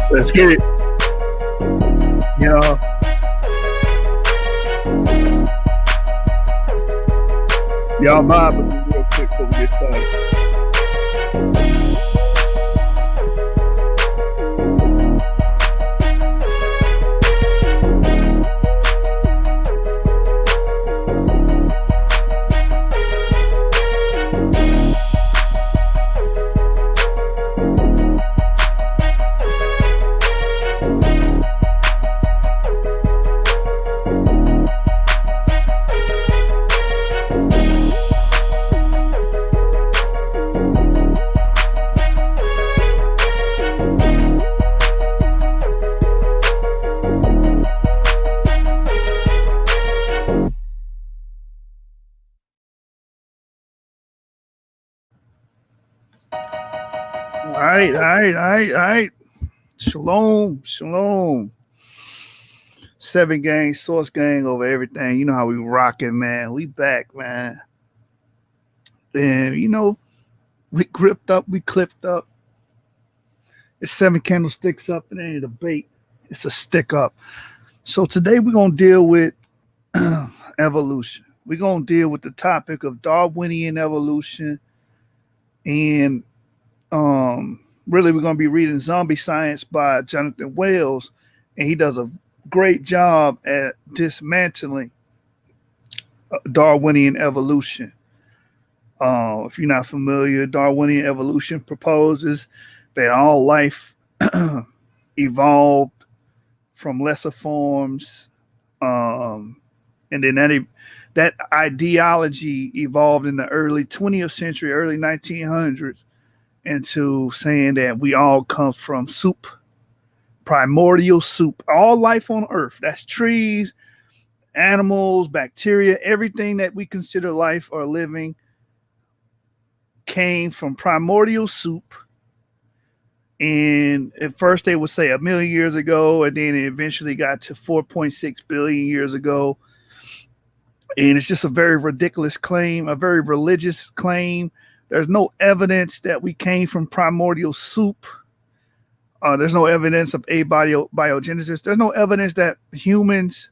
Let's get it. Y'all. Y'all vibe with me real quick before we get started. All right. Shalom. 7 gang, source gang over everything. You know how we rocking, man. We back, man. And we gripped up, we clipped up. It's 7 candlesticks up. It ain't a debate. It's a stick up. So today we're gonna deal with evolution. We're gonna deal with the topic of Darwinian evolution, and really we're gonna be reading Zombie Science by Johnathan Wells, and he does a great job at dismantling Darwinian evolution. If you're not familiar, Darwinian evolution proposes that all life evolved from lesser forms, and then that ideology evolved in the early 20th century, early 1900s, into saying that we all come from soup, primordial soup. All life on Earth, that's trees, animals, bacteria, everything that we consider life or living came from primordial soup. And at first they would say 1,000,000 years ago, and then it eventually got to 4.6 billion years ago. And it's just a very ridiculous claim, a very religious claim. There's no evidence that we came from primordial soup. There's no evidence of abiogenesis. There's no evidence that humans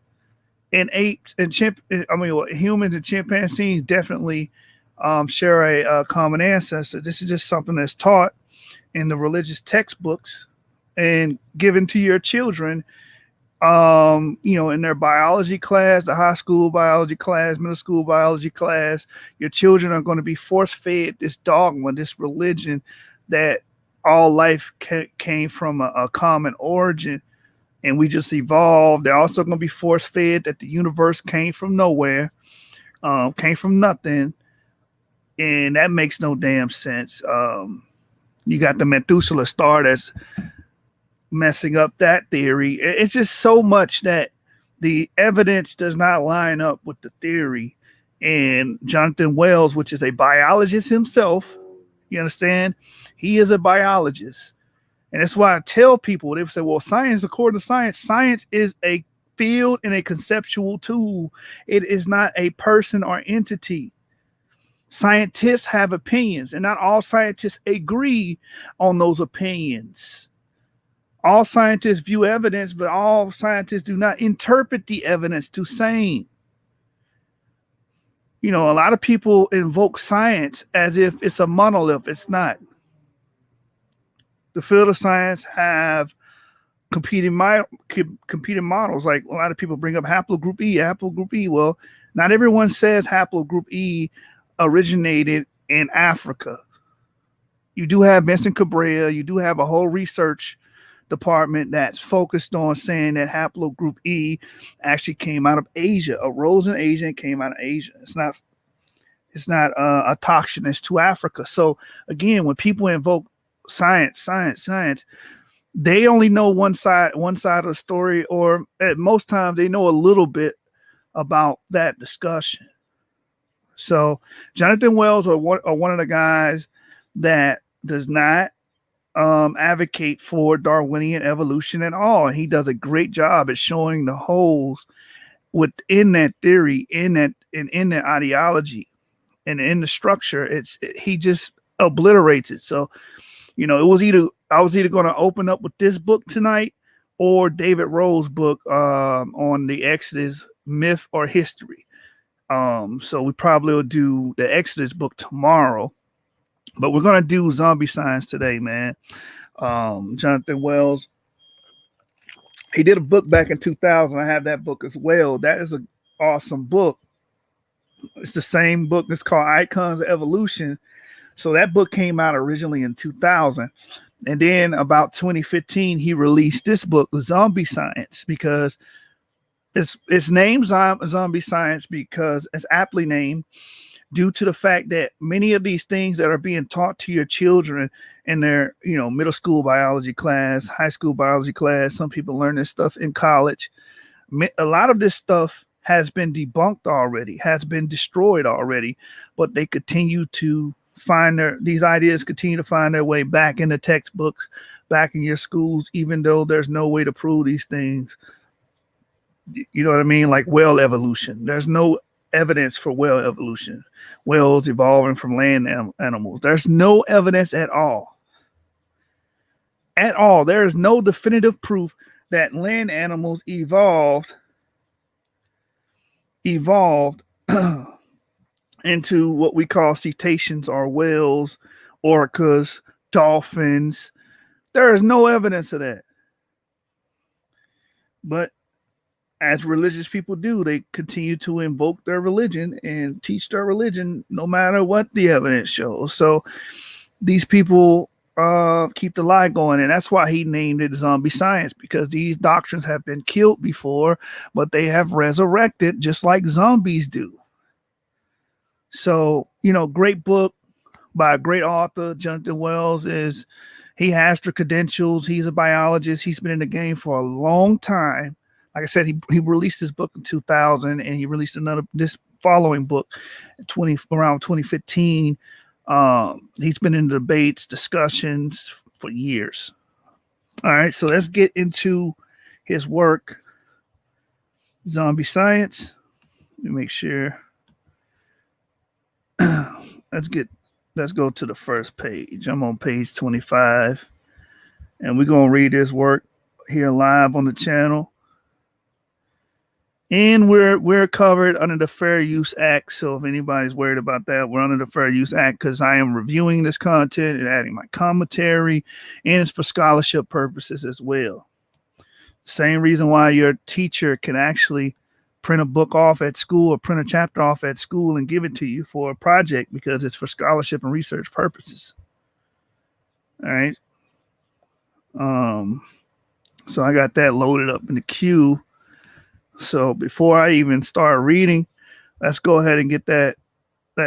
and apes and humans and chimpanzees definitely share a common ancestor. This is just something that's taught in the religious textbooks and given to your children, in their biology class, the high school biology class, middle school biology class. Your children are going to be force-fed this dogma, this religion that all life came from a common origin, and we just evolved. They're also going to be force-fed that the universe came from nowhere, came from nothing, and that makes no damn sense. You got the Methuselah star that's messing up that theory. It's just so much that the evidence does not line up with the theory. And Johnathan Wells, which is a biologist himself, you understand? He is a biologist. And that's why I tell people, they say, well, according to science is a field and a conceptual tool. It is not a person or entity. Scientists have opinions, and not all scientists agree on those opinions. All scientists view evidence, but all scientists do not interpret the evidence to same. A lot of people invoke science as if it's a monolith. It's not. The field of science have competing models. Like a lot of people bring up haplogroup E. Well, not everyone says haplogroup E originated in Africa. You do have Vincent Cabrera. You do have a whole research department that's focused on saying that haplogroup E actually came out of Asia, arose in Asia and came out of Asia. It's not autochthonous to Africa. So again, when people invoke science, they only know one side of the story, or at most times they know a little bit about that discussion. So Johnathan Wells are one of the guys that does not advocate for Darwinian evolution at all. And he does a great job at showing the holes within that theory, in that ideology, and in the structure. He just obliterates it. So You know, I was either going to open up with this book tonight or David Rowe's book on the Exodus myth or history. So we probably will do the Exodus book tomorrow, but we're going to do zombie science today, man. Jonathan Wells, he did a book back in 2000. I have that book as well. That is an awesome book. It's the same book that's called Icons of Evolution. So that book came out originally in 2000. And then about 2015, he released this book, Zombie Science, because it's named Zombie Science because it's aptly named due to the fact that many of these things that are being taught to your children in their, middle school biology class, high school biology class, some people learn this stuff in college. A lot of this stuff has been debunked already, has been destroyed already, but they continue to these ideas continue to find their way back in the textbooks, back in your schools, even though there's no way to prove these things. You know what I mean? Like whale evolution. There's no evidence for whale evolution. Whales evolving from land animals. There's no evidence at all. At all. There is no definitive proof that land animals evolved into what we call cetaceans or whales, orcas, dolphins. There is no evidence of that. But as religious people do, they continue to invoke their religion and teach their religion no matter what the evidence shows. So these people keep the lie going, and that's why he named it zombie science, because these doctrines have been killed before, but they have resurrected just like zombies do. So, great book by a great author. Jonathan Wells he has the credentials. He's a biologist. He's been in the game for a long time. Like I said, he released this book in 2000, and he released this following book around 2015. He's been in debates, discussions for years. All right, so let's get into his work, Zombie Science. Let me make sure. Let's go to the first page. I'm on page 25, and we're gonna read this work here live on the channel. And we're covered under the Fair Use Act. So if anybody's worried about that, we're under the Fair Use Act because I am reviewing this content and adding my commentary, and it's for scholarship purposes as well. Same reason why your teacher can actually print a book off at school or print a chapter off at school and give it to you for a project, because it's for scholarship and research purposes. All right. So I got that loaded up in the queue. So before I even start reading, let's go ahead and get that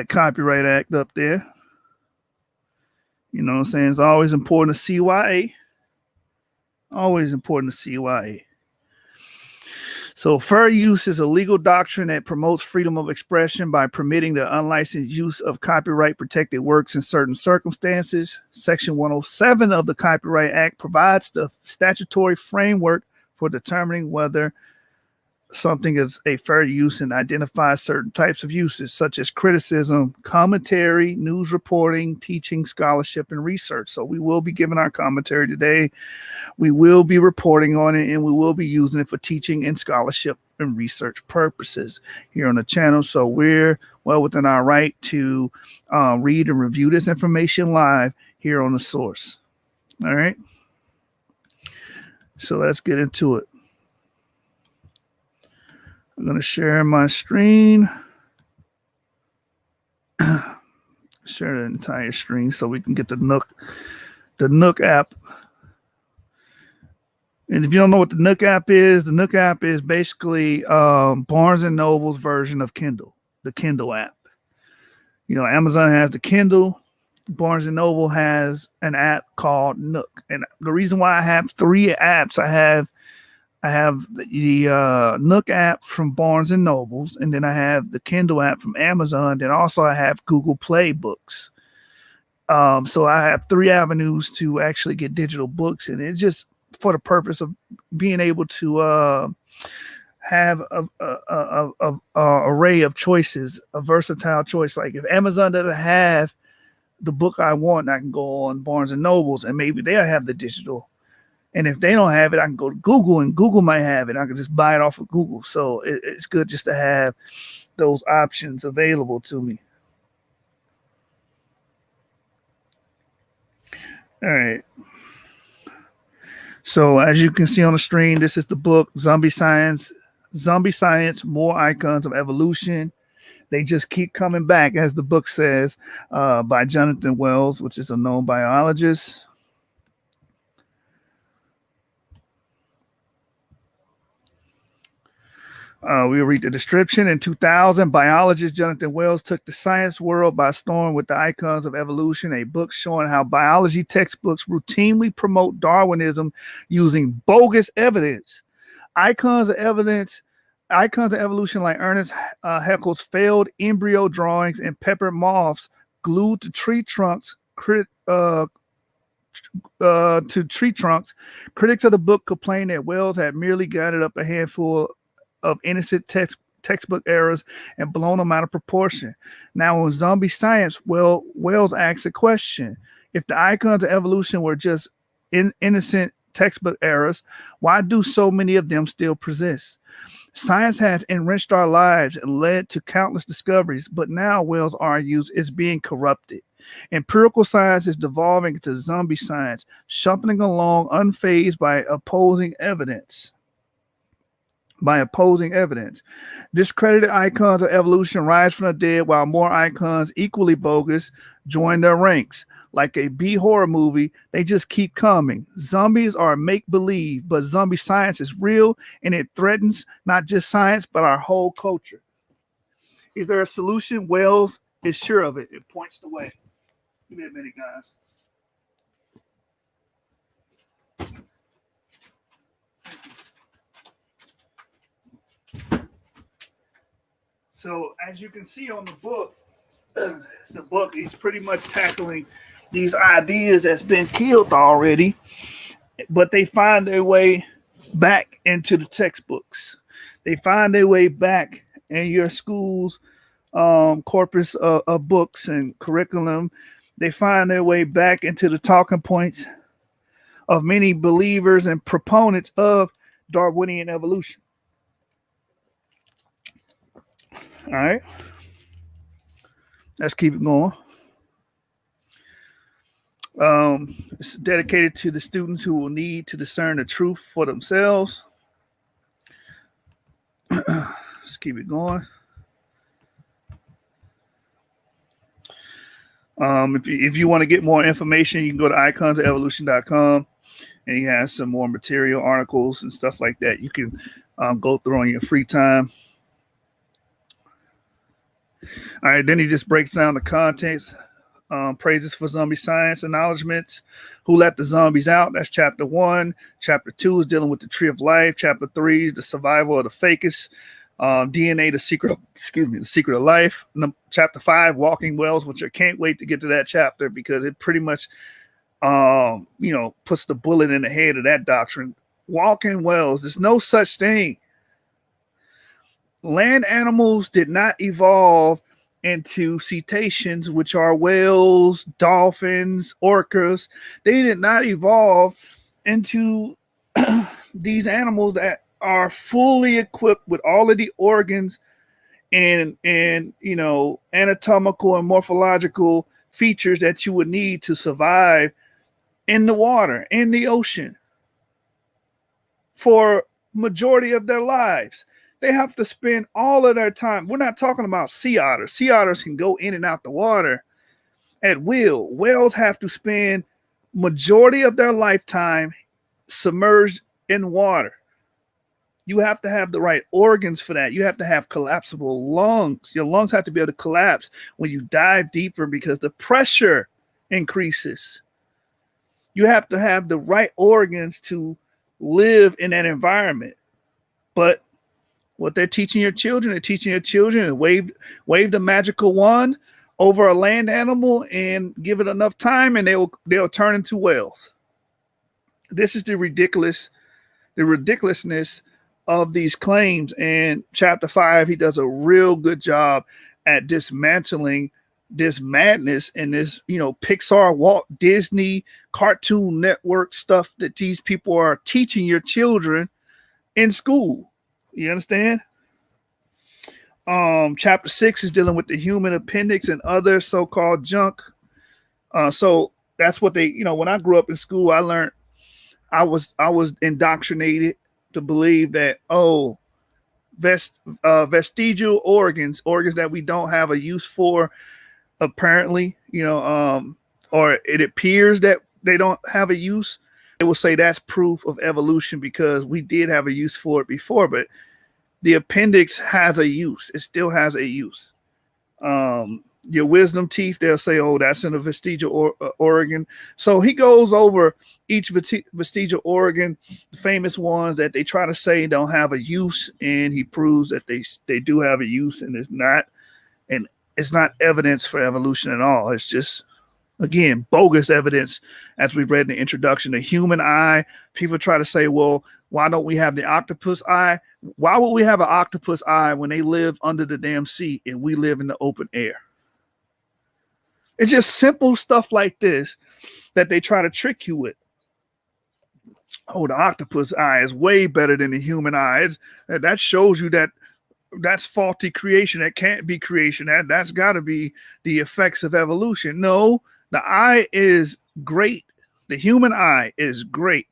Copyright Act up there. You know what I'm saying? It's always important to CYA. Always important to CYA. So fair use is a legal doctrine that promotes freedom of expression by permitting the unlicensed use of copyright protected works in certain circumstances. Section 107 of the Copyright Act provides the statutory framework for determining whether something is a fair use and identifies certain types of uses such as criticism, commentary, news reporting, teaching, scholarship, and research. So we will be giving our commentary today. We will be reporting on it, and we will be using it for teaching and scholarship and research purposes here on the channel. So we're well within our right to read and review this information live here on the source. All right. So let's get into it. I'm going to share my screen, share the entire screen so we can get the Nook app. And if you don't know what the Nook app is basically Barnes & Noble's version of Kindle, the Kindle app. Amazon has the Kindle. Barnes & Noble has an app called Nook. And the reason why I have three apps, I have the Nook app from Barnes & Noble's, and then I have the Kindle app from Amazon. Then also I have Google Play Books. So I have three avenues to actually get digital books, and it's just for the purpose of being able to have a array of choices, a versatile choice. Like if Amazon doesn't have the book I want, I can go on Barnes and Nobles, and maybe they'll have the digital. And if they don't have it, I can go to Google, and Google might have it. I can just buy it off of Google. So it's good just to have those options available to me. All right. So as you can see on the screen, this is the book, Zombie Science, More Icons of Evolution. They just keep coming back, as the book says, by Johnathan Wells, which is a known biologist. We'll read the description. In 2000, biologist Johnathan Wells took the science world by storm with the Icons of Evolution, a book showing how biology textbooks routinely promote Darwinism using bogus evidence. Icons of Evolution, like Ernest Haeckel's failed embryo drawings and pepper moths glued to tree trunks. Critics of the book complained that Wells had merely gathered up a handful of innocent textbook errors and blown them out of proportion. Now, on Zombie Science, Wells asks a question: if the Icons of Evolution were just innocent textbook errors, why do so many of them still persist? Science has enriched our lives and led to countless discoveries, but now, Wells argues, it's being corrupted. Empirical science is devolving into zombie science, shuffling along unfazed by opposing evidence. Discredited icons of evolution rise from the dead, while more icons, equally bogus, join their ranks. Like a B horror movie, they just keep coming. Zombies are make-believe, but zombie science is real, and it threatens not just science, but our whole culture. Is there a solution? Wells is sure of it. It points the way. Give me a minute, guys. So as you can see on the book, is pretty much tackling these ideas that's been killed already, but they find their way back into the textbooks. They find their way back in your school's corpus of books and curriculum. They find their way back into the talking points of many believers and proponents of Darwinian evolution. All right. Let's keep it going. It's dedicated to the students who will need to discern the truth for themselves. Let's keep it going. If you want to get more information, you can go to iconsofelution.com, and he has some more material, articles, and stuff like that you can go through on your free time. All right, then he just breaks down the context, praises for zombie science, acknowledgments, who let the zombies out. That's chapter 1. Chapter 2 is dealing with the tree of life. Chapter 3, the survival of the facus. DNA, the secret of life. Chapter 5, walking wells, which I can't wait to get to that chapter because it pretty much, puts the bullet in the head of that doctrine. Walking wells, there's no such thing. Land animals did not evolve into cetaceans, which are whales, dolphins, orcas. They did not evolve into these animals that are fully equipped with all of the organs and anatomical and morphological features that you would need to survive in the water, in the ocean, for majority of their lives. They have to spend all of their time. We're not talking about sea otters. Sea otters can go in and out the water at will. Whales have to spend majority of their lifetime submerged in water. You have to have the right organs for that. You have to have collapsible lungs. Your lungs have to be able to collapse when you dive deeper because the pressure increases. You have to have the right organs to live in that environment. But what they're teaching your children to wave the magical wand over a land animal and give it enough time and they'll turn into whales. This is the ridiculousness of these claims. And chapter 5, he does a real good job at dismantling this madness and this, Pixar, Walt Disney, Cartoon Network stuff that these people are teaching your children in school. You understand? Chapter 6 is dealing with the human appendix and other so-called junk. So that's what they, when I grew up in school, I learned, I was indoctrinated to believe that, vestigial organs that we don't have a use for, apparently, or it appears that they don't have a use. They will say that's proof of evolution because we did have a use for it before, but the appendix has a use. It still has a use. Your wisdom teeth, they'll say, that's in a vestigial organ. So he goes over each vestigial organ, the famous ones that they try to say don't have a use, and he proves that they do have a use, and it's not evidence for evolution at all. It's just, again, bogus evidence. As we read in the introduction, the human eye, people try to say, well, why don't we have the octopus eye? Why would we have an octopus eye when they live under the damn sea and we live in the open air? It's just simple stuff like this that they try to trick you with. The octopus eye is way better than the human eye. That shows you that that's faulty creation. That can't be creation. That's got to be the effects of evolution. No, the eye is great. The human eye is great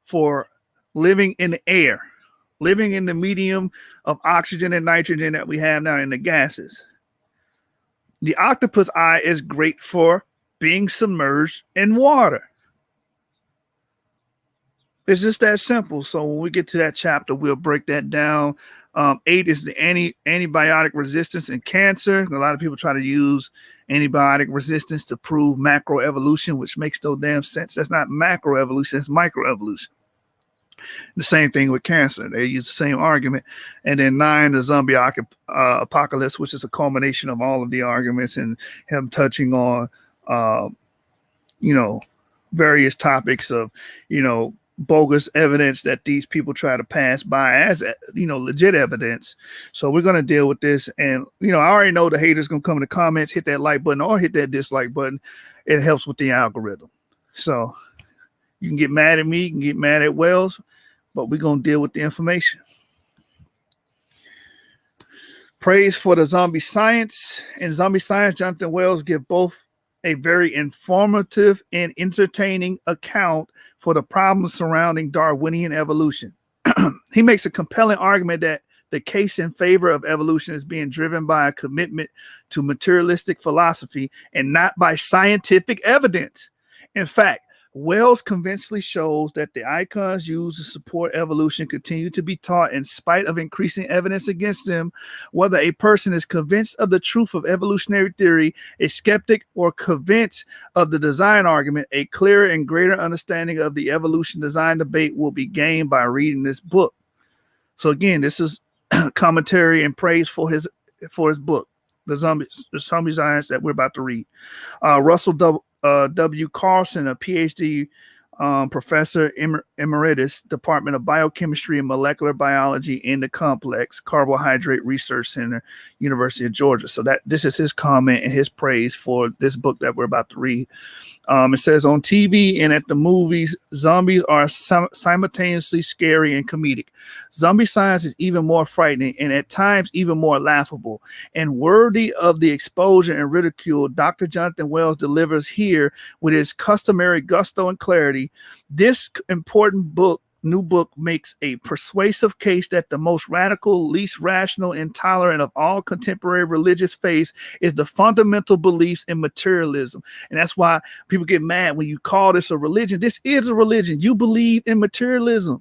for living in the air, living in the medium of oxygen and nitrogen that we have now in the gases. The octopus eye is great for being submerged in water. It's just that simple. So when we get to that chapter, we'll break that down. 8 is the antibiotic resistance in cancer. A lot of people try to use antibiotic resistance to prove macroevolution, which makes no damn sense. That's not macroevolution, it's microevolution. The same thing with cancer. They use the same argument. And then 9, the zombie apocalypse, which is a culmination of all of the arguments and him touching on, various topics of, bogus evidence that these people try to pass by as, legit evidence. So we're going to deal with this. And, I already know the haters going to come in the comments, hit that like button or hit that dislike button. It helps with the algorithm. So you can get mad at me, you can get mad at Wells, but we're going to deal with the information. Praise for the zombie science. In zombie science, Johnathan Wells give both a very informative and entertaining account for the problems surrounding Darwinian evolution. He makes a compelling argument that the case in favor of evolution is being driven by a commitment to materialistic philosophy and not by scientific evidence. In fact, Wells convincingly shows that the icons used to support evolution continue to be taught in spite of increasing evidence against them. Whether a person is convinced of the truth of evolutionary theory, a skeptic, or convinced of the design argument, a clearer and greater understanding of the evolution design debate will be gained by reading this book. So again, this is commentary and praise for his book, the zombie science that we're about to read. Russell W. Carlson, a PhD professor emeritus, Department of Biochemistry and Molecular Biology in the Complex Carbohydrate Research Center, University of Georgia. So this is his comment and his praise for this book that we're about to read. It says, on TV and at the movies, zombies are simultaneously scary and comedic. Zombie science is even more frightening and at times even more laughable. And worthy of the exposure and ridicule Dr. Johnathan Wells delivers here with his customary gusto and clarity. This important new book makes a persuasive case that the most radical, least rational, intolerant of all contemporary religious faiths is the fundamental beliefs in materialism. And that's why people get mad when you call this a religion. This is a religion. You believe in materialism.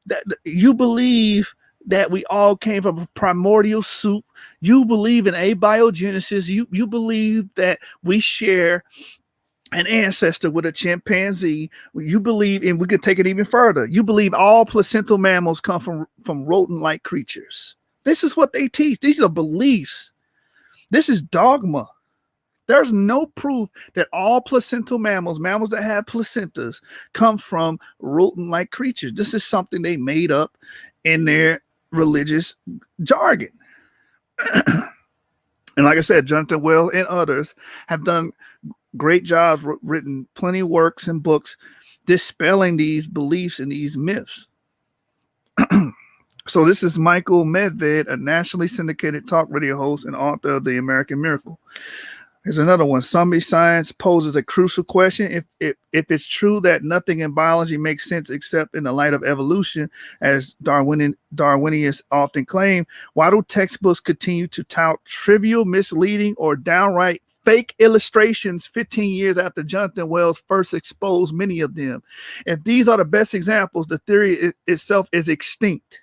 That you believe that we all came from a primordial soup. You believe in abiogenesis. You believe that we share an ancestor with a chimpanzee. You believe, and we could take it even further, you believe all placental mammals come from rodent-like creatures. This is what they teach. These are beliefs. This is dogma. There's no proof that all placental mammals that have placentas, come from rodent-like creatures. This is something they made up in their religious jargon. And like I said, Jonathan Wells and others have done great jobs, written plenty of works and books dispelling these beliefs and these myths. So this is Michael Medved, a nationally syndicated talk radio host and author of The American Miracle. Here's another one. Zombie science poses a crucial question. If it's true that nothing in biology makes sense except in the light of evolution, as Darwinians often claim, why do textbooks continue to tout trivial, misleading, or downright fake illustrations 15 years after Jonathan Wells first exposed many of them? If these are the best examples, the theory itself is extinct.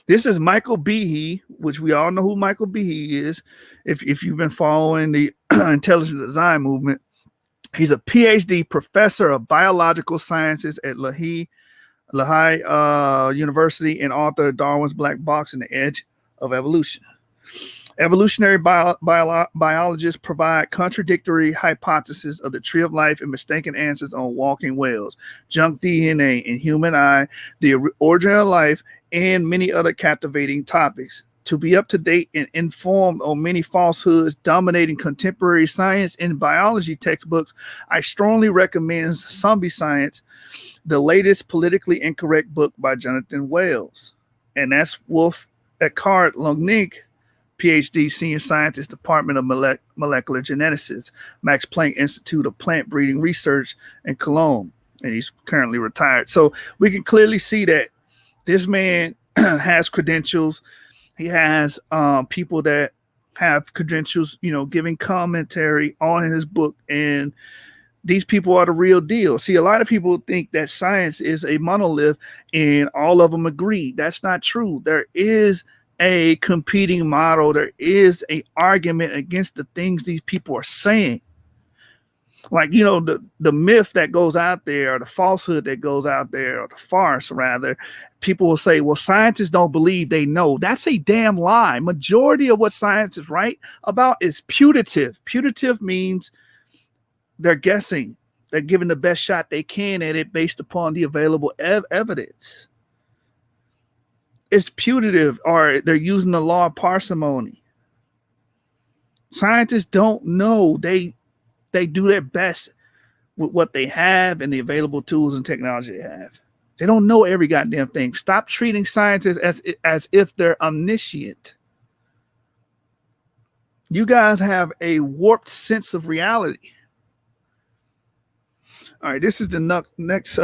This is Michael Behe, which we all know who Michael Behe is. If you've been following the intelligent design movement, he's a PhD professor of biological sciences at Lehigh University and author of Darwin's Black Box and the Edge of Evolution. Evolutionary biologists provide contradictory hypotheses of the tree of life and mistaken answers on walking whales, junk DNA in human eye, the origin of life, and many other captivating topics. To be up to date and informed on many falsehoods dominating contemporary science and biology textbooks, I strongly recommend Zombie Science, the latest politically incorrect book by Jonathan Wells. And that's Wolf Eckhart Longnick, PhD, Senior Scientist, Department of Molecular Geneticists, Max Planck Institute of Plant Breeding Research in Cologne, and he's currently retired. So we can clearly see that this man has credentials. He has people that have credentials, giving commentary on his book, and these people are the real deal. See, a lot of people think that science is a monolith and all of them agree. That's not true. There is a competing model. There is an argument against the things these people are saying. Like, the myth that goes out there, or the falsehood that goes out there, or the farce rather, people will say, well, scientists don't believe they know. That's a damn lie. Majority of what science is right about is putative. Putative means they're guessing. They're giving the best shot they can at it based upon the available evidence. It's putative, or they're using the law of parsimony. Scientists don't know. They do their best with what they have and the available tools and technology they have. They don't know every goddamn thing. Stop treating scientists as if they're omniscient. You guys have a warped sense of reality. All right, this is the next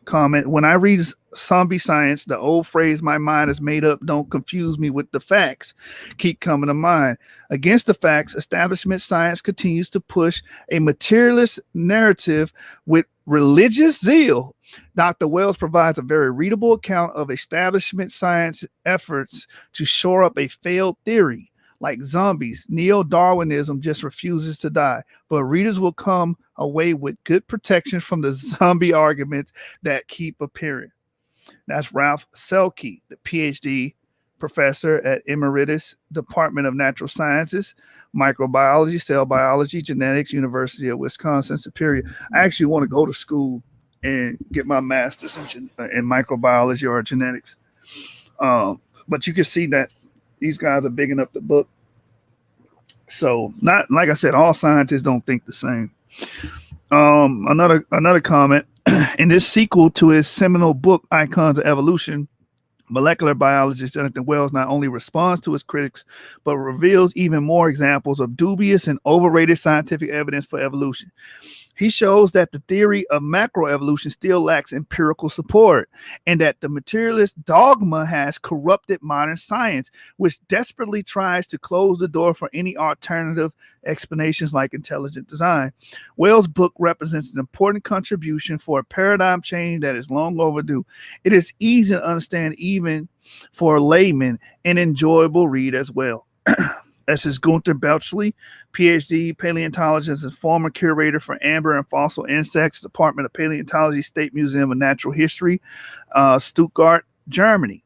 comment. When I read Zombie Science, the old phrase, my mind is made up, don't confuse me with the facts, keep coming to mind. Against the facts, establishment science continues to push a materialist narrative with religious zeal. Dr. Wells provides a very readable account of establishment science efforts to shore up a failed theory. Like zombies, neo-Darwinism just refuses to die, but readers will come away with good protection from the zombie arguments that keep appearing. That's Ralph Selke, the PhD professor at Emeritus Department of Natural Sciences, Microbiology, Cell Biology, Genetics, University of Wisconsin, Superior. I actually want to go to school and get my master's in microbiology or genetics. But you can see that these guys are bigging up the book. So, not like I said, all scientists don't think the same. Another comment. In this sequel to his seminal book, Icons of Evolution, molecular biologist Jonathan Wells not only responds to his critics, but reveals even more examples of dubious and overrated scientific evidence for evolution. He shows that the theory of macroevolution still lacks empirical support, and that the materialist dogma has corrupted modern science, which desperately tries to close the door for any alternative explanations like intelligent design. Wells' book represents an important contribution for a paradigm change that is long overdue. It is easy to understand even for a layman, an enjoyable read as well. This is Gunther Belchley, PhD paleontologist and former curator for amber and fossil insects, Department of Paleontology, State Museum of Natural History, Stuttgart, Germany.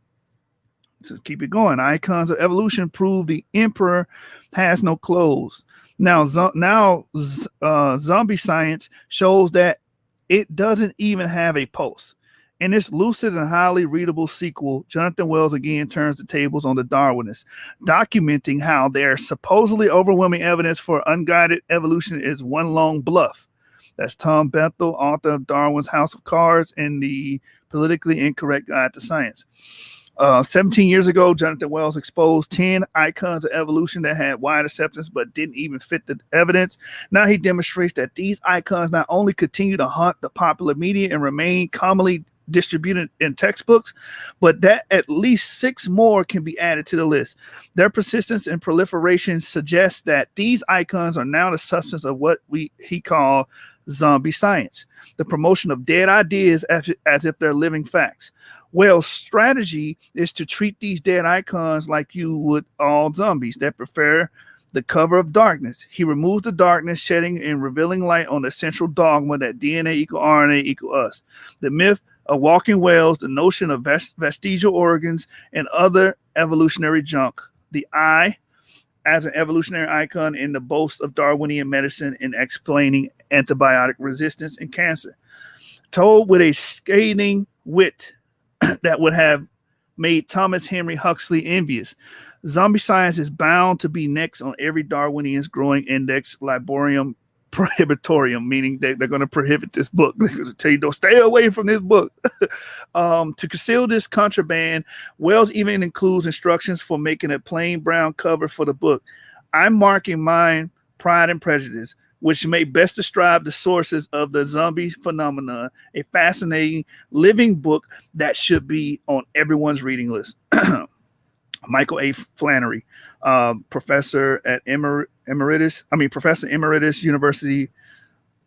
So keep it going. Icons of Evolution prove the emperor has no clothes. Now, Zombie Science shows that it doesn't even have a pulse. In this lucid and highly readable sequel, Jonathan Wells again turns the tables on the Darwinists, documenting how their supposedly overwhelming evidence for unguided evolution is one long bluff. That's Tom Bethel, author of Darwin's House of Cards and the Politically Incorrect Guide to Science. 17 years ago, Jonathan Wells exposed 10 icons of evolution that had wide acceptance but didn't even fit the evidence. Now he demonstrates that these icons not only continue to haunt the popular media and remain commonly distributed in textbooks, but that at least 6 more can be added to the list. Their persistence and proliferation suggests that these icons are now the substance of what he called zombie science, the promotion of dead ideas as if they're living facts. Wells' strategy is to treat these dead icons like you would all zombies that prefer the cover of darkness. He removes the darkness, shedding and revealing light on the central dogma that DNA equal RNA equal us. The myth of walking whales, the notion of vestigial organs, and other evolutionary junk. The eye as an evolutionary icon in the boast of Darwinian medicine in explaining antibiotic resistance and cancer. Told with a scathing wit that would have made Thomas Henry Huxley envious. Zombie science is bound to be next on every Darwinian's growing index liborium prohibitorium, meaning they're going to prohibit this book. They're going to tell you, don't stay away from this book. To conceal this contraband, Wells even includes instructions for making a plain brown cover for the book. I'm marking mine Pride and Prejudice, which may best describe the sources of the zombie phenomenon, a fascinating living book that should be on everyone's reading list. Michael A. Flannery, professor emeritus, University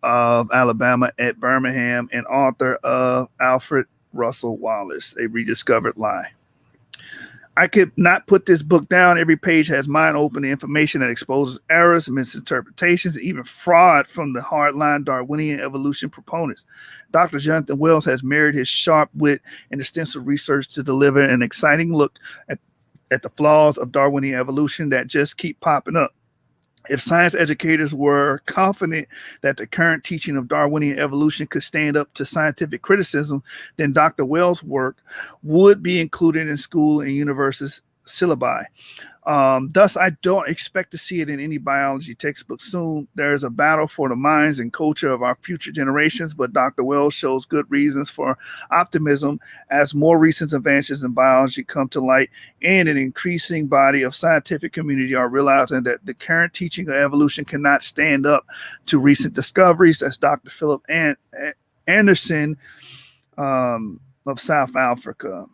of Alabama at Birmingham, and author of Alfred Russel Wallace, A Rediscovered Lie. I could not put this book down. Every page has mind-opening information that exposes errors, misinterpretations, and even fraud from the hardline Darwinian evolution proponents. Dr. Jonathan Wells has married his sharp wit and extensive research to deliver an exciting look at the flaws of Darwinian evolution that just keep popping up. If science educators were confident that the current teaching of Darwinian evolution could stand up to scientific criticism, then Dr. Wells' work would be included in school and university syllabi. Thus, I don't expect to see it in any biology textbook soon. There is a battle for the minds and culture of our future generations, but Dr. Wells shows good reasons for optimism as more recent advances in biology come to light and an increasing body of scientific community are realizing that the current teaching of evolution cannot stand up to recent discoveries, as Dr. Philip Anderson of South Africa.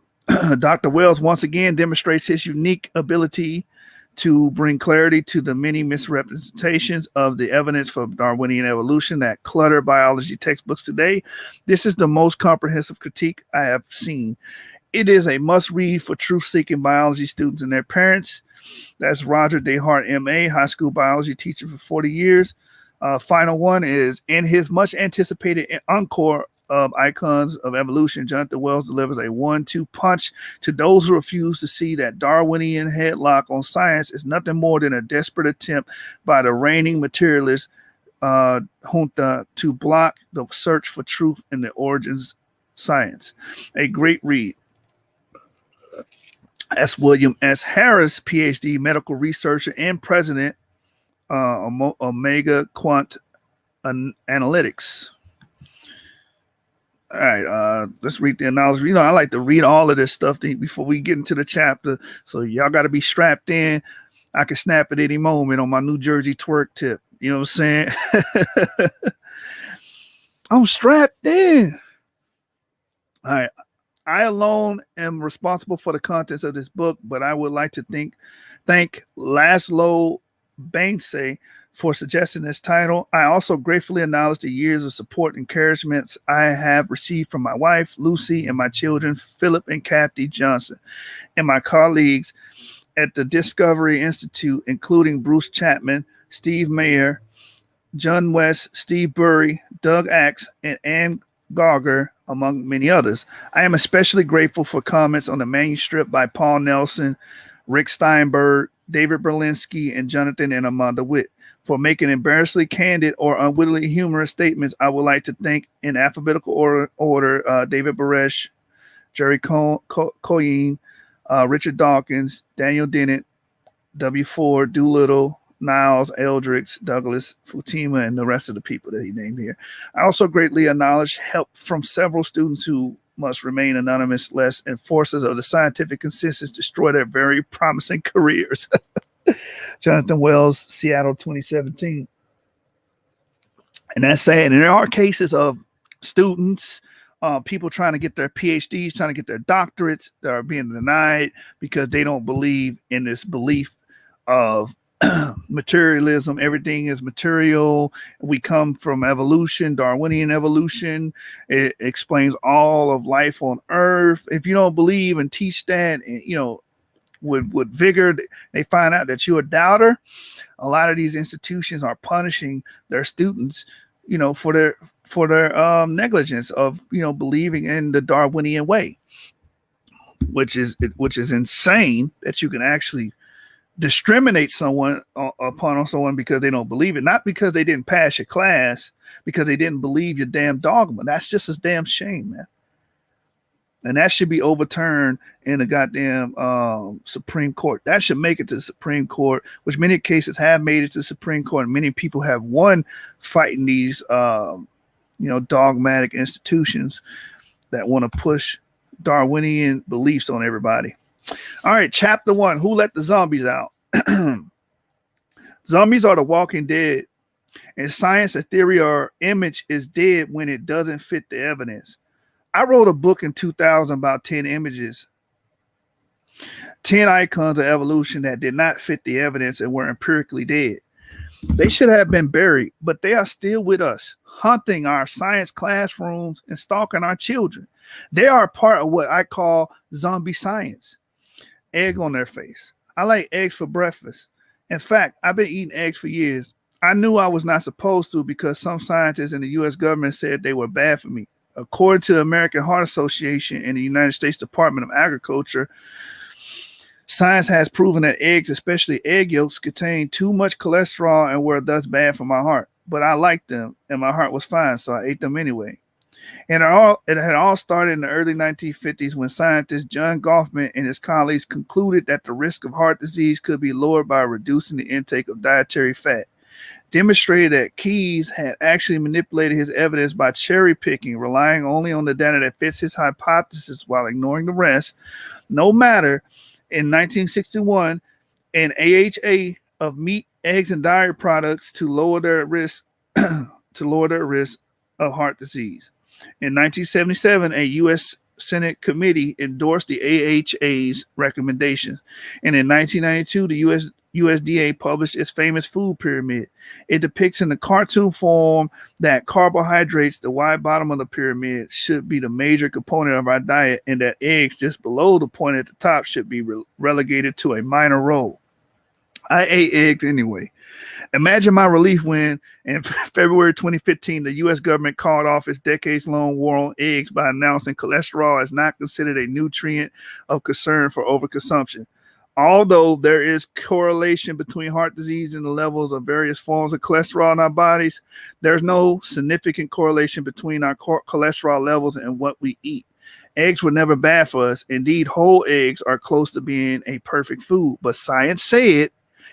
Dr. Wells once again demonstrates his unique ability to bring clarity to the many misrepresentations of the evidence for Darwinian evolution that clutter biology textbooks today. This is the most comprehensive critique I have seen. It is a must-read for truth-seeking biology students and their parents. That's Roger DeHart, M.A., high school biology teacher for 40 years. Final one is, in his much-anticipated encore of Icons of Evolution, Jonathan Wells delivers a 1-2 punch to those who refuse to see that Darwinian headlock on science is nothing more than a desperate attempt by the reigning materialist junta to block the search for truth in the origins science. A great read. S. William S. Harris, PhD, medical researcher and president, Omega Quant Analytics. All right, let's read the analysis. You know, I like to read all of this stuff before we get into the chapter. So y'all got to be strapped in. I can snap at any moment on my New Jersey twerk tip. You know what I'm saying? I'm strapped in. All right. I alone am responsible for the contents of this book, but I would like to thank Laszlo Bainse for suggesting this title. I also gratefully acknowledge the years of support and encouragements I have received from my wife, Lucy, and my children, Philip and Kathy Johnson, and my colleagues at the Discovery Institute, including Bruce Chapman, Steve Mayer, John West, Steve Burry, Doug Axe, and Ann Gauger, among many others. I am especially grateful for comments on the manuscript by Paul Nelson, Rick Steinberg, David Berlinski, and Johnathan and Amanda Witt. For making embarrassingly candid or unwittingly humorous statements, I would like to thank, in alphabetical order, David Baresh, Jerry Coyne, Richard Dawkins, Daniel Dennett, W. Ford, Doolittle, Niles, Eldricks, Douglas, Futima, and the rest of the people that he named here. I also greatly acknowledge help from several students who must remain anonymous, lest enforcers of the scientific consensus destroy their very promising careers. Johnathan Wells, Seattle, 2017. And that's sad. And there are cases of students, people trying to get their PhDs, trying to get their doctorates that are being denied because they don't believe in this belief of materialism. Everything is material. We come from evolution, Darwinian evolution. It explains all of life on Earth. If you don't believe and teach that, with vigor, they find out that you're a doubter. A lot of these institutions are punishing their students, for their negligence of believing in the Darwinian way, which is insane that you can actually discriminate upon someone because they don't believe it, not because they didn't pass your class, because they didn't believe your damn dogma. That's just a damn shame, man. And that should be overturned in the goddamn Supreme Court. That should make it to the Supreme Court, which many cases have made it to the Supreme Court. And many people have won fighting these, dogmatic institutions that want to push Darwinian beliefs on everybody. All right, chapter 1, who let the zombies out? Zombies are the walking dead. In science, a theory or image is dead when it doesn't fit the evidence. I wrote a book in 2000 about 10 images, 10 icons of evolution that did not fit the evidence and were empirically dead. They should have been buried, but they are still with us, haunting our science classrooms and stalking our children. They are part of what I call zombie science. Egg on their face. I like eggs for breakfast. In fact, I've been eating eggs for years. I knew I was not supposed to because some scientists in the U.S. government said they were bad for me. According to the American Heart Association and the United States Department of Agriculture, science has proven that eggs, especially egg yolks, contain too much cholesterol and were thus bad for my heart. But I liked them and my heart was fine, so I ate them anyway. And it had all started in the early 1950s when scientist John Goffman and his colleagues concluded that the risk of heart disease could be lowered by reducing the intake of dietary fat. Demonstrated that Keyes had actually manipulated his evidence by cherry picking, relying only on the data that fits his hypothesis while ignoring the rest. No matter, in 1961, an AHA of meat, eggs, and dairy products to lower their risk of heart disease. In 1977, a U.S. Senate committee endorsed the AHA's recommendations, and in 1992, the USDA published its famous food pyramid. It depicts in the cartoon form that carbohydrates, the wide bottom of the pyramid, should be the major component of our diet, and that eggs just below the point at the top should be relegated to a minor role. I ate eggs anyway. Imagine my relief when, in February 2015, the U.S. government called off its decades-long war on eggs by announcing cholesterol is not considered a nutrient of concern for overconsumption. Although there is correlation between heart disease and the levels of various forms of cholesterol in our bodies, there's no significant correlation between our cholesterol levels and what we eat. Eggs were never bad for us. Indeed, whole eggs are close to being a perfect food. But science said,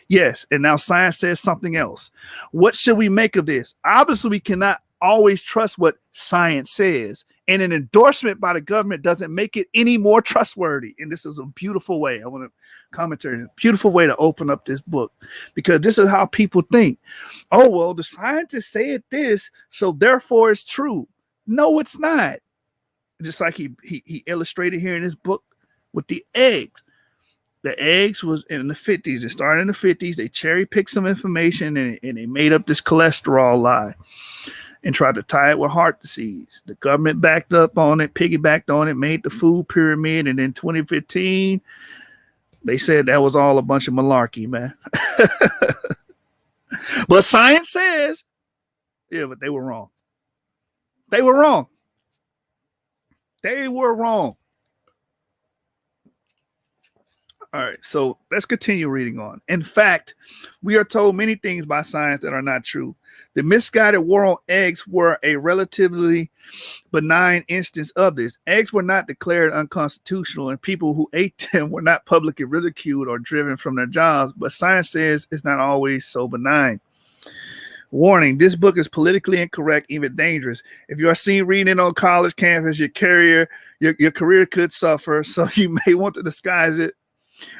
yes, and now science says something else. What should we make of this? Obviously, we cannot always trust what science says. And an endorsement by the government doesn't make it any more trustworthy. And this is a beautiful way. I want to commentary. A beautiful way to open up this book, because this is how people think. Oh, well, the scientists said this, so therefore it's true. No, it's not. Just like he illustrated here in his book with the eggs. The eggs was in the 50s. It started in the 50s. They cherry picked some information and they made up this cholesterol lie and tried to tie it with heart disease. The government backed up on it, piggybacked on it, made the food pyramid. And in 2015, they said that was all a bunch of malarkey, man. But science says, yeah, but they were wrong. They were wrong. They were wrong. All right, so let's continue reading on. In fact, we are told many things by science that are not true. The misguided war on eggs were a relatively benign instance of this. Eggs were not declared unconstitutional, and people who ate them were not publicly ridiculed or driven from their jobs, but science says it's not always so benign. Warning, this book is politically incorrect, even dangerous. If you are seen reading it on college campus, your career could suffer, so you may want to disguise it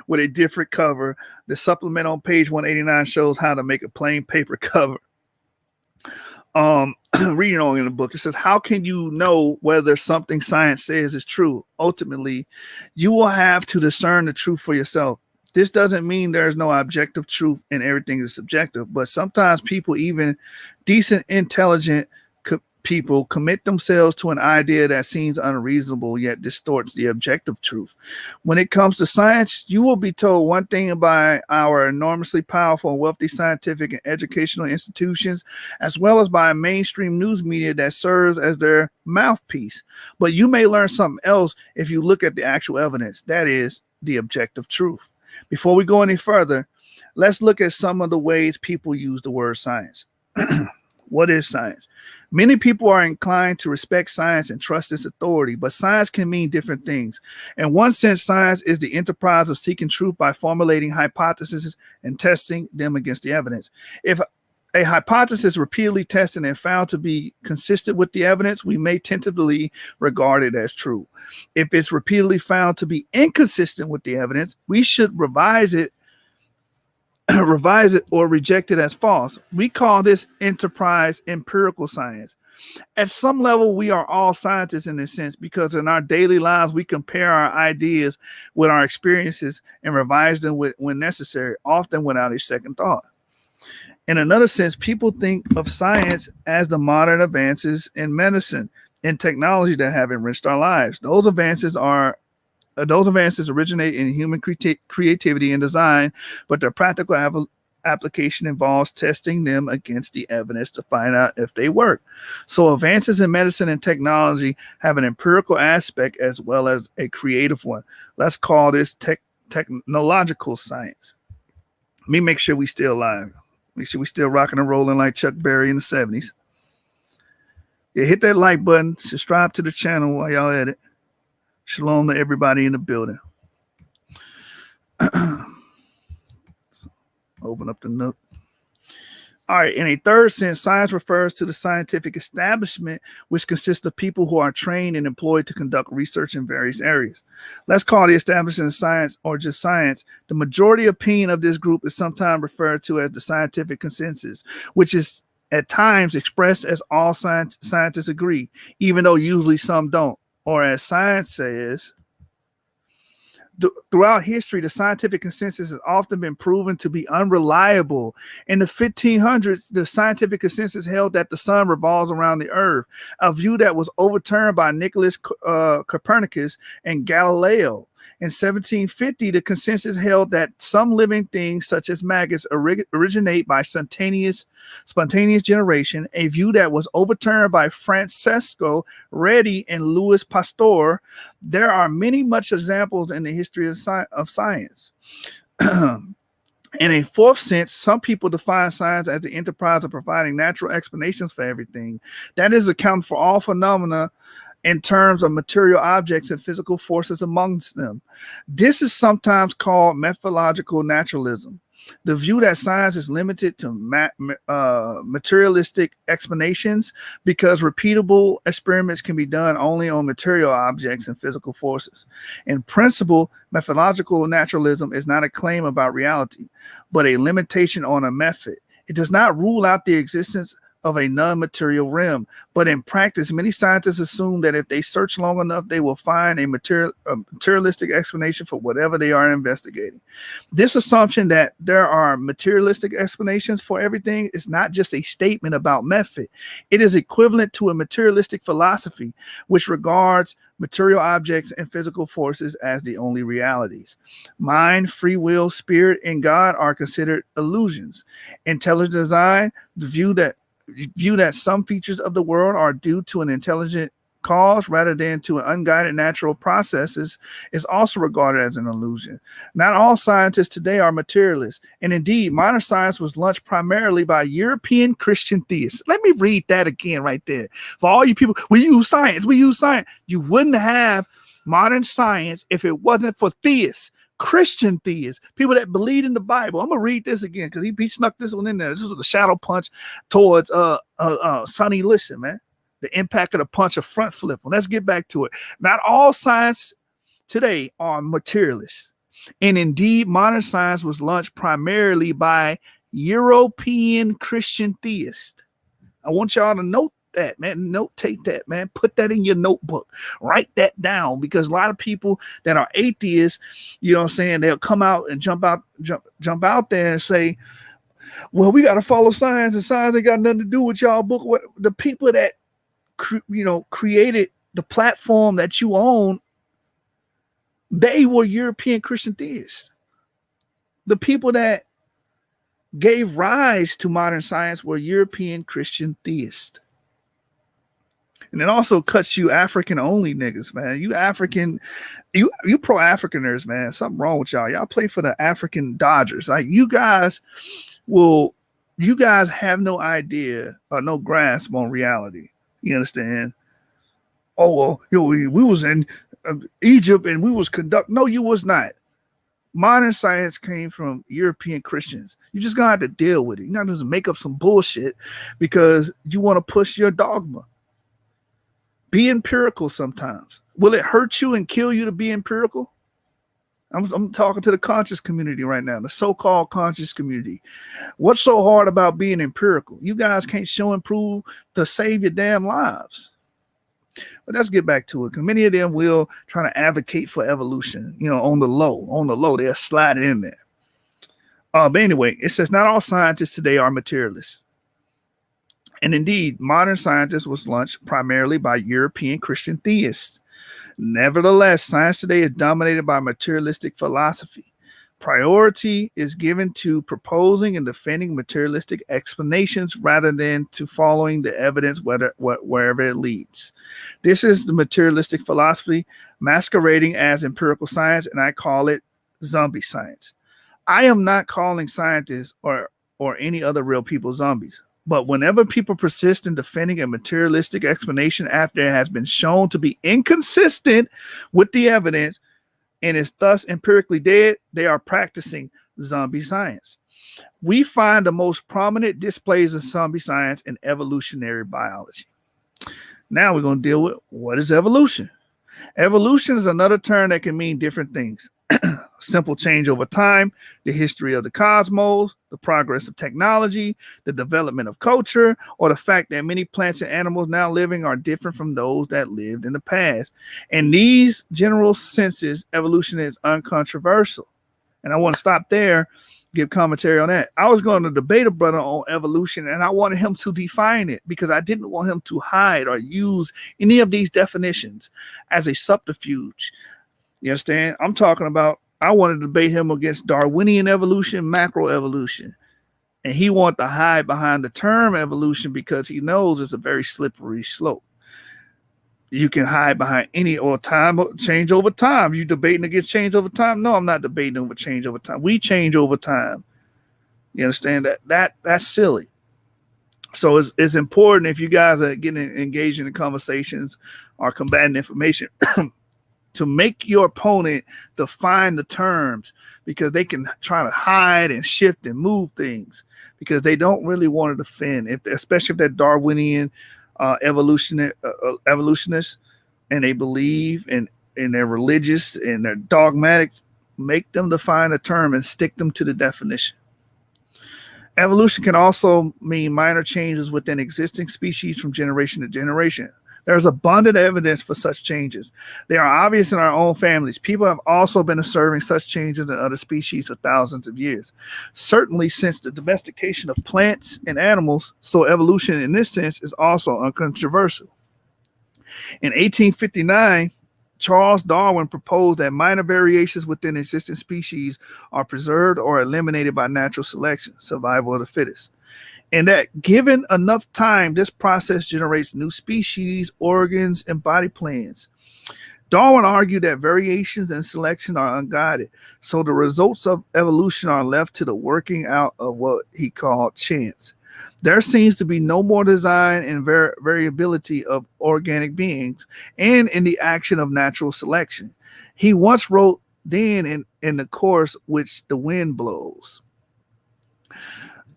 with a different cover. The supplement on page 189 shows how to make a plain paper cover. Reading on in the book, it says, how can you know whether something science says is true? Ultimately, you will have to discern the truth for yourself. This doesn't mean there's no objective truth and everything is subjective, but sometimes people, even decent, intelligent people, commit themselves to an idea that seems unreasonable yet distorts the objective truth. When it comes to science, you will be told one thing by our enormously powerful and wealthy scientific and educational institutions, as well as by mainstream news media that serves as their mouthpiece. But you may learn something else if you look at the actual evidence, that is, the objective truth. Before we go any further, let's look at some of the ways people use the word science. What is science? Many people are inclined to respect science and trust its authority, but science can mean different things. In one sense, science is the enterprise of seeking truth by formulating hypotheses and testing them against the evidence. If a hypothesis is repeatedly tested and found to be consistent with the evidence, we may tentatively regard it as true. If it's repeatedly found to be inconsistent with the evidence, we should revise it or reject it as false. We call this enterprise empirical science. At some level, we are all scientists in this sense because in our daily lives, we compare our ideas with our experiences and revise them when necessary, often without a second thought. In another sense, people think of science as the modern advances in medicine and technology that have enriched our lives. Those advances originate in human creativity and design, but their practical application involves testing them against the evidence to find out if they work. So advances in medicine and technology have an empirical aspect as well as a creative one. Let's call this technological science. Let me make sure we still alive. Make sure we still rocking and rolling like Chuck Berry in the 70s. Yeah, hit that like button. Subscribe to the channel while y'all at it. Shalom to everybody in the building. Open up the nook. All right. In a third sense, science refers to the scientific establishment, which consists of people who are trained and employed to conduct research in various areas. Let's call the establishment of science or just science. The majority opinion of this group is sometimes referred to as the scientific consensus, which is at times expressed as all scientists agree, even though usually some don't. Or as science says, throughout history, the scientific consensus has often been proven to be unreliable. In the 1500s, the scientific consensus held that the sun revolves around the earth, a view that was overturned by Nicholas Copernicus and Galileo. In 1750, the consensus held that some living things, such as maggots, originate by spontaneous generation, a view that was overturned by Francesco Redi and Louis Pasteur. There are much examples in the history of science. In a fourth sense, some people define science as the enterprise of providing natural explanations for everything. That is, account for all phenomena in terms of material objects and physical forces amongst them. This is sometimes called methodological naturalism. The view that science is limited to materialistic explanations because repeatable experiments can be done only on material objects and physical forces. In principle, methodological naturalism is not a claim about reality, but a limitation on a method. It does not rule out the existence of a non-material realm, but in practice, many scientists assume that if they search long enough, they will find a materialistic explanation for whatever they are investigating. This assumption that there are materialistic explanations for everything is not just a statement about method. It is equivalent to a materialistic philosophy, which regards material objects and physical forces as the only realities. Mind, free will, spirit, and God are considered illusions. Intelligent design, the view that some features of the world are due to an intelligent cause rather than to unguided natural processes is also regarded as an illusion. Not all scientists today are materialists. And indeed, modern science was launched primarily by European Christian theists. Let me read that again right there. For all you people, we use science. You wouldn't have modern science if it wasn't for theists. Christian theists, people that believe in the Bible. I'm gonna read this again because he snuck this one in there. This was the shadow punch towards Sonny. Listen, man, the impact of the punch of front flip. Well, let's get back to it. Not all science today are materialists, and indeed, modern science was launched primarily by European Christian theists. I want y'all to note that, man. Take that, man. Put that in your notebook. Write that down, because a lot of people that are atheists, you know what I'm saying, they'll come out and jump out there and say, well, we got to follow science, and science ain't got nothing to do with y'all book. What the people that created the platform that you own, they were European Christian theists. The people that gave rise to modern science were European Christian theists. And it also cuts you African only niggas, man. You African, you pro-Africaners, man. Something wrong with y'all. Y'all play for the African Dodgers. Like, you guys have no idea or no grasp on reality. You understand? Oh, well, we was in Egypt and we was No, you was not. Modern science came from European Christians. You just gonna have to deal with it. You're not going to make up some bullshit because you want to push your dogma. Be empirical sometimes. Will it hurt you and kill you to be empirical? I'm talking to the conscious community right now, the so-called conscious community. What's so hard about being empirical? You guys can't show and prove to save your damn lives. But let's get back to it, because many of them will try to advocate for evolution, on the low. They'll slide it in there. But anyway, it says not all scientists today are materialists. And indeed, modern scientists was launched primarily by European Christian theists. Nevertheless, science today is dominated by materialistic philosophy. Priority is given to proposing and defending materialistic explanations rather than to following the evidence wherever it leads. This is the materialistic philosophy masquerading as empirical science, and I call it zombie science. I am not calling scientists or any other real people zombies. But whenever people persist in defending a materialistic explanation after it has been shown to be inconsistent with the evidence and is thus empirically dead, they are practicing zombie science. We find the most prominent displays of zombie science in evolutionary biology. Now we're going to deal with what is evolution. Evolution is another term that can mean different things. Simple change over time, the history of the cosmos, the progress of technology, the development of culture, or the fact that many plants and animals now living are different from those that lived in the past. In these general senses, evolution is uncontroversial. And I want to stop there, give commentary on that. I was going to debate a brother on evolution, and I wanted him to define it because I didn't want him to hide or use any of these definitions as a subterfuge. You understand? I'm talking about, I want to debate him against Darwinian evolution, macroevolution. And he wanted to hide behind the term evolution because he knows it's a very slippery slope. You can hide behind any or time change over time. You debating against change over time? No, I'm not debating over change over time. We change over time. You understand that? That's silly. So it's important, if you guys are getting engaged in the conversations or combating information, to make your opponent define the terms, because they can try to hide and shift and move things because they don't really want to defend, especially if they're Darwinian evolutionists and they believe and they're religious and they're dogmatic. Make them define a term and stick them to the definition. Evolution can also mean minor changes within existing species from generation to generation. There's abundant evidence for such changes. They are obvious in our own families. People have also been observing such changes in other species for thousands of years. Certainly since the domestication of plants and animals, so evolution in this sense is also uncontroversial. In 1859, Charles Darwin proposed that minor variations within existing species are preserved or eliminated by natural selection, survival of the fittest. And that given enough time, this process generates new species, organs, and body plans. Darwin argued that variations and selection are unguided, so the results of evolution are left to the working out of what he called chance. There seems to be no more design and variability of organic beings and in the action of natural selection. He once wrote then in the course which the wind blows.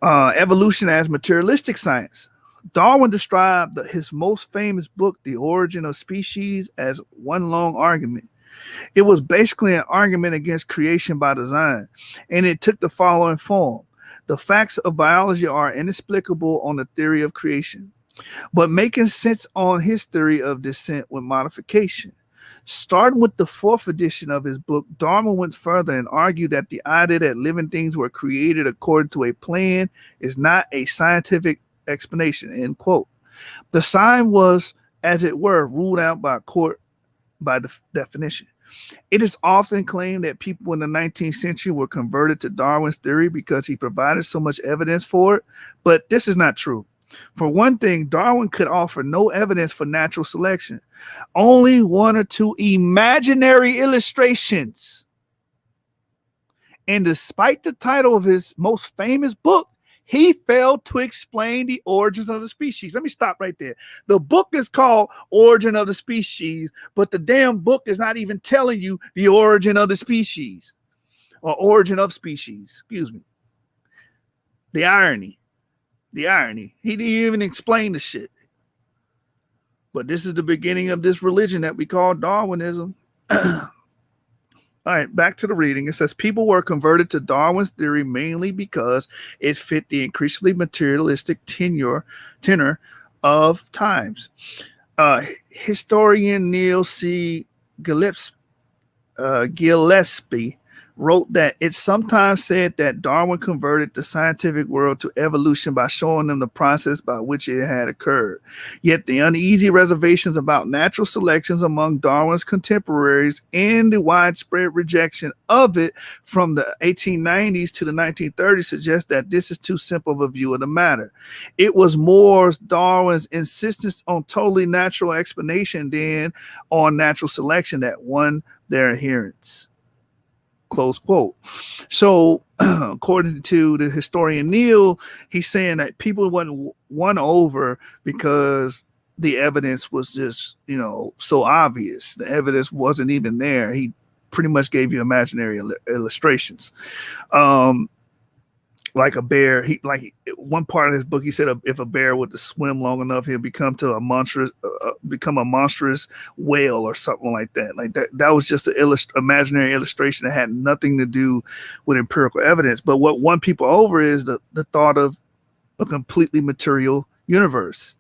Evolution as materialistic science. Darwin described his most famous book, The Origin of Species, as one long argument. It was basically an argument against creation by design, and it took the following form. The facts of biology are inexplicable on the theory of creation, but making sense on his theory of descent with modification. Starting with the fourth edition of his book, Darwin went further and argued that the idea that living things were created according to a plan is not a scientific explanation, end quote. The sign was, as it were, ruled out by court by the definition. It is often claimed that people in the 19th century were converted to Darwin's theory because he provided so much evidence for it, but this is not true. For one thing, Darwin could offer no evidence for natural selection, only one or two imaginary illustrations. And despite the title of his most famous book, he failed to explain the origins of the species. Let me stop right there. The book is called Origin of the Species, but the damn book is not even telling you the origin of the species or origin of species. Excuse me. The irony. The irony. He didn't even explain the shit. But this is the beginning of this religion that we call Darwinism. All right, back to the reading. It says people were converted to Darwin's theory mainly because it fit the increasingly materialistic tenor of times. Historian Neil C. Gillespie wrote that it's sometimes said that Darwin converted the scientific world to evolution by showing them the process by which it had occurred. Yet the uneasy reservations about natural selections among Darwin's contemporaries and the widespread rejection of it from the 1890s to the 1930s suggest that this is too simple of a view of the matter. It was more Darwin's insistence on totally natural explanation than on natural selection that won their adherents. Close quote. So, according to the historian Neil, he's saying that people wasn't won over because the evidence was just, so obvious. The evidence wasn't even there. He pretty much gave you imaginary illustrations. Like a bear, one part of his book, he said if a bear were to swim long enough, he'll become a monstrous whale or something like that. Like that was just an imaginary illustration that had nothing to do with empirical evidence. But what won people over is the thought of a completely material universe.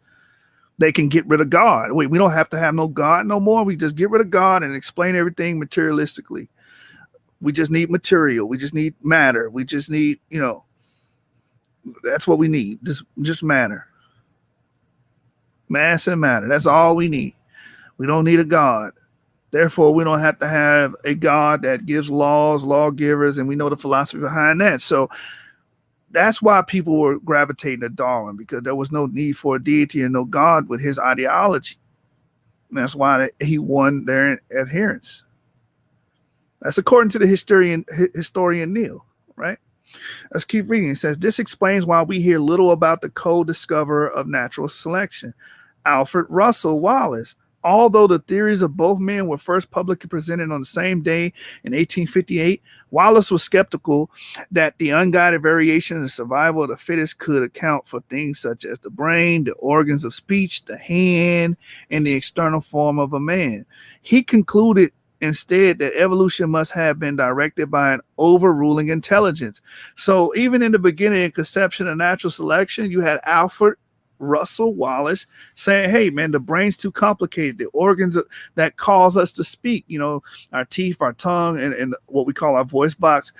They can get rid of God. Wait, we don't have to have no God no more. We just get rid of God and explain everything materialistically. We just need material. We just need matter. We just need, that's what we need. Just matter. Mass and matter. That's all we need. We don't need a God. Therefore, we don't have to have a God that gives laws, lawgivers, and we know the philosophy behind that. So that's why people were gravitating to Darwin, because there was no need for a deity and no God with his ideology. And that's why he won their adherence. That's according to the historian Neil, right? Let's keep reading. It says, this explains why we hear little about the co-discoverer of natural selection, Alfred Russel Wallace. Although the theories of both men were first publicly presented on the same day in 1858, Wallace was skeptical that the unguided variation in the survival of the fittest could account for things such as the brain, the organs of speech, the hand, and the external form of a man. He concluded instead that evolution must have been directed by an overruling intelligence. So even in the beginning and conception of natural selection, you had Alfred Russel Wallace saying, hey man, the brain's too complicated. The organs that cause us to speak, our teeth, our tongue, and what we call our voice box,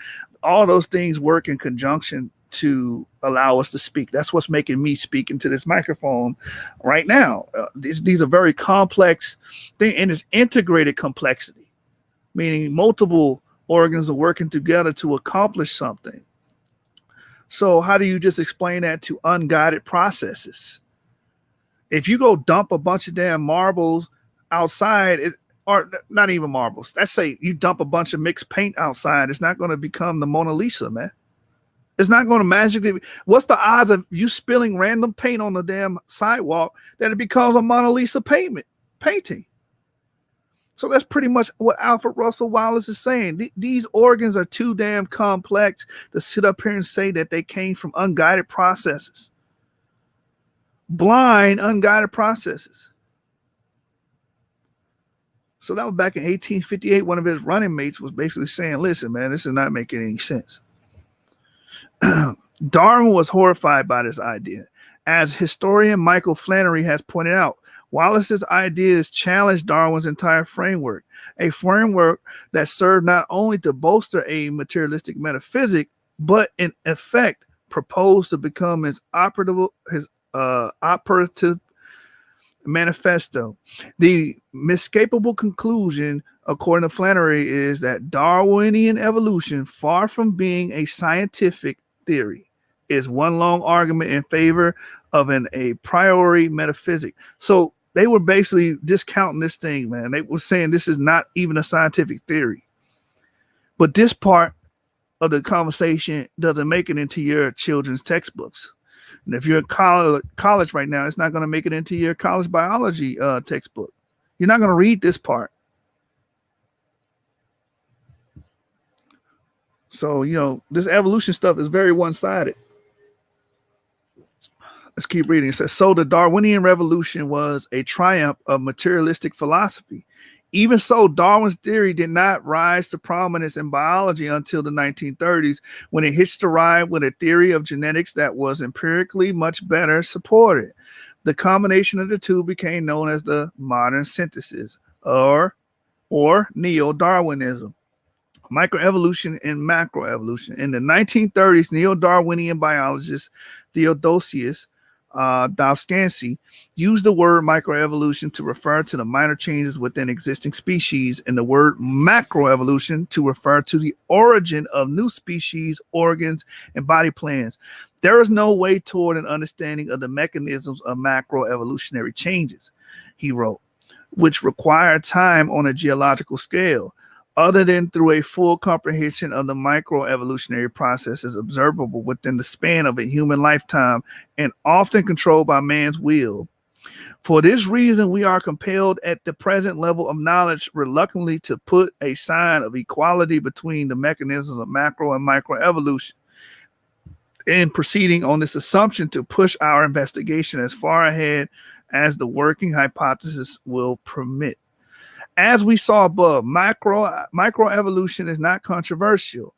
all those things work in conjunction to allow us to speak. That's what's making me speak into this microphone right now. These are very complex things, and it's integrated complexity, meaning multiple organs are working together to accomplish something. So how do you just explain that to unguided processes? If you go dump a bunch of damn marbles outside, or not even marbles, let's say you dump a bunch of mixed paint outside, it's not going to become the Mona Lisa, man. It's not going to magically. What's the odds of you spilling random paint on the damn sidewalk that it becomes a Mona Lisa painting? So that's pretty much what Alfred Russel Wallace is saying. These organs are too damn complex to sit up here and say that they came from unguided processes. Blind, unguided processes. So that was back in 1858. One of his running mates was basically saying, listen, man, this is not making any sense. Darwin was horrified by this idea. As historian Michael Flannery has pointed out, Wallace's ideas challenged Darwin's entire framework, a framework that served not only to bolster a materialistic metaphysic, but in effect proposed to become his operative manifesto. The inescapable conclusion, according to Flannery, is that Darwinian evolution, far from being a scientific theory, is one long argument in favor of an a priori metaphysic. So they were basically discounting this thing, man. They were saying this is not even a scientific theory. But this part of the conversation doesn't make it into your children's textbooks. And if you're at college right now, it's not going to make it into your college biology textbook. You're not going to read this part. So, this evolution stuff is very one-sided. Let's keep reading. It says, so the Darwinian revolution was a triumph of materialistic philosophy. Even so, Darwin's theory did not rise to prominence in biology until the 1930s, when it hitched a ride with a theory of genetics that was empirically much better supported. The combination of the two became known as the modern synthesis, or neo-Darwinism. Microevolution and macroevolution. In the 1930s, neo-Darwinian biologist Theodosius Dobzhansky used the word microevolution to refer to the minor changes within existing species, and the word macroevolution to refer to the origin of new species, organs, and body plans. There is no way toward an understanding of the mechanisms of macroevolutionary changes, he wrote, which require time on a geological scale, other than through a full comprehension of the microevolutionary processes observable within the span of a human lifetime and often controlled by man's will. For this reason, we are compelled at the present level of knowledge reluctantly to put a sign of equality between the mechanisms of macro and microevolution, and proceeding on this assumption to push our investigation as far ahead as the working hypothesis will permit. As we saw above, microevolution is not controversial,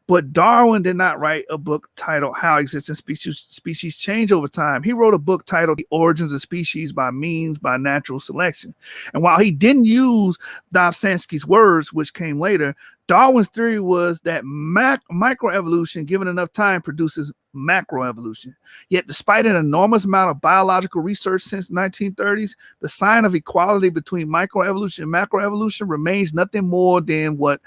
but Darwin did not write a book titled How Existing Species Change Over Time. He wrote a book titled The Origins of Species by Natural Selection. And while he didn't use Dobzhansky's words, which came later, Darwin's theory was that microevolution, given enough time, produces macroevolution. Yet, despite an enormous amount of biological research since the 1930s, the sign of equality between microevolution and macroevolution remains nothing more than what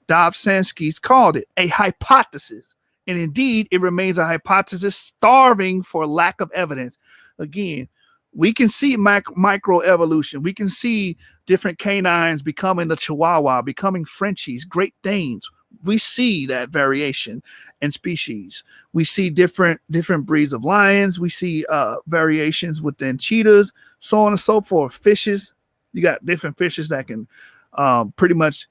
Dobzhansky called it, a hypothesis. And indeed, it remains a hypothesis starving for lack of evidence. Again, we can see microevolution. We can see different canines becoming the Chihuahua, becoming Frenchies, Great Danes. We see that variation in species. We see different breeds of lions. We see variations within cheetahs, so on and so forth. Fishes, you got different fishes that can pretty much,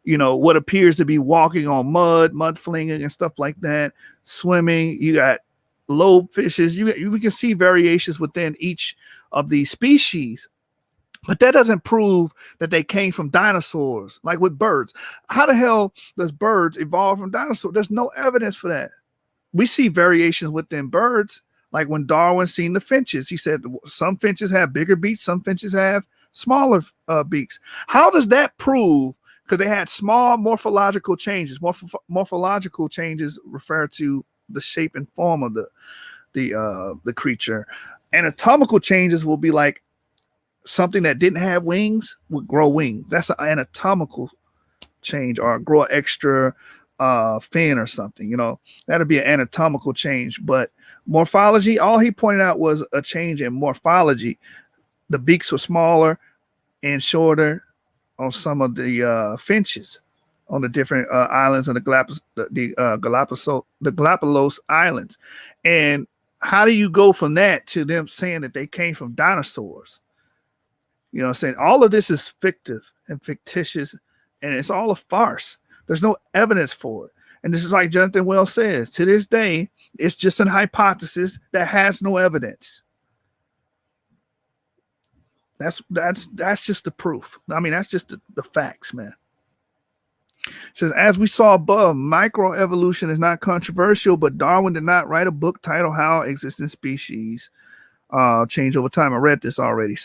what appears to be walking on mud flinging and stuff like that, swimming. You got lobe fishes. We can see variations within each of these species. But that doesn't prove that they came from dinosaurs, like with birds. How the hell does birds evolve from dinosaurs? There's no evidence for that. We see variations within birds, like when Darwin seen the finches. He said some finches have bigger beaks, some finches have smaller beaks. How does that prove? Because they had small morphological changes. Morphological changes refer to the shape and form of the creature. Anatomical changes will be like something that didn't have wings would grow wings. That's an anatomical change, or grow extra fin or something. That'd be an anatomical change. But morphology, all he pointed out was a change in morphology. The beaks were smaller and shorter on some of the finches on the different islands of the Galapagos Islands. And how do you go from that to them saying that they came from dinosaurs? I'm saying all of this is fictive and fictitious, and it's all a farce. There's no evidence for it. And this is like Johnathan Wells says, to this day, it's just an hypothesis that has no evidence. That's just the proof. I mean, that's just the facts, man. It says, as we saw above, microevolution is not controversial, but Darwin did not write a book titled How Existing Species Change Over Time. I read this already.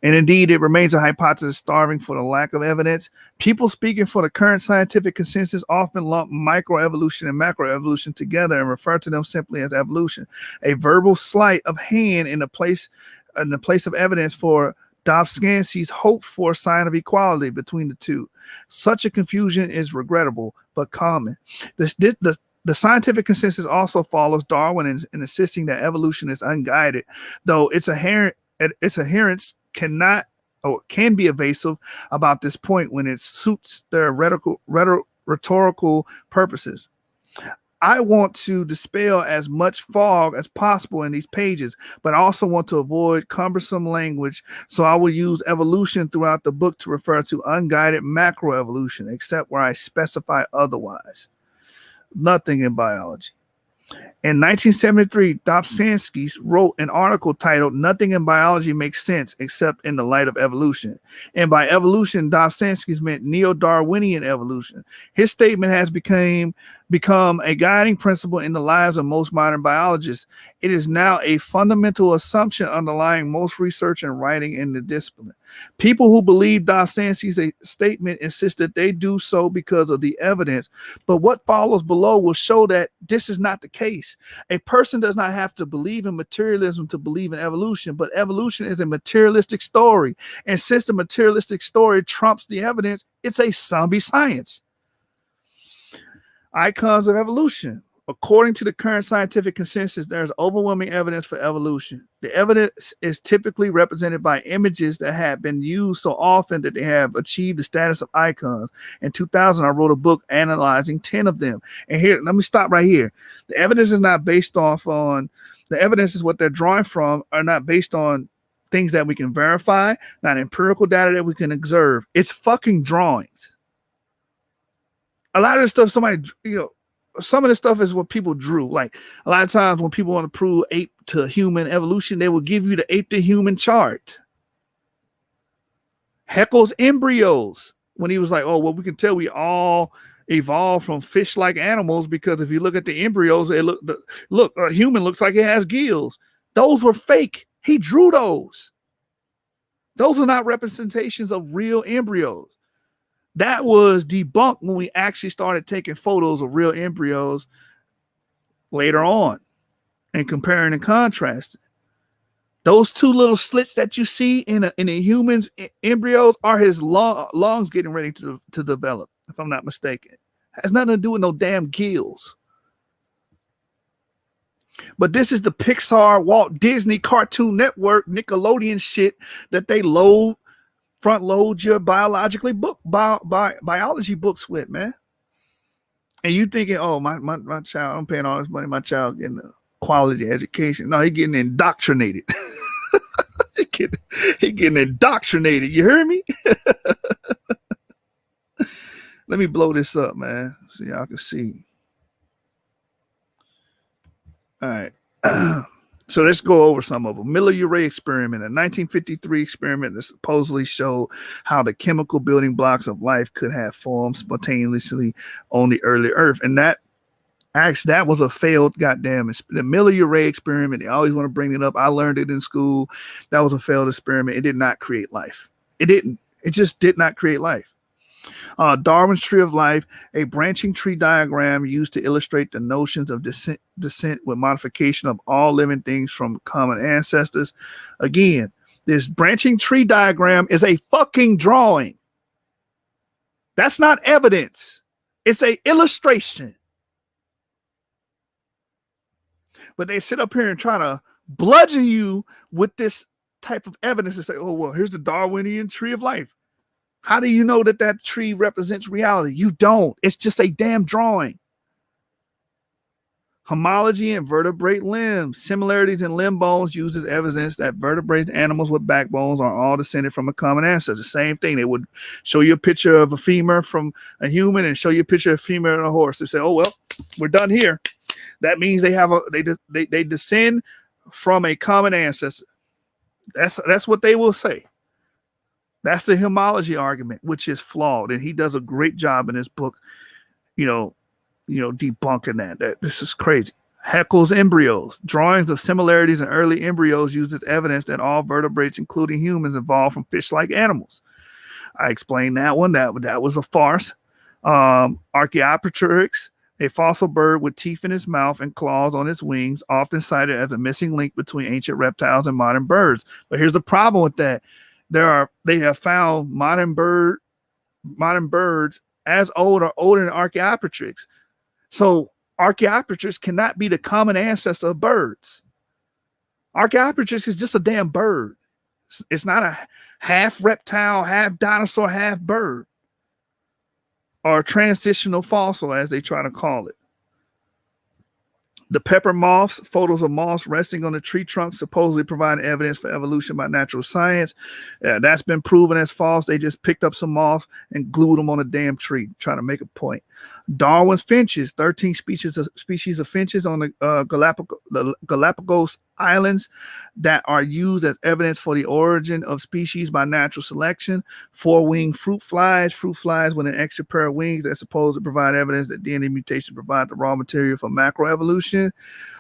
And indeed, it remains a hypothesis starving for the lack of evidence. People speaking for the current scientific consensus often lump microevolution and macroevolution together and refer to them simply as evolution, a verbal sleight of hand in the place of evidence for Dobzhansky's hope for a sign of equality between the two. Such a confusion is regrettable but common. The scientific consensus also follows Darwin in insisting that evolution is unguided, though its adherents cannot or can be evasive about this point when it suits their rhetorical purposes. I want to dispel as much fog as possible in these pages, but I also want to avoid cumbersome language, so I will use evolution throughout the book to refer to unguided macroevolution, except where I specify otherwise. Nothing in biology. In 1973, Dobzhansky wrote an article titled "Nothing in Biology Makes Sense Except in the Light of Evolution." And by evolution, Dobzhansky meant neo-Darwinian evolution. His statement has become a guiding principle in the lives of most modern biologists. It is now a fundamental assumption underlying most research and writing in the discipline. People who believe Dobzhansky's statement insist that they do so because of the evidence, but what follows below will show that this is not the case. A person does not have to believe in materialism to believe in evolution, but evolution is a materialistic story. And since the materialistic story trumps the evidence, it's a zombie science. Icons of evolution. According to the current scientific consensus, there's overwhelming evidence for evolution. The evidence is typically represented by images that have been used so often that they have achieved the status of icons. In 2000, I wrote a book analyzing 10 of them. And here, let me stop right here. The evidence is not based the evidence is what they're drawing from are not based on things that we can verify, not empirical data that we can observe. It's fucking drawings. A lot of the stuff some of the stuff is what people drew. Like a lot of times when people want to prove ape to human evolution, they will give you the ape to human chart. Haeckel's embryos, when he was like, oh, well, we can tell we all evolved from fish-like animals because if you look at the embryos, a human looks like it has gills. Those were fake. He drew those. Those are not representations of real embryos. That was debunked when we actually started taking photos of real embryos later on and comparing and contrasting. Those two little slits that you see in a human's embryos are his lungs getting ready to develop, if I'm not mistaken. Has nothing to do with no damn gills. But this is the Pixar, Walt Disney, Cartoon Network, Nickelodeon shit that they front load your biology books with, man. And you thinking, oh, my child, I'm paying all this money, my child getting a quality education. No, he getting indoctrinated. he getting indoctrinated. You hear me? Let me blow this up, man, so y'all can see. All right. So let's go over some of them. Miller-Urey experiment, a 1953 experiment that supposedly showed how the chemical building blocks of life could have formed spontaneously on the early Earth. And that was a failed goddamn the Miller-Urey experiment. They always want to bring it up. I learned it in school. That was a failed experiment. It did not create life. It didn't. It just did not create life. Darwin's Tree of Life, a branching tree diagram used to illustrate the notions of descent with modification of all living things from common ancestors. Again, this branching tree diagram is a fucking drawing. That's not evidence. It's a illustration. But they sit up here and try to bludgeon you with this type of evidence and say, oh, well, here's the Darwinian tree of life. How do you know that that tree represents reality? You don't. It's just a damn drawing. Homology in vertebrate limbs. Similarities in limb bones used as evidence that vertebrate animals with backbones are all descended from a common ancestor. Same thing. They would show you a picture of a femur from a human and show you a picture of a femur and a horse. They say, oh, well, we're done here. That means they have they descend from a common ancestor. That's what they will say. That's the homology argument, which is flawed, and he does a great job in his book, debunking that this is crazy. Haeckel's embryos, drawings of similarities in early embryos used as evidence that all vertebrates, including humans, evolved from fish-like animals. I explained that one. That was a farce. Archaeopteryx, a fossil bird with teeth in its mouth and claws on its wings, often cited as a missing link between ancient reptiles and modern birds. But here's the problem with that. They have found modern birds as old or older than Archaeopteryx. So Archaeopteryx cannot be the common ancestor of birds. Archaeopteryx is just a damn bird. It's not a half reptile, half dinosaur, half bird. Or transitional fossil, as they try to call it. The pepper moths, photos of moths resting on the tree trunk supposedly provide evidence for evolution by natural science. That's been proven as false. They just picked up some moths and glued them on a damn tree, trying to make a point. Darwin's finches, 13 species of finches on the Galapagos Islands that are used as evidence for the origin of species by natural selection. Four-winged fruit flies with an extra pair of wings that supposed to provide evidence that DNA mutation provide the raw material for macroevolution.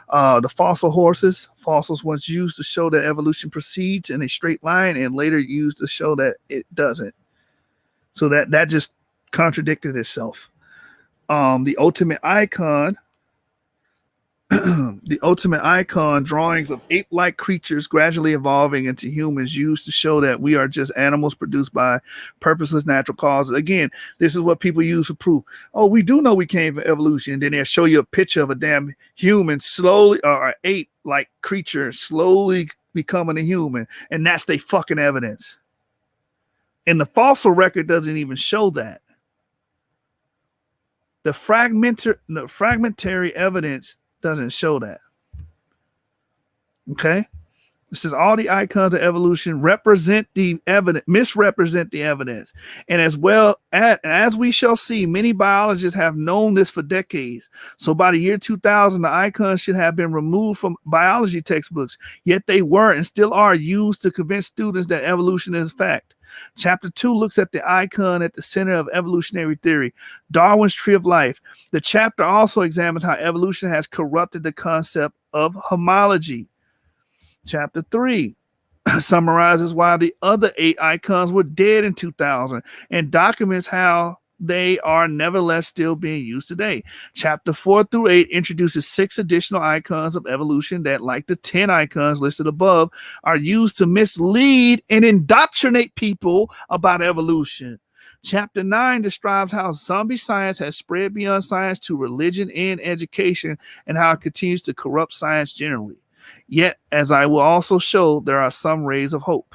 The fossil horses, fossils once used to show that evolution proceeds in a straight line and later used to show that it doesn't. So that just contradicted itself. The ultimate icon drawings of ape-like creatures gradually evolving into humans used to show that we are just animals produced by purposeless natural causes. Again, this is what people use for proof. Oh, we do know we came from evolution. And then they'll show you a picture of a damn human slowly, or ape-like creature slowly becoming a human. And that's their fucking evidence. And the fossil record doesn't even show that. The fragmentary evidence doesn't show that. Okay? This is all the icons of evolution misrepresent the evidence. And as we shall see, many biologists have known this for decades. So by the year 2000, the icons should have been removed from biology textbooks, yet they were and still are used to convince students that evolution is fact. Chapter 2 looks at the icon at the center of evolutionary theory, Darwin's tree of life. The chapter also examines how evolution has corrupted the concept of homology. Chapter 3 summarizes why the other 8 icons were dead in 2000 and documents how they are nevertheless still being used today. Chapter 4 through 8 introduces 6 additional icons of evolution that, like the 10 icons listed above, are used to mislead and indoctrinate people about evolution. Chapter 9 describes how zombie science has spread beyond science to religion and education, and how it continues to corrupt science generally. Yet, as I will also show, there are some rays of hope.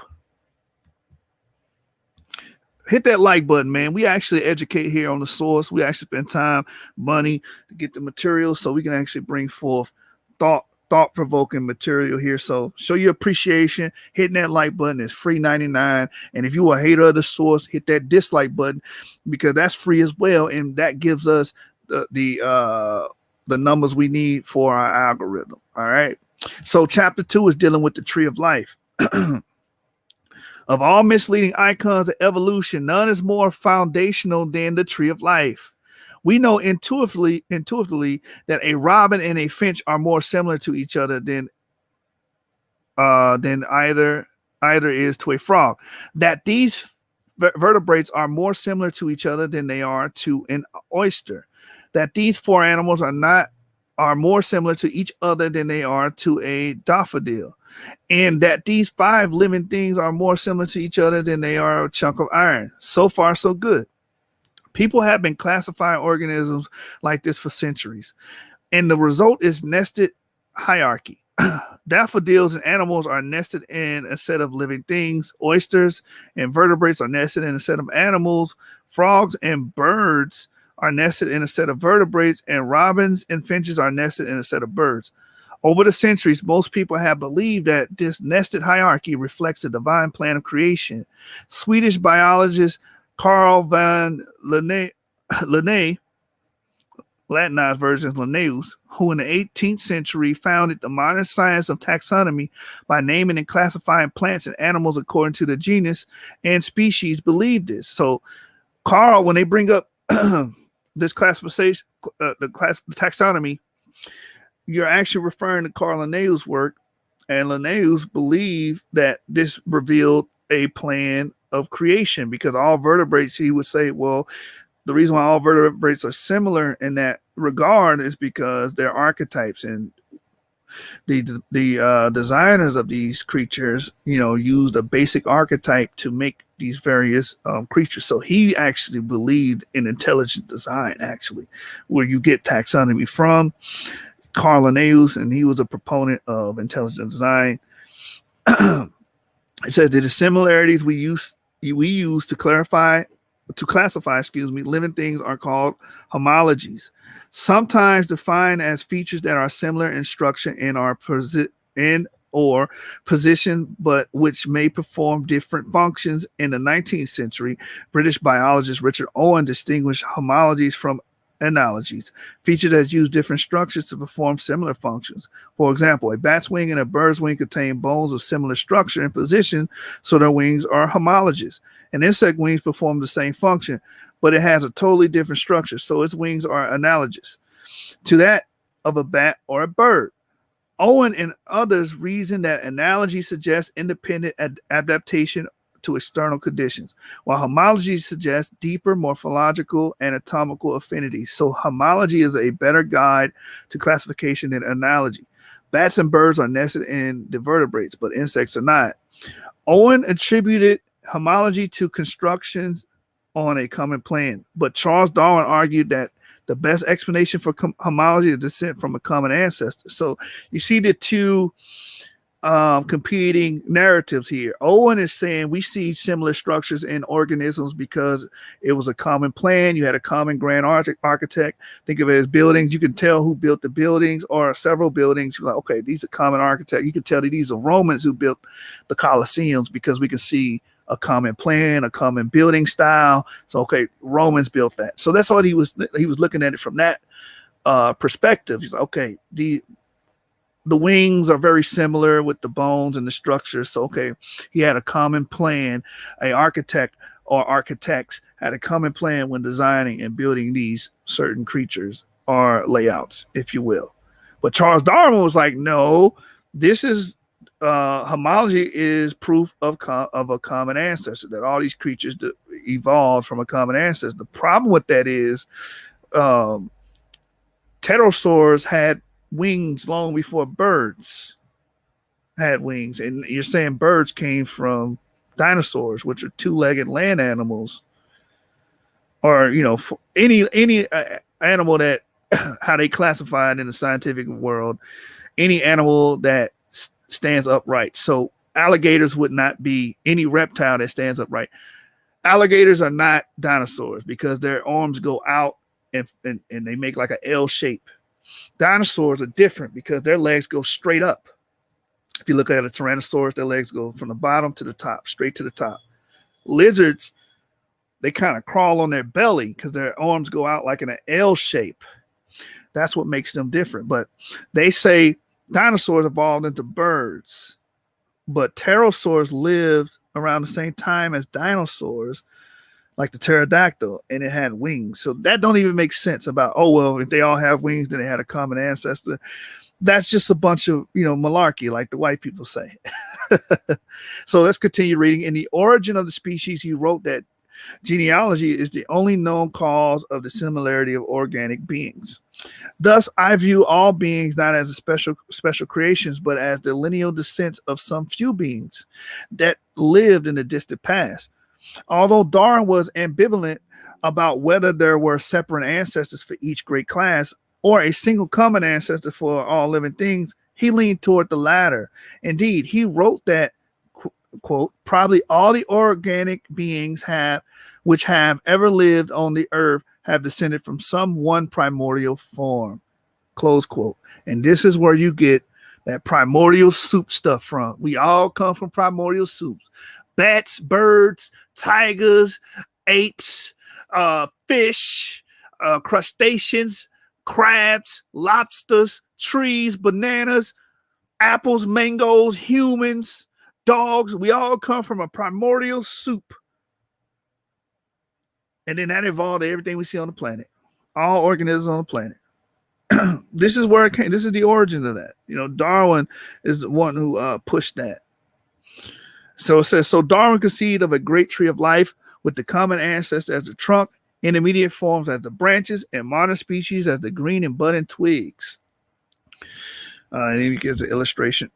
Hit that like button, man. We actually educate here on the source. We actually spend time, money to get the material so we can actually bring forth thought-provoking material here. So show your appreciation. Hitting that like button is free 99. And if you are a hater of the source, hit that dislike button because that's free as well. And that gives us the numbers we need for our algorithm. All right. So chapter 2 is dealing with the tree of life. Of all misleading icons of evolution, none is more foundational than the tree of life. We know intuitively that a robin and a finch are more similar to each other than either is to a frog. That these vertebrates are more similar to each other than they are to an oyster. That these 4 animals are more similar to each other than they are to a daffodil, and that these 5 living things are more similar to each other than they are a chunk of iron. So far, so good. People have been classifying organisms like this for centuries, and the result is nested hierarchy. Daffodils and animals are nested in a set of living things. Oysters and vertebrates are nested in a set of animals. Frogs and birds are nested in a set of vertebrates, and robins and finches are nested in a set of birds. Over the centuries, most people have believed that this nested hierarchy reflects the divine plan of creation. Swedish biologist Carl van Linné, Latinized version Linnaeus, who in the 18th century founded the modern science of taxonomy by naming and classifying plants and animals according to the genus and species, believed this. So, Carl, when they bring up this classification, the taxonomy, you're actually referring to Carl Linnaeus' work, and Linnaeus believed that this revealed a plan of creation, because all vertebrates, he would say, well, the reason why all vertebrates are similar in that regard is because they're archetypes, and the designers of these creatures, used a basic archetype to make these various creatures. So he actually believed in intelligent design, actually, where you get taxonomy from. Carl Linnaeus, and he was a proponent of intelligent design. It says that the similarities we use to classify, living things are called homologies, sometimes defined as features that are similar in structure or position, but which may perform different functions. In the 19th century, British biologist Richard Owen distinguished homologies from analogies, features that use different structures to perform similar functions. For example, a bat's wing and a bird's wing contain bones of similar structure and position, so their wings are homologous. An insect wings perform the same function, but it has a totally different structure, so its wings are analogous to that of a bat or a bird. Owen and others reason that analogy suggests independent adaptation to external conditions, while homology suggests deeper morphological and anatomical affinities. So homology is a better guide to classification than analogy. Bats and birds are nested in the vertebrates, but insects are not. Owen attributed homology to constructions on a common plan, but Charles Darwin argued that the best explanation for homology is descent from a common ancestor. So you see the two competing narratives here. Owen is saying we see similar structures in organisms because it was a common plan. You had a common grand architect. Think of it as buildings. You can tell who built the buildings, or several buildings. You're like, okay, these are common architect. You can tell that these are Romans who built the Colosseums because we can see a common plan, a common building style. So, okay, Romans built that. So that's what he was looking at it from that perspective. He's like, okay, the wings are very similar with the bones and the structure. So, okay, he had a common plan. An architect or architects had a common plan when designing and building these certain creatures or layouts, if you will. But Charles Darwin was like, no, this is homology is proof of a common ancestor, that all these creatures evolved from a common ancestor. The problem with that is pterosaurs had wings long before birds had wings, and you're saying birds came from dinosaurs, which are two-legged land animals, or for any animal that how they classified in the scientific world, any animal that stands upright. So alligators would not be any reptile that stands upright. Alligators are not dinosaurs because their arms go out and they make like an L shape. Dinosaurs are different because their legs go straight up. If you look at a Tyrannosaurus, their legs go from the bottom to the top, straight to the top. Lizards, they kind of crawl on their belly because their arms go out like in an L shape. That's what makes them different. But they say dinosaurs evolved into birds, but pterosaurs lived around the same time as dinosaurs, like the pterodactyl, and it had wings. So that don't even make sense about, oh, well, if they all have wings, then they had a common ancestor. That's just a bunch of, malarkey, like the white people say. So let's continue reading. In The Origin of the Species, he wrote that genealogy is the only known cause of the similarity of organic beings. Thus, I view all beings not as a special creations, but as the lineal descents of some few beings that lived in the distant past. Although Darwin was ambivalent about whether there were separate ancestors for each great class or a single common ancestor for all living things, he leaned toward the latter. Indeed, he wrote that, quote, probably all the organic beings which have ever lived on the earth have descended from some one primordial form, close quote. And this is where you get that primordial soup stuff from. We all come from primordial soups. Bats, birds, tigers, apes, fish, crustaceans, crabs, lobsters, trees, bananas, apples, mangoes, humans, dogs. We all come from a primordial soup. And then that evolved to everything we see on the planet. All organisms on the planet. This is where it came. This is the origin of that. Darwin is the one who pushed that. So it says, so Darwin conceived of a great tree of life with the common ancestor as the trunk, intermediate forms as the branches, and modern species as the green and budding twigs. And then he gives an illustration.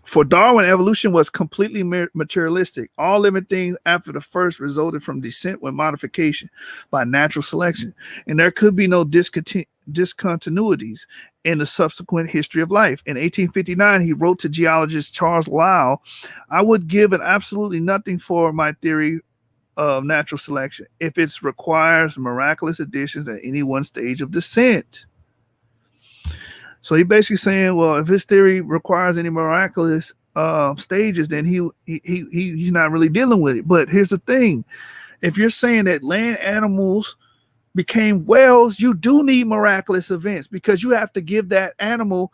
For Darwin, evolution was completely materialistic. All living things after the first resulted from descent with modification by natural selection, and there could be no discontinuities in the subsequent history of life. In 1859, he wrote to geologist Charles Lyell, I would give it absolutely nothing for my theory of natural selection if it requires miraculous additions at any one stage of descent. So he basically saying, well, if his theory requires any miraculous stages, then he's not really dealing with it. But here's the thing. If you're saying that land animals became whales, you do need miraculous events, because you have to give that animal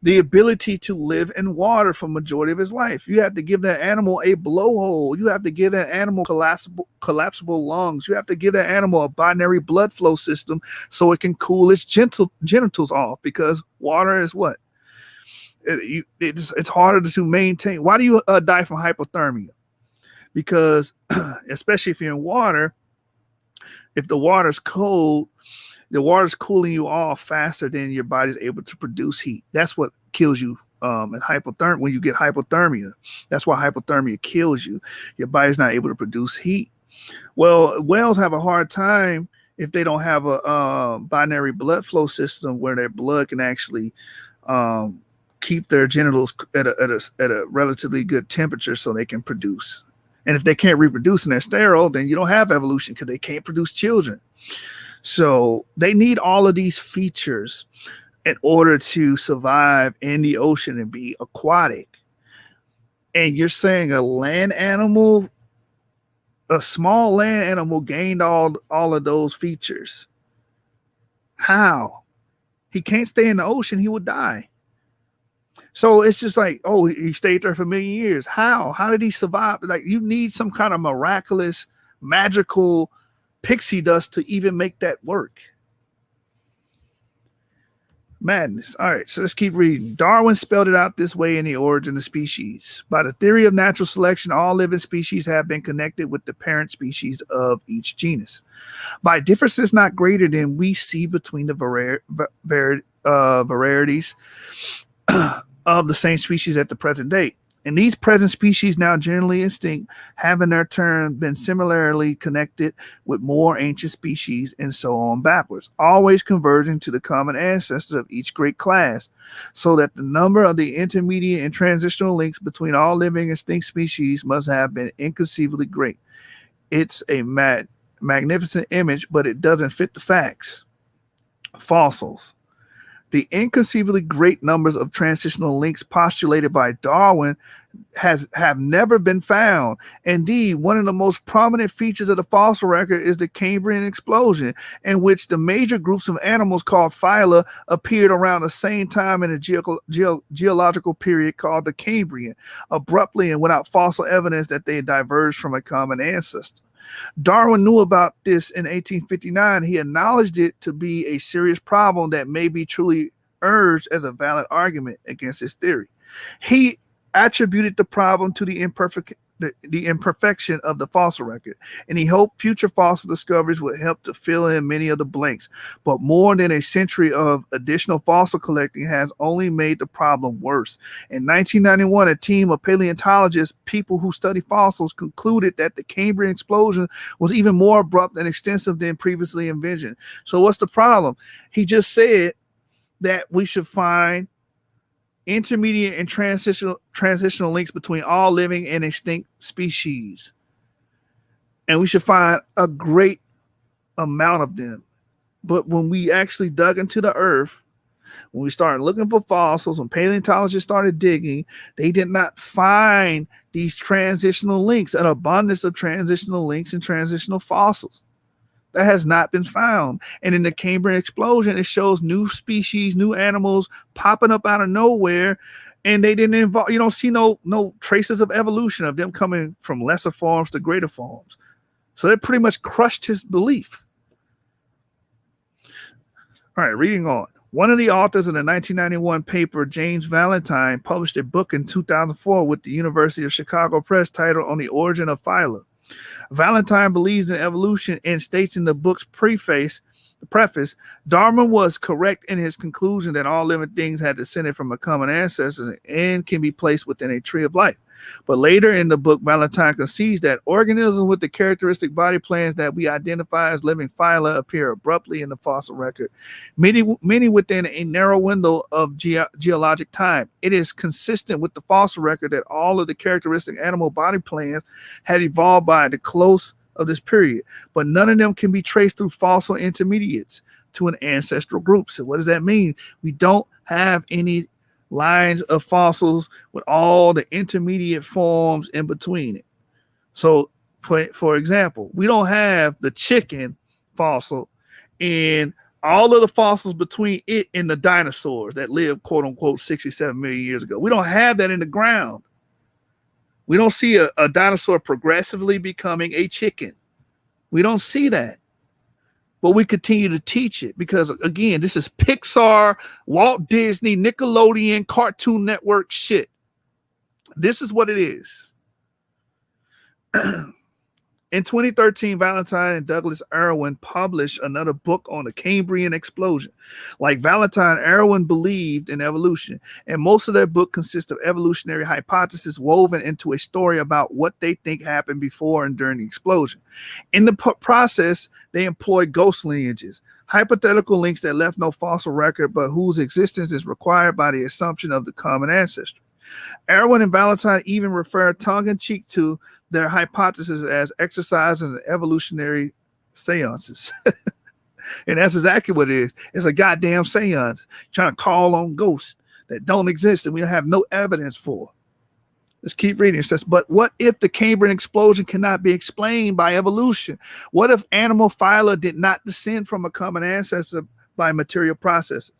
the ability to live in water for majority of his life. You have to give that animal a blowhole. You have to give that animal collapsible lungs. You have to give that animal a binary blood flow system so it can cool its genitals off, because water is what? It's harder to maintain. Why do you die from hypothermia? Because especially if you're in water, if the water's cold, the water's cooling you off faster than your body's able to produce heat. That's what kills you in hypothermia. When you get hypothermia, that's why hypothermia kills you. Your body's not able to produce heat. Well, whales have a hard time if they don't have a binary blood flow system where their blood can actually keep their genitals at a relatively good temperature so they can produce. And if they can't reproduce and they're sterile, then you don't have evolution, because they can't produce children. So they need all of these features in order to survive in the ocean and be aquatic. And you're saying a land animal, a small land animal, gained all of those features. How? He can't stay in the ocean. He would die. So it's just like, oh, he stayed there for a million years. How? How did he survive? Like, you need some kind of miraculous, magical pixie dust to even make that work. Madness. All right, so let's keep reading. Darwin spelled it out this way in The Origin of Species. By the theory of natural selection, all living species have been connected with the parent species of each genus by differences not greater than we see between the varieties of the same species at the present day. And these present species, now generally extinct, have in their turn been similarly connected with more ancient species, and so on backwards, always converging to the common ancestor of each great class, so that the number of the intermediate and transitional links between all living extinct species must have been inconceivably great. It's a magnificent image, but it doesn't fit the facts. Fossils. The inconceivably great numbers of transitional links postulated by Darwin have never been found. Indeed, one of the most prominent features of the fossil record is the Cambrian explosion, in which the major groups of animals called phyla appeared around the same time in a geological period called the Cambrian, abruptly and without fossil evidence that they diverged from a common ancestor. Darwin knew about this in 1859. He acknowledged it to be a serious problem that may be truly urged as a valid argument against his theory. He attributed the problem to the the imperfection of the fossil record, and he hoped future fossil discoveries would help to fill in many of the blanks. But more than a century of additional fossil collecting has only made the problem worse. In 1991, a team of paleontologists, people who study fossils, concluded that the Cambrian explosion was even more abrupt and extensive than previously envisioned. So what's the problem? He just said that we should find intermediate and transitional links between all living and extinct species. And we should find a great amount of them. But when we actually dug into the earth, when we started looking for fossils, when paleontologists started digging, they did not find these transitional links, an abundance of transitional links and transitional fossils. That has not been found. And in the Cambrian explosion, it shows new species, new animals popping up out of nowhere. And they didn't involve, you don't see no traces of evolution of them coming from lesser forms to greater forms. So they pretty much crushed his belief. All right, reading on. One of the authors of the 1991 paper, James Valentine, published a book in 2004 with the University of Chicago Press titled On the Origin of Phyla. Valentine believes in evolution and states in the book's preface, Darwin was correct in his conclusion that all living things had descended from a common ancestor and can be placed within a tree of life. But later in the book, Valentine concedes that organisms with the characteristic body plans that we identify as living phyla appear abruptly in the fossil record, many within a narrow window of geologic time. It is consistent with the fossil record that all of the characteristic animal body plans had evolved by the close of this period, but none of them can be traced through fossil intermediates to an ancestral group. So what does that mean? We don't have any lines of fossils with all the intermediate forms in between it. So for example, we don't have the chicken fossil and all of the fossils between it and the dinosaurs that lived, quote unquote, 67 million years ago. We don't have that in the ground. We don't see a dinosaur progressively becoming a chicken. We don't see that. But we continue to teach it because, again, this is Pixar, Walt Disney, Nickelodeon, Cartoon Network shit. This is what it is. In 2013, Valentine and Douglas Irwin published another book on the Cambrian explosion. Like Valentine, Irwin believed in evolution, and most of their book consists of evolutionary hypotheses woven into a story about what they think happened before and during the explosion. In the process, they employ ghost lineages, hypothetical links that left no fossil record, but whose existence is required by the assumption of the common ancestry. Irwin and Valentine even refer tongue-in-cheek to their hypothesis as exercises in evolutionary seances. And that's exactly what it is. It's a goddamn seance trying to call on ghosts that don't exist and we have no evidence for. Let's keep reading. It says, but what if the Cambrian explosion cannot be explained by evolution? What if animal phyla did not descend from a common ancestor by material processes?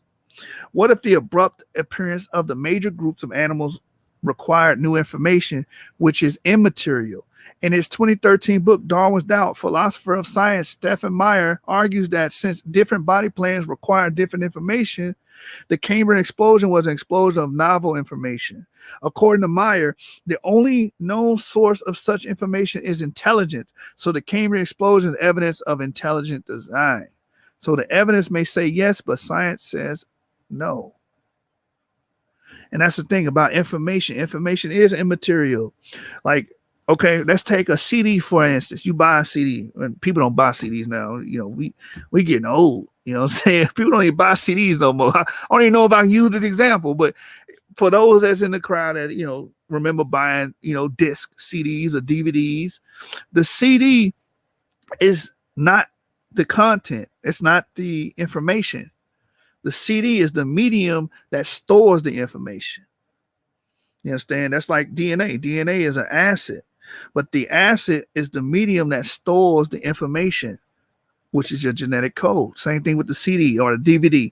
What if the abrupt appearance of the major groups of animals required new information, which is immaterial? In his 2013 book, Darwin's Doubt, philosopher of science Stephen Meyer argues that since different body plans require different information, the Cambrian explosion was an explosion of novel information. According to Meyer, the only known source of such information is intelligence. So the Cambrian explosion is evidence of intelligent design. So the evidence may say yes, but science says no. And that's the thing about information. Information is immaterial. Like, okay, let's take a CD, for instance. You buy a CD, and people don't buy CDs now. You know, we getting old. You know what I'm saying? People don't even buy CDs no more. I don't even know if I can use this example, but for those that's in the crowd that, you know, remember buying, you know, disc CDs or DVDs, the CD is not the content. It's not the information. The CD is the medium that stores the information. You understand? That's like DNA. DNA is an acid, but the acid is the medium that stores the information, which is your genetic code. Same thing with the CD or the DVD.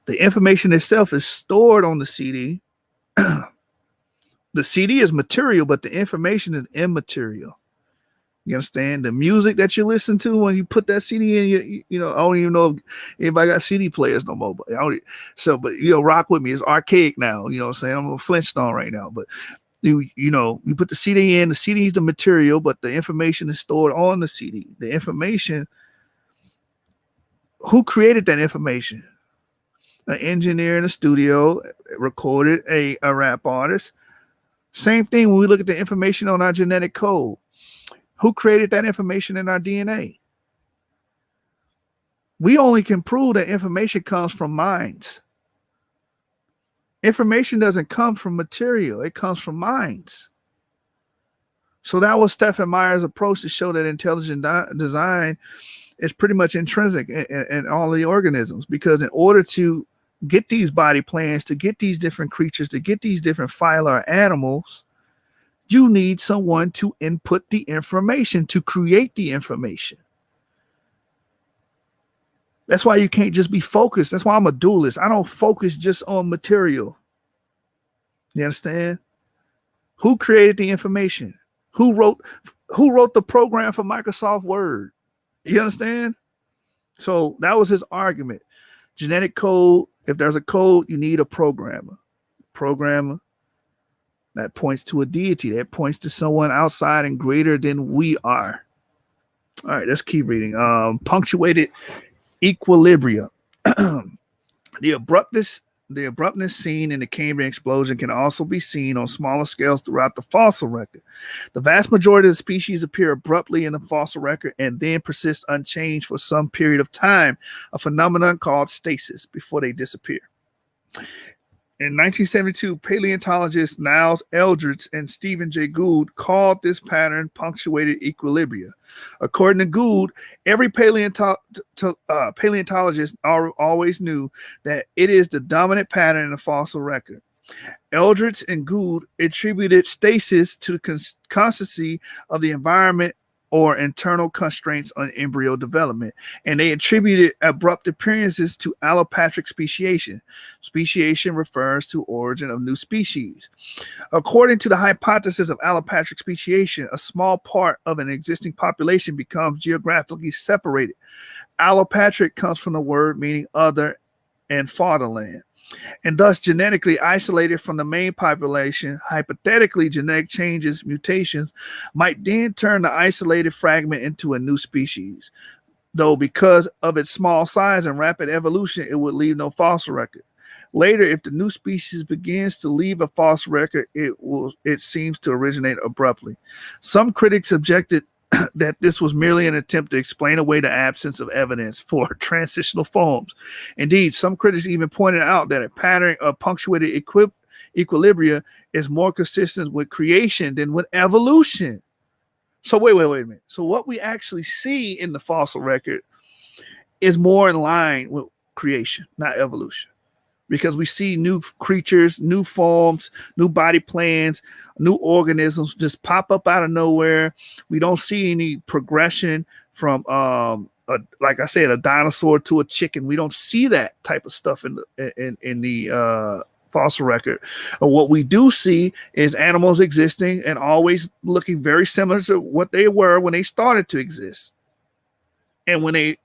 The information itself is stored on the CD. The CD is material, but the information is immaterial. You understand? The music that you listen to when you put that CD in, you know, I don't even know if anybody got CD players no more. But you know, rock with me. It's archaic now. You know what I'm saying? I'm a Flintstone right now. But You put the CD in. The CD is the material, but the information is stored on the CD. The information, who created that information? An engineer in a studio recorded a rap artist. Same thing when we look at the information on our genetic code. Who created that information in our DNA? We only can prove that information comes from minds. Information doesn't come from material. It comes from minds. So that was Stephen Meyer's approach to show that intelligent design is pretty much intrinsic in all the organisms, because in order to get these body plans, to get these different creatures, to get these different phyla or animals, you need someone to input the information, to create the information. That's why you can't just be focused. That's why I'm a dualist. I don't focus just on material. You understand? Who created the information? Who wrote the program for Microsoft Word? You understand? So that was his argument. Genetic code. If there's a code, you need a programmer. Programmer. That points to a deity. That points to someone outside and greater than we are. All right, let's keep reading. Punctuated equilibria. The abruptness seen in the Cambrian explosion can also be seen on smaller scales throughout the fossil record. The vast majority of the species appear abruptly in the fossil record and then persist unchanged for some period of time, a phenomenon called stasis, before they disappear. In 1972, paleontologists Niles Eldredge and Stephen Jay Gould called this pattern punctuated equilibria. According to Gould, every paleontologist always knew that it is the dominant pattern in the fossil record. Eldredge and Gould attributed stasis to the constancy of the environment or internal constraints on embryo development, and they attributed abrupt appearances to allopatric speciation. Speciation refers to origin of new species. According to the hypothesis of allopatric speciation, a small part of an existing population becomes geographically separated. Allopatric comes from the word meaning other and fatherland, and thus genetically isolated from the main population. Hypothetically, genetic changes, mutations, might then turn the isolated fragment into a new species. Though because of its small size and rapid evolution, it would leave no fossil record. Later, if the new species begins to leave a fossil record, it seems to originate abruptly. Some critics objected that this was merely an attempt to explain away the absence of evidence for transitional forms. Indeed, some critics even pointed out that a pattern of punctuated equilibria is more consistent with creation than with evolution. So wait a minute. So what we actually see in the fossil record is more in line with creation, not evolution. Because we see new creatures, new forms, new body plans, new organisms just pop up out of nowhere. We don't see any progression from, like I said, a dinosaur to a chicken. We don't see that type of stuff in the fossil record. And what we do see is animals existing and always looking very similar to what they were when they started to exist. And when they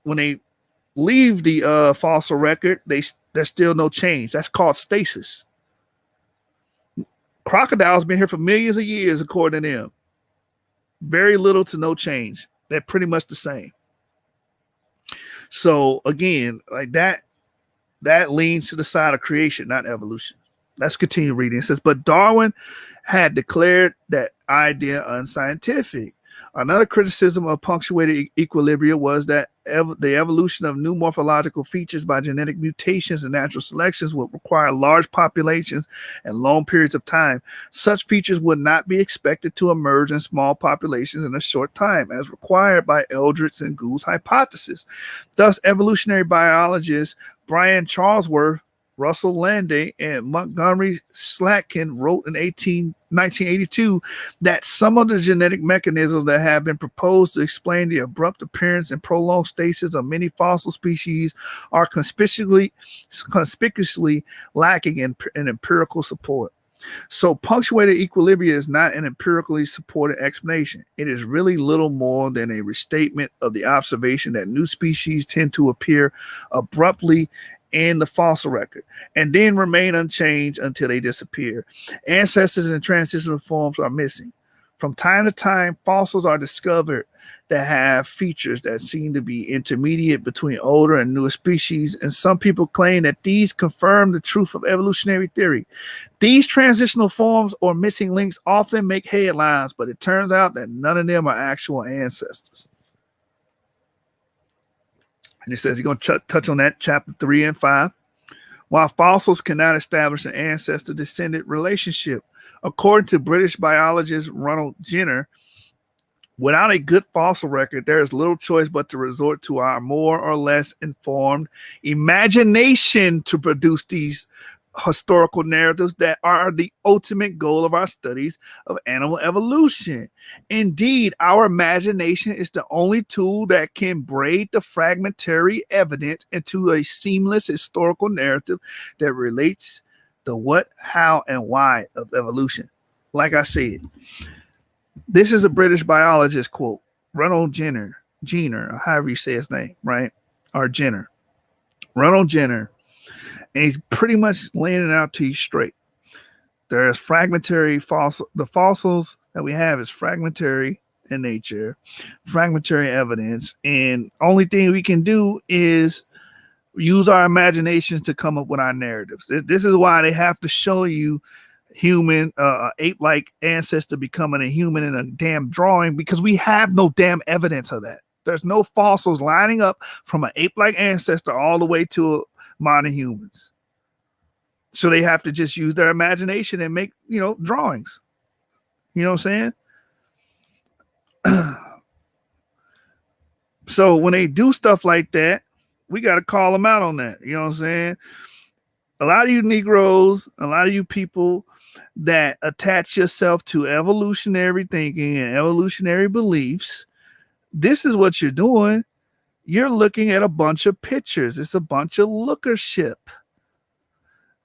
leave the fossil record, there's still no change. That's called stasis. Crocodiles been here for millions of years, according to them. Very little to no change. They're pretty much the same. So again, like that leans to the side of creation, not evolution. Let's continue reading. It says, but Darwin had declared that idea unscientific. Another criticism of punctuated equilibria was that the evolution of new morphological features by genetic mutations and natural selections would require large populations and long periods of time. Such features would not be expected to emerge in small populations in a short time, as required by Eldredge and Gould's hypothesis. Thus, evolutionary biologists Brian Charlesworth, Russell Landay, and Montgomery Slatkin wrote in 1982 that some of the genetic mechanisms that have been proposed to explain the abrupt appearance and prolonged stasis of many fossil species are conspicuously lacking in empirical support. So punctuated equilibria is not an empirically supported explanation. It is really little more than a restatement of the observation that new species tend to appear abruptly in the fossil record and then remain unchanged until they disappear. Ancestors in transitional forms are missing. From time to time, fossils are discovered that have features that seem to be intermediate between older and newer species, and some people claim that these confirm the truth of evolutionary theory. These transitional forms or missing links often make headlines, but it turns out that none of them are actual ancestors. And it says you're going to touch on that, chapter 3 and 5. While fossils cannot establish an ancestor-descendant relationship, according to British biologist Ronald Jenner, without a good fossil record, there is little choice but to resort to our more or less informed imagination to produce these historical narratives that are the ultimate goal of our studies of animal evolution. Indeed, our imagination is the only tool that can braid the fragmentary evidence into a seamless historical narrative that relates the what, how, and why of evolution. Like I said, this is a British biologist quote, Ronald Jenner, or however you say his name, right? Or Jenner. Ronald Jenner. And he's pretty much laying it out to you straight. There's fragmentary fossil. The fossils that we have is fragmentary in nature, fragmentary evidence. And only thing we can do is use our imagination to come up with our narratives. This is why they have to show you human, ape-like ancestor becoming a human in a damn drawing, because we have no damn evidence of that. There's no fossils lining up from an ape-like ancestor all the way to modern humans. So they have to just use their imagination and make, drawings. You know what I'm saying? So when they do stuff like that, we got to call them out on that. You know what I'm saying? A lot of you Negroes, a lot of you people that attach yourself to evolutionary thinking and evolutionary beliefs, this is what you're doing. You're looking at a bunch of pictures. It's a bunch of lookership.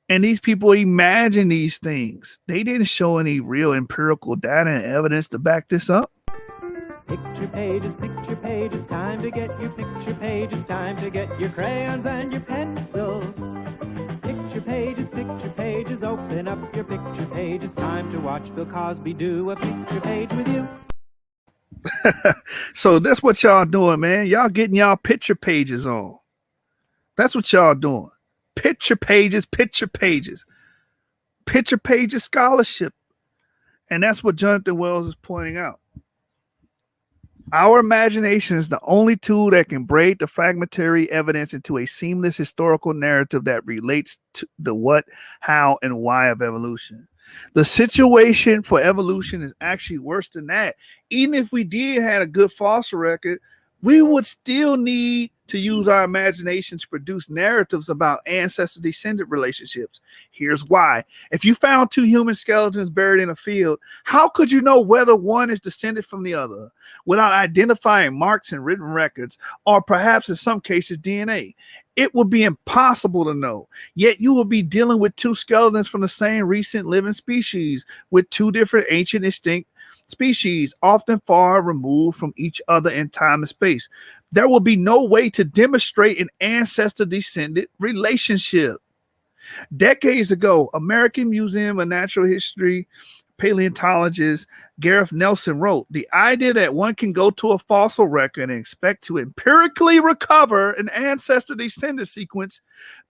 And these people imagine these things. They didn't show any real empirical data and evidence to back this up. Picture pages, time to get your picture pages, time to get your crayons and your pencils. Picture pages, open up your picture pages, time to watch Bill Cosby do a picture page with you. So that's what y'all doing, man. Y'all getting y'all picture pages on. That's what y'all doing. Picture pages scholarship. And that's what Johnathan Wells is pointing out. Our imagination is the only tool that can braid the fragmentary evidence into a seamless historical narrative that relates to the what, how, and why of evolution. The situation for evolution is actually worse than that. Even if we did have a good fossil record, we would still need to use our imagination to produce narratives about ancestor-descendant relationships. Here's why. If you found two human skeletons buried in a field, how could you know whether one is descended from the other without identifying marks and written records, or perhaps in some cases DNA? It would be impossible to know. Yet you will be dealing with two skeletons from the same recent living species with two different ancient extinct species, often far removed from each other in time and space. There will be no way to demonstrate an ancestor-descendant relationship. Decades ago, American Museum of Natural History paleontologist Gareth Nelson wrote, "The idea that one can go to a fossil record and expect to empirically recover an ancestor-descendant sequence,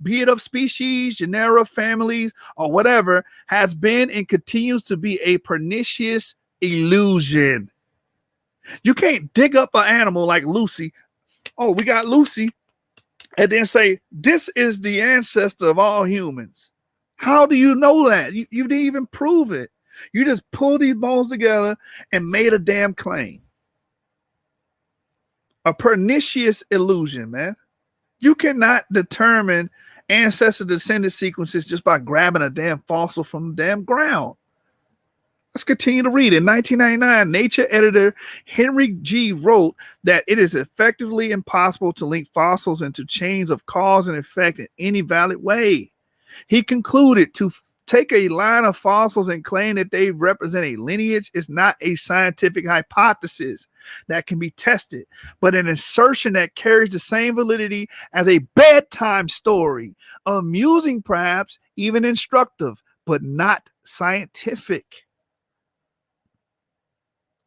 be it of species, genera, families, or whatever, has been and continues to be a pernicious illusion." You can't dig up an animal like Lucy. Oh, we got Lucy. And then say, this is the ancestor of all humans. How do you know that? You didn't even prove it. You just pulled these bones together and made a damn claim. A pernicious illusion, man. You cannot determine ancestor descendant sequences just by grabbing a damn fossil from the damn ground. Let's continue to read. In 1999, Nature editor Henry G. wrote that it is effectively impossible to link fossils into chains of cause and effect in any valid way. He concluded, to take a line of fossils and claim that they represent a lineage is not a scientific hypothesis that can be tested, but an assertion that carries the same validity as a bedtime story, amusing perhaps, even instructive, but not scientific.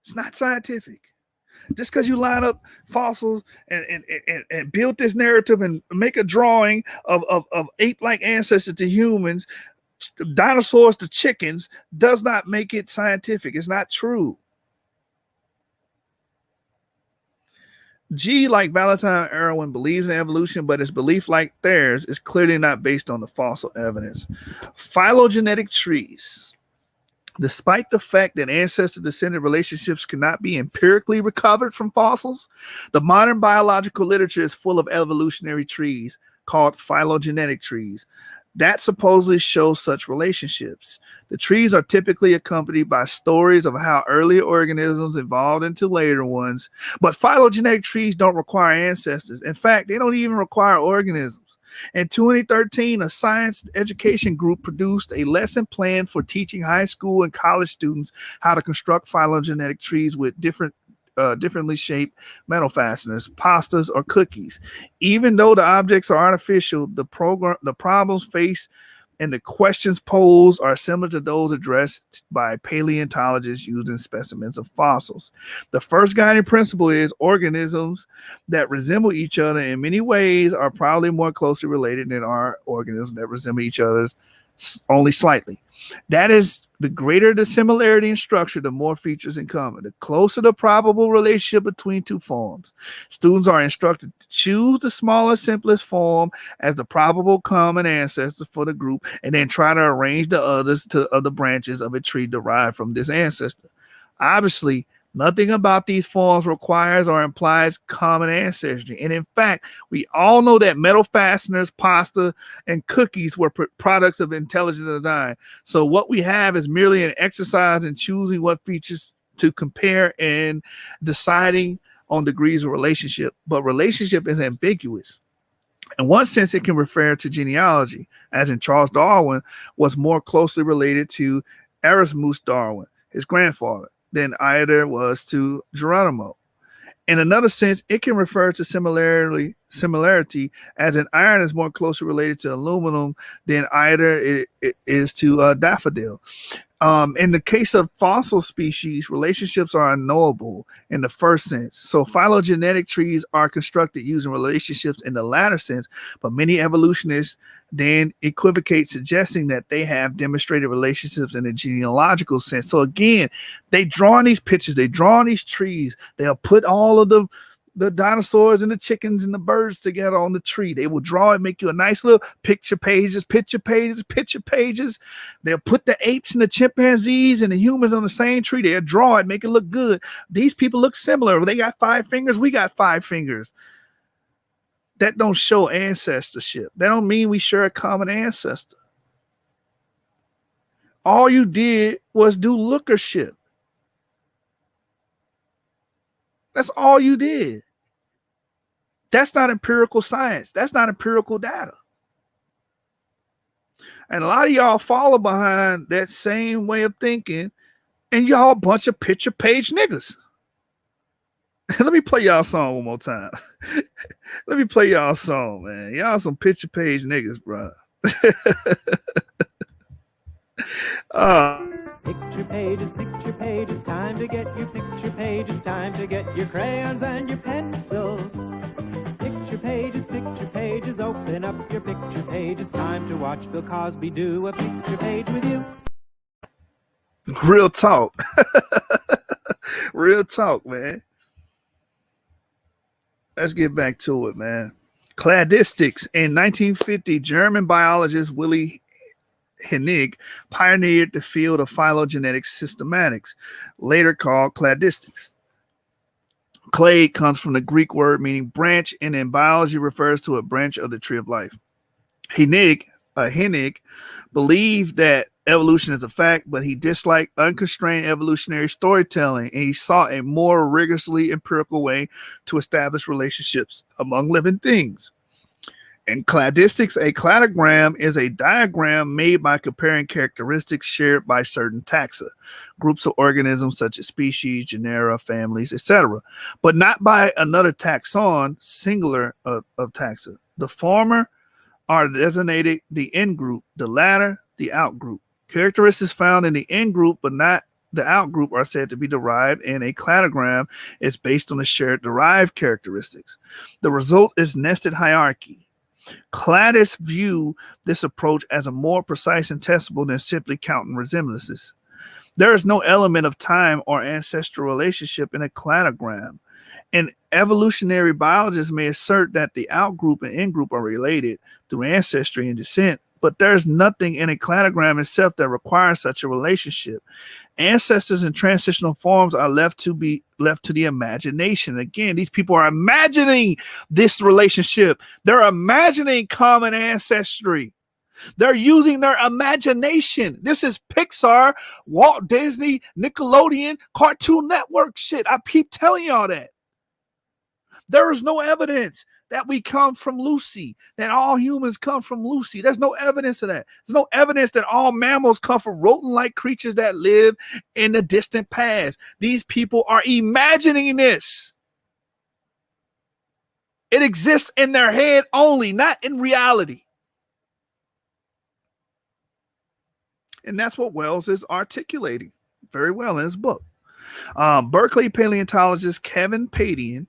It's not scientific. Just because you line up fossils and build this narrative and make a drawing of ape-like ancestors to humans, dinosaurs to chickens, does not make it scientific. It's not true. G, like Valentine Irwin, believes in evolution, but his belief, like theirs, is clearly not based on the fossil evidence. Phylogenetic trees. Despite the fact that ancestor-descendant relationships cannot be empirically recovered from fossils, the modern biological literature is full of evolutionary trees called phylogenetic trees that supposedly show such relationships. The trees are typically accompanied by stories of how earlier organisms evolved into later ones, but phylogenetic trees don't require ancestors. In fact, they don't even require organisms. In 2013, a science education group produced a lesson plan for teaching high school and college students how to construct phylogenetic trees with differently shaped metal fasteners, pastas, or cookies. Even though the objects are artificial, the problems faced and the questions posed are similar to those addressed by paleontologists using specimens of fossils. The first guiding principle is organisms that resemble each other in many ways are probably more closely related than are organisms that resemble each other only slightly. That is, the greater the similarity in structure, the more features in common. The closer the probable relationship between two forms. Students are instructed to choose the smallest, simplest form as the probable common ancestor for the group, and then try to arrange the others to other branches of a tree derived from this ancestor. Obviously, nothing about these forms requires or implies common ancestry. And in fact, we all know that metal fasteners, pasta, and cookies were products of intelligent design. So what we have is merely an exercise in choosing what features to compare and deciding on degrees of relationship. But relationship is ambiguous. In one sense, it can refer to genealogy, as in Charles Darwin was more closely related to Erasmus Darwin, his grandfather, than either was to Geronimo. In another sense, it can refer to similarity, as in iron is more closely related to aluminum than either it is to daffodil. In the case of fossil species, relationships are unknowable in the first sense. So phylogenetic trees are constructed using relationships in the latter sense, but many evolutionists then equivocate, suggesting that they have demonstrated relationships in a genealogical sense. So again, they draw on these pictures, they draw on these trees, they'll put all of the dinosaurs and the chickens and the birds together on the tree. They will draw and make you a nice little picture pages. They'll put the apes and the chimpanzees and the humans on the same tree. They'll draw it, make it look good. These people look similar. They got 5 fingers. We got 5 fingers. That don't show ancestorship. That don't mean we share a common ancestor. All you did was do lookership. That's all you did. That's not empirical science. That's not empirical data. And a lot of y'all follow behind that same way of thinking, and y'all a bunch of picture page niggas. Let me play y'all a song one more time. Let me play y'all a song, man. Y'all some picture page niggas, bro. Picture pages, time to get your picture pages, time to get your crayons and your pencils. Picture pages, open up your picture pages, time to watch Bill Cosby do a picture page with you. Real talk. Real talk, man. Let's get back to it, man. Cladistics. In 1950, German biologist Willy Hennig pioneered the field of phylogenetic systematics, later called cladistics. Clade comes from the Greek word meaning branch, and in biology refers to a branch of the tree of life. Hennig believed that evolution is a fact, but he disliked unconstrained evolutionary storytelling, and he sought a more rigorously empirical way to establish relationships among living things. In cladistics, a cladogram is a diagram made by comparing characteristics shared by certain taxa, groups of organisms such as species, genera, families, etc., but not by another taxon, singular of taxa. The former are designated the in group, the latter the out group. Characteristics found in the in group but not the out group are said to be derived, and a cladogram is based on the shared derived characteristics. The result is nested hierarchy. Cladists view this approach as a more precise and testable than simply counting resemblances. There is no element of time or ancestral relationship in a cladogram. And evolutionary biologists may assert that the outgroup and in-group are related through ancestry and descent, but there's nothing in a cladogram itself that requires such a relationship. Ancestors and transitional forms are left to the imagination. Again, these people are imagining this relationship. They're imagining common ancestry. They're using their imagination. This is Pixar, Walt Disney, Nickelodeon, Cartoon Network shit. I keep telling y'all that. There is no evidence that we come from Lucy, that all humans come from Lucy. There's no evidence of that. There's no evidence that all mammals come from rodent-like creatures that live in the distant past. These people are imagining this. It exists in their head only, not in reality. And that's what Wells is articulating very well in his book. Berkeley paleontologist Kevin Padian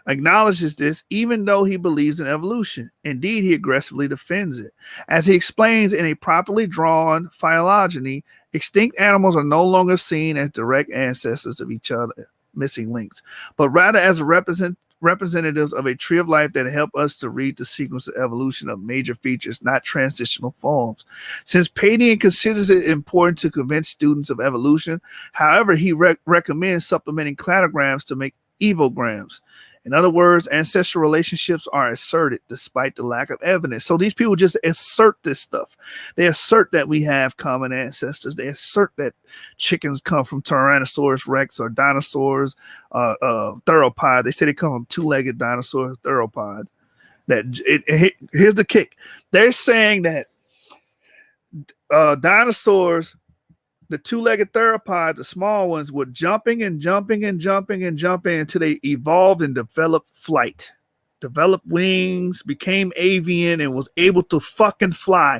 acknowledges this, even though he believes in evolution. Indeed, he aggressively defends it. As he explains in a properly drawn phylogeny, extinct animals are no longer seen as direct ancestors of each other, missing links, but rather as representatives of a tree of life that help us to read the sequence of evolution of major features, not transitional forms. Since Padian considers it important to convince students of evolution, however, he recommends supplementing cladograms to make evograms. In other words, ancestral relationships are asserted despite the lack of evidence. So these people just assert this stuff. They assert that we have common ancestors. They assert that chickens come from Tyrannosaurus Rex or dinosaurs, theropod. They say they come from two-legged dinosaurs, theropods. Here's the kick. They're saying that dinosaurs, the two-legged theropods, the small ones, were jumping until they evolved and developed flight, developed wings, became avian, and was able to fucking fly.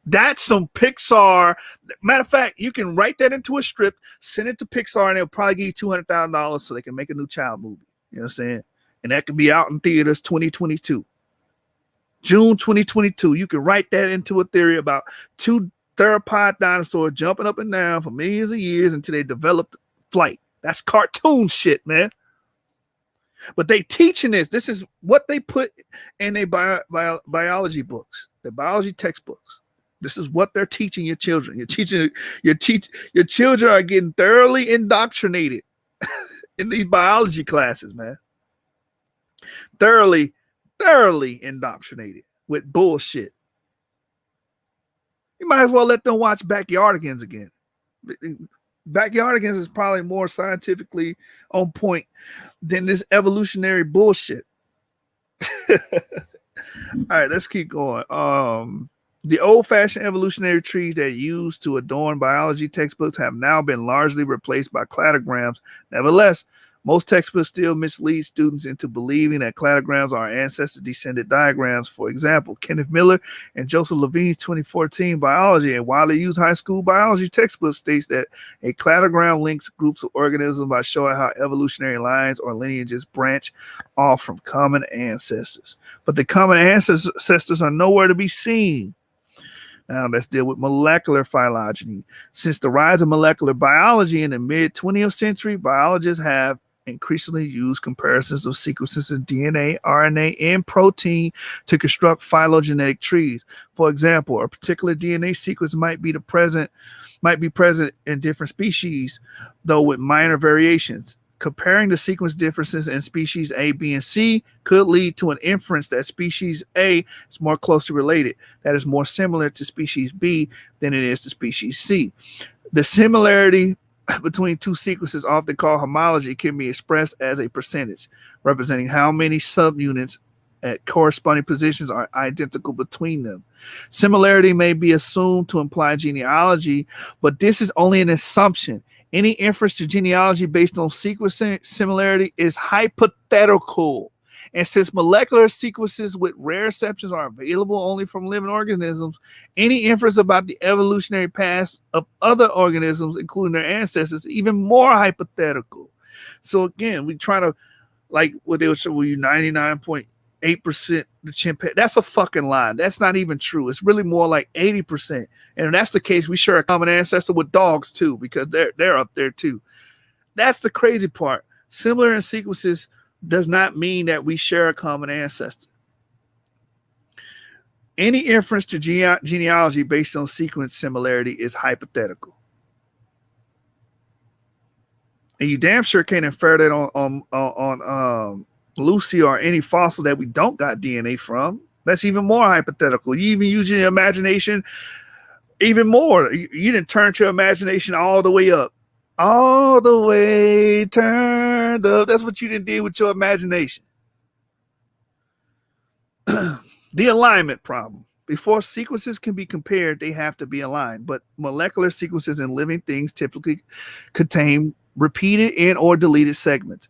That's some Pixar. Matter of fact, you can write that into a script, send it to Pixar, and they'll probably give you $200,000 so they can make a new child movie. You know what I'm saying? And that could be out in theaters 2022. June 2022. You can write that into a theory about two theropod dinosaur jumping up and down for millions of years until they developed flight. That's cartoon shit, man. But they teaching this. This is what they put in their biology books, their biology textbooks. This is what they're teaching your children. Your children are getting thoroughly indoctrinated in these biology classes, man. Thoroughly indoctrinated with bullshit. You might as well let them watch Backyardigans again. Backyardigans is probably more scientifically on point than this evolutionary bullshit. All right, let's keep going. The old-fashioned evolutionary trees that used to adorn biology textbooks have now been largely replaced by cladograms. Nevertheless, most textbooks still mislead students into believing that cladograms are ancestor-descendant diagrams. For example, Kenneth Miller and Joseph Levine's 2014 biology and widely used high school biology textbook states that a cladogram links groups of organisms by showing how evolutionary lines or lineages branch off from common ancestors. But the common ancestors are nowhere to be seen. Now let's deal with molecular phylogeny. Since the rise of molecular biology in the mid-20th century, biologists have increasingly used comparisons of sequences of DNA, RNA, and protein to construct phylogenetic trees. For example, a particular DNA sequence might be present in different species, though with minor variations. Comparing the sequence differences in species A, B, and C could lead to an inference that species A is more closely related, that is more similar to species B than it is to species C. The similarity between two sequences, often called homology, can be expressed as a percentage, representing how many subunits at corresponding positions are identical between them. Similarity may be assumed to imply genealogy, but this is only an assumption. Any inference to genealogy based on sequence similarity is hypothetical. And since molecular sequences with rare exceptions are available only from living organisms, any inference about the evolutionary past of other organisms, including their ancestors, is even more hypothetical. So again, we try to, like what they would say, well, you 99.8% the chimpanzee. That's a fucking lie. That's not even true. It's really more like 80%. And if that's the case, we share a common ancestor with dogs too, because they're up there too. That's the crazy part. Similar in sequences does not mean that we share a common ancestor. Any inference to genealogy based on sequence similarity is hypothetical. And you damn sure can't infer that on Lucy or any fossil that we don't got DNA from. That's even more hypothetical. You even use your imagination even more. You didn't turn your imagination all the way up. All the way turned up. That's what you didn't do with your imagination. The alignment problem. Before sequences can be compared, they have to be aligned. But molecular sequences in living things typically contain repeated and or deleted segments.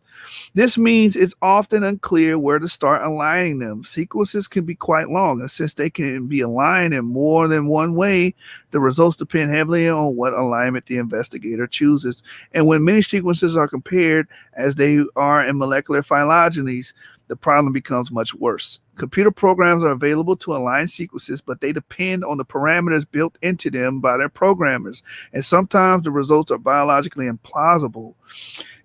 This means it's often unclear where to start aligning them. Sequences can be quite long, and since they can be aligned in more than one way, the results depend heavily on what alignment the investigator chooses. And when many sequences are compared, as they are in molecular phylogenies, the problem becomes much worse. Computer programs are available to align sequences, but they depend on the parameters built into them by their programmers, and sometimes the results are biologically implausible.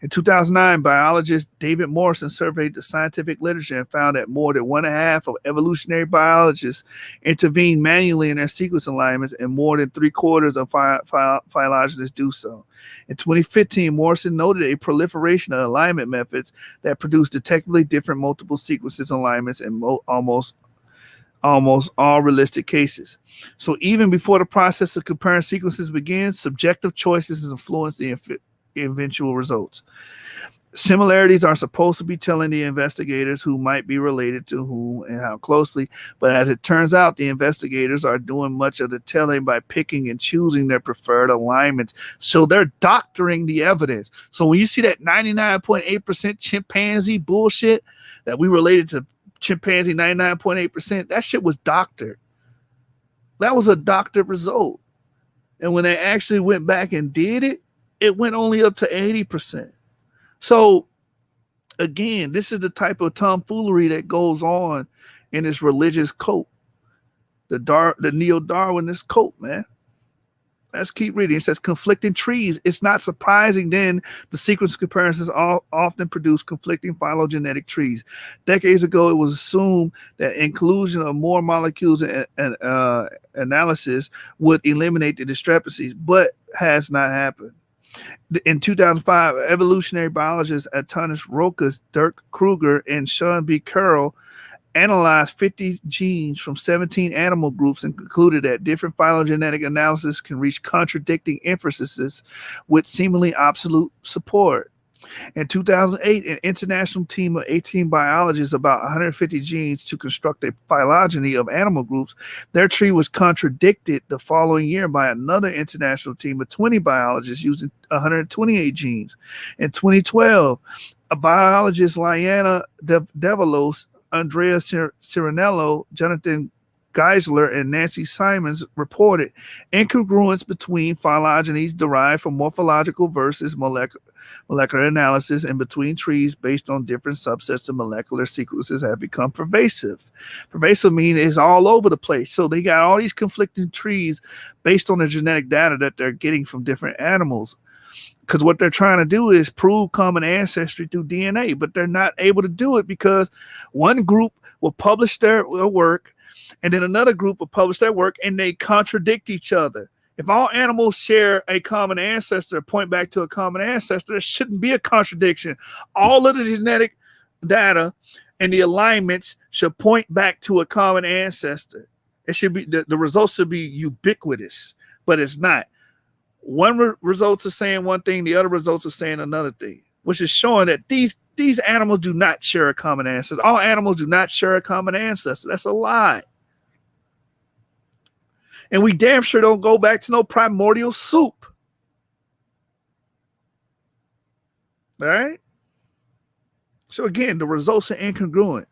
In 2009, biologist David Morrison surveyed the scientific literature and found that more than 1/2 of evolutionary biologists intervene manually in their sequence alignments, and more than 3/4 of phylogenists do so. In 2015, Morrison noted a proliferation of alignment methods that produce detectably different multiple sequences alignments in almost all realistic cases. So even before the process of comparing sequences begins, subjective choices influence the eventual results. Similarities are supposed to be telling the investigators who might be related to whom and how closely, but as it turns out, the investigators are doing much of the telling by picking and choosing their preferred alignments. So they're doctoring the evidence. So when you see that 99.8% chimpanzee bullshit that we related to chimpanzee 99.8%, that shit was doctored. That was a doctored result. And when they actually went back and did it, it went only up to 80%. So again, this is the type of tomfoolery that goes on in this religious cult, the neo-Darwinist cult, man. Let's keep reading. It says conflicting trees. It's not surprising then the sequence comparisons often produce conflicting phylogenetic trees. Decades ago, it was assumed that inclusion of more molecules and analysis would eliminate the discrepancies, but has not happened. In 2005, evolutionary biologists Atanas Rokas, Dirk Kruger, and Sean B. Carroll analyzed 50 genes from 17 animal groups and concluded that different phylogenetic analysis can reach contradicting inferences with seemingly absolute support. In 2008, an international team of 18 biologists, about 150 genes, to construct a phylogeny of animal groups. Their tree was contradicted the following year by another international team of 20 biologists using 128 genes. In 2012, a biologist, Liana Develos, Andrea Cirinello, Johnathan Geisler, and Nancy Simons reported incongruence between phylogenies derived from morphological versus molecular analysis and between trees based on different subsets of molecular sequences have become pervasive. Pervasive means it's all over the place. So they got all these conflicting trees based on the genetic data that they're getting from different animals. Because what they're trying to do is prove common ancestry through DNA, but they're not able to do it because one group will publish their work and then another group will publish their work and they contradict each other. If all animals share a common ancestor, point back to a common ancestor, there shouldn't be a contradiction. All of the genetic data and the alignments should point back to a common ancestor. It should be the results should be ubiquitous, but it's not. One results are saying one thing, the other results are saying another thing, which is showing that these These animals do not share a common ancestor. All animals do not share a common ancestor. That's a lie. And we damn sure don't go back to no primordial soup. All right? So again, the results are incongruent.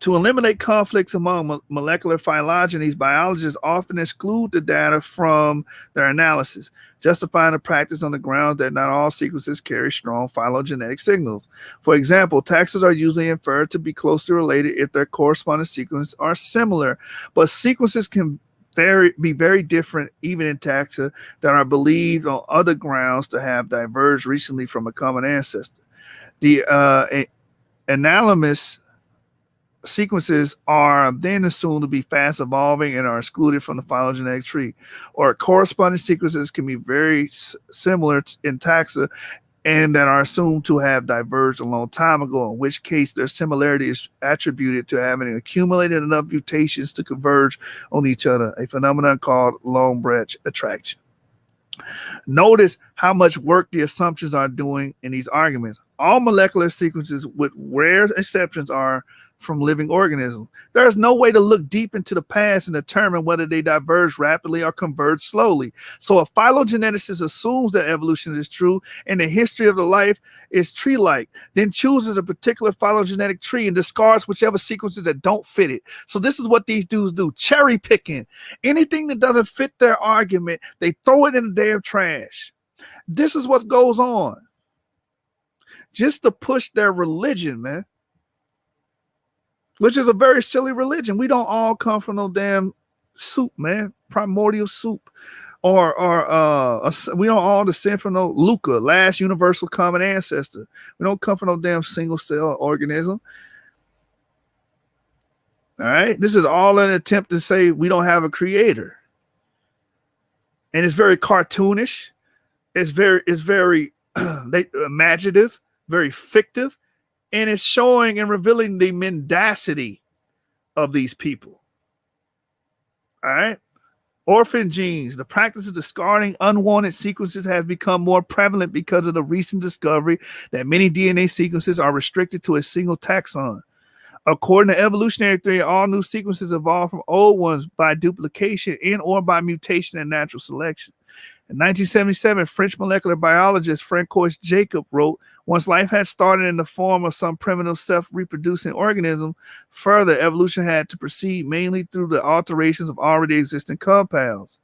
To eliminate conflicts among molecular phylogenies, biologists often exclude the data from their analysis, justifying the practice on the grounds that not all sequences carry strong phylogenetic signals. For example, taxa are usually inferred to be closely related if their corresponding sequences are similar, but sequences can be very different even in taxa that are believed on other grounds to have diverged recently from a common ancestor. The analogous sequences are then assumed to be fast evolving and are excluded from the phylogenetic tree, or corresponding sequences can be very similar in taxa and that are assumed to have diverged a long time ago, in which case their similarity is attributed to having accumulated enough mutations to converge on each other, a phenomenon called long branch attraction. Notice how much work the assumptions are doing in these arguments. All molecular sequences, with rare exceptions, are from living organisms. There is no way to look deep into the past and determine whether they diverge rapidly or converge slowly. So if phylogeneticist assumes that evolution is true and the history of the life is tree-like, then chooses a particular phylogenetic tree and discards whichever sequences that don't fit it. So this is what these dudes do, cherry picking. Anything that doesn't fit their argument, they throw it in the damn trash. This is what goes on. Just to push their religion, man. Which is a very silly religion. We don't all come from no damn soup, man. Primordial soup. Or we don't all descend from no Luca, last universal common ancestor. We don't come from no damn single cell organism. All right. This is all an attempt to say we don't have a creator. And it's very cartoonish. It's very imaginative, very fictive. And it's showing and revealing the mendacity of these people. All right. Orphan genes. The practice of discarding unwanted sequences has become more prevalent because of the recent discovery that many DNA sequences are restricted to a single taxon. According to evolutionary theory, all new sequences evolve from old ones by duplication and or by mutation and natural selection. In 1977, French molecular biologist Francois Jacob wrote, once life had started in the form of some primitive self-reproducing organism, further evolution had to proceed mainly through the alterations of already existing compounds.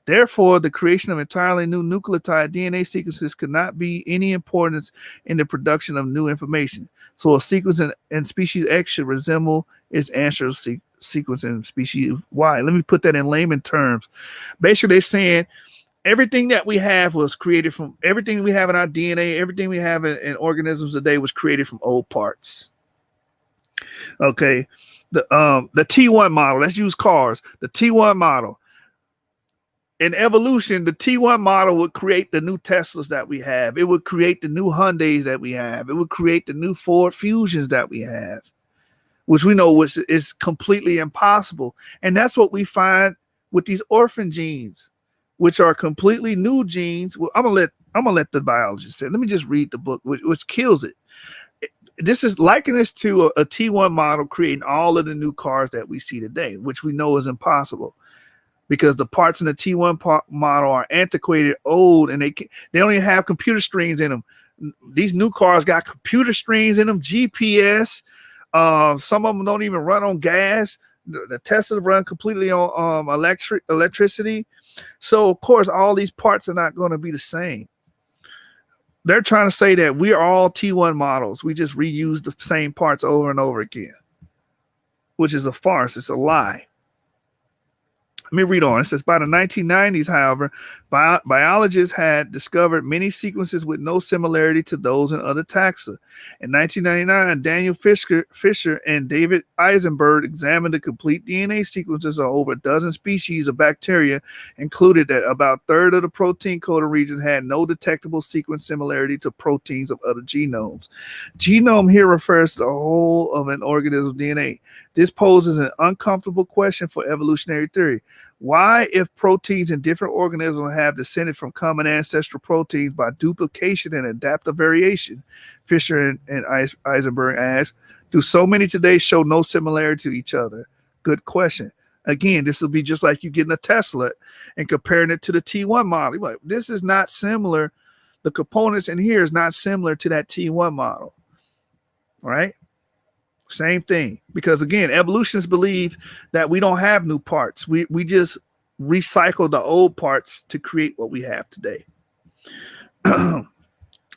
Therefore, the creation of entirely new nucleotide DNA sequences could not be any importance in the production of new information. So a sequence in species X should resemble its ancestral sequence in species Y. Let me put that in layman terms. Basically, they're saying everything that we have was created from everything we have in our DNA, everything we have in organisms today was created from old parts. Okay. The T1 model, let's use cars. The T1 model. In evolution, the T1 model would create the new Teslas that we have. It would create the new Hyundais that we have. It would create the new Ford Fusions that we have, which we know is completely impossible. And that's what we find with these orphan genes, which are completely new genes. Well, I'm gonna let the biologist say. Let me just read the book, which kills it. This is liking this to a T1 model creating all of the new cars that we see today, which we know is impossible because the parts in the T1 model are antiquated, old, and they don't even have computer screens in them. These new cars got computer screens in them, GPS. Some of them don't even run on gas. The Teslas run completely on electricity. So, of course, all these parts are not going to be the same. They're trying to say that we are all T1 models. We just reuse the same parts over and over again, which is a farce. It's a lie. Let me read on. It says, by the 1990s, however, biologists had discovered many sequences with no similarity to those in other taxa. In 1999, Daniel Fisher and David Eisenberg examined the complete DNA sequences of over a dozen species of bacteria, included that about a third of the protein coding regions had no detectable sequence similarity to proteins of other genomes. Genome here refers to the whole of an organism's DNA. This poses an uncomfortable question for evolutionary theory. Why, if proteins in different organisms have descended from common ancestral proteins by duplication and adaptive variation, Fisher and Eisenberg asked, do so many today show no similarity to each other? Good question. Again, this will be just like you getting a Tesla and comparing it to the T1 model. You're like, this is not similar. The components in here is not similar to that T1 model. All right? Same thing. Because again, evolutionists believe that we don't have new parts. We just recycle the old parts to create what we have today.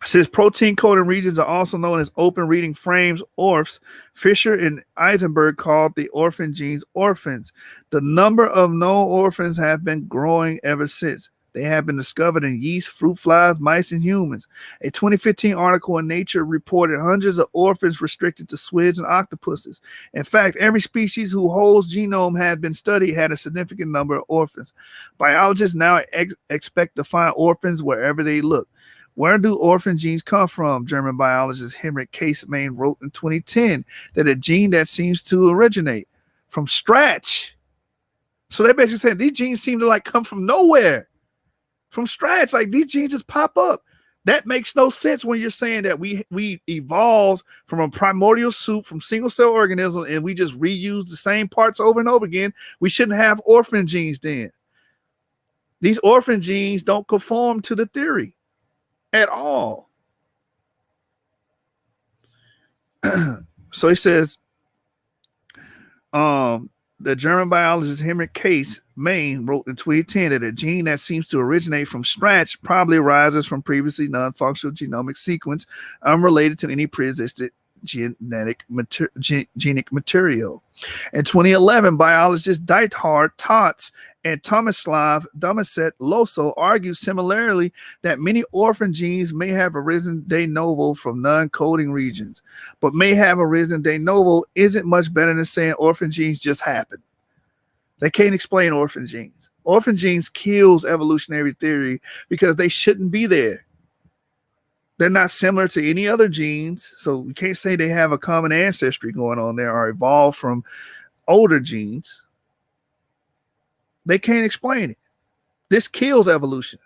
Since protein coding regions are also known as open reading frames, ORFs, Fisher and Eisenberg called the orphan genes orphans. The number of known orphans have been growing ever since. They have been discovered in yeast, fruit flies, mice, and humans. A 2015 article in Nature reported hundreds of orphans restricted to squids and octopuses. In fact, every species whose whole genome had been studied had a significant number of orphans. Biologists now expect to find orphans wherever they look. Where do orphan genes come from? German biologist Henrik Caseman wrote in 2010 that a gene that seems to originate from scratch. So they basically said these genes seem to like come from nowhere, from scratch. Like these genes just pop up. That makes no sense when you're saying that we evolved from a primordial soup from single cell organism and we just reuse the same parts over and over again. We shouldn't have orphan genes then. These orphan genes don't conform to the theory at all. So he says, the German biologist Henrik Caseman wrote in 2010 that a gene that seems to originate from scratch probably arises from previously non-functional genomic sequence unrelated to any pre-existing genic material. In 2011, biologists Diethard Tots and Tomislav Domaset-Loso argued similarly that many orphan genes may have arisen de novo from non-coding regions, but may have arisen de novo isn't much better than saying orphan genes just happen. They can't explain orphan genes. Orphan genes kills evolutionary theory because they shouldn't be there. They're not similar to any other genes, so we can't say they have a common ancestry going on there or evolved from older genes. They can't explain it. This kills evolution.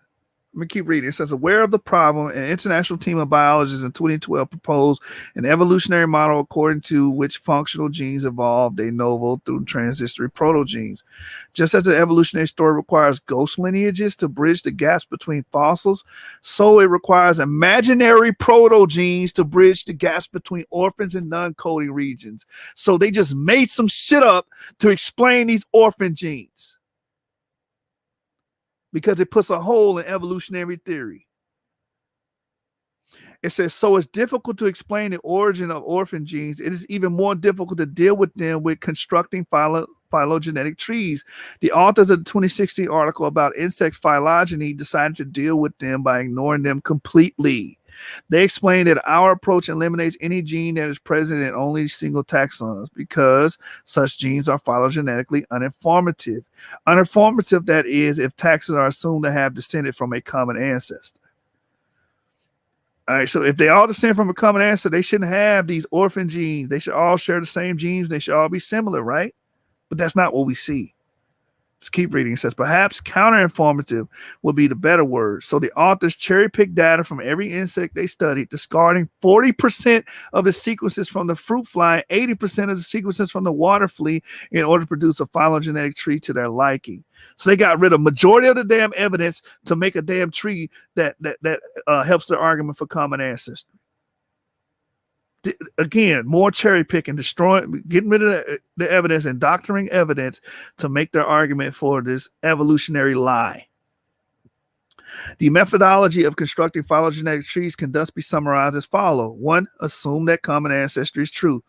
Let me keep reading. It says, aware of the problem, an international team of biologists in 2012 proposed an evolutionary model according to which functional genes evolved de novo through transitory protogenes. Just as the evolutionary story requires ghost lineages to bridge the gaps between fossils, so it requires imaginary protogenes to bridge the gaps between orphans and non-coding regions. So they just made some shit up to explain these orphan genes, because it puts a hole in evolutionary theory. It says, so it's difficult to explain the origin of orphan genes. It is even more difficult to deal with them with constructing phylogenetic trees. The authors of the 2016 article about insect phylogeny decided to deal with them by ignoring them completely. They explain that our approach eliminates any gene that is present in only single taxons because such genes are phylogenetically uninformative. Uninformative, that is, if taxons are assumed to have descended from a common ancestor. All right, so if they all descend from a common ancestor, they shouldn't have these orphan genes. They should all share the same genes. They should all be similar, right? But that's not what we see. Let's keep reading. It says, perhaps counterinformative would be the better word. So the authors cherry-picked data from every insect they studied, discarding 40% of the sequences from the fruit fly, 80% of the sequences from the water flea in order to produce a phylogenetic tree to their liking. So they got rid of majority of the damn evidence to make a damn tree that helps their argument for common ancestry. Again, more cherry picking, destroying, getting rid of the evidence and doctoring evidence to make their argument for this evolutionary lie. The methodology of constructing phylogenetic trees can thus be summarized as follows. 1, assume that common ancestry is true.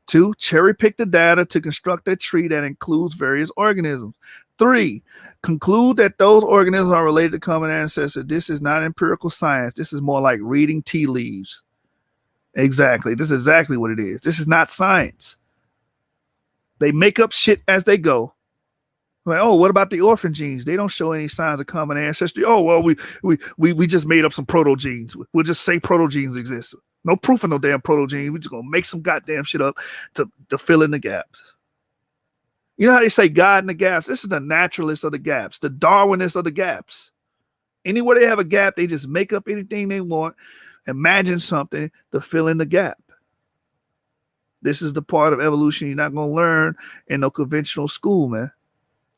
2, cherry pick the data to construct a tree that includes various organisms. 3, conclude that those organisms are related to common ancestors. This is not empirical science. This is more like reading tea leaves. Exactly. This is exactly what it is. This is not science. They make up shit as they go. Like, oh, what about the orphan genes? They don't show any signs of common ancestry. Oh, well, we just made up some protogenes. We'll just say protogenes exist. No proof of no damn protogenes. We're just gonna make some goddamn shit up to fill in the gaps. You know how they say God in the gaps? This is the naturalist of the gaps, the Darwinist of the gaps. Anywhere they have a gap, they just make up anything they want, imagine something to fill in the gap. This is the part of evolution you're not going to learn in no conventional school, man.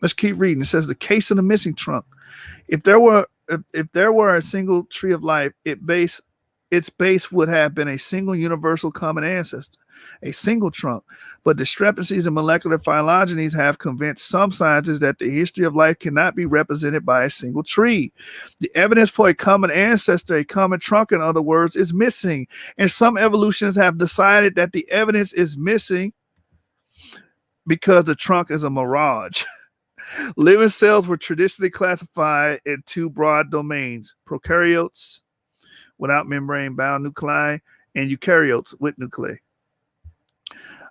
Let's keep reading. It says the case of the missing trunk. If there were a single tree of life, its base would have been a single universal common ancestor, a single trunk. But discrepancies in molecular phylogenies have convinced some scientists that the history of life cannot be represented by a single tree. The evidence for a common ancestor, a common trunk, in other words, is missing. And some evolutionists have decided that the evidence is missing because the trunk is a mirage. Living cells were traditionally classified in two broad domains: prokaryotes without membrane-bound nuclei and eukaryotes with nuclei.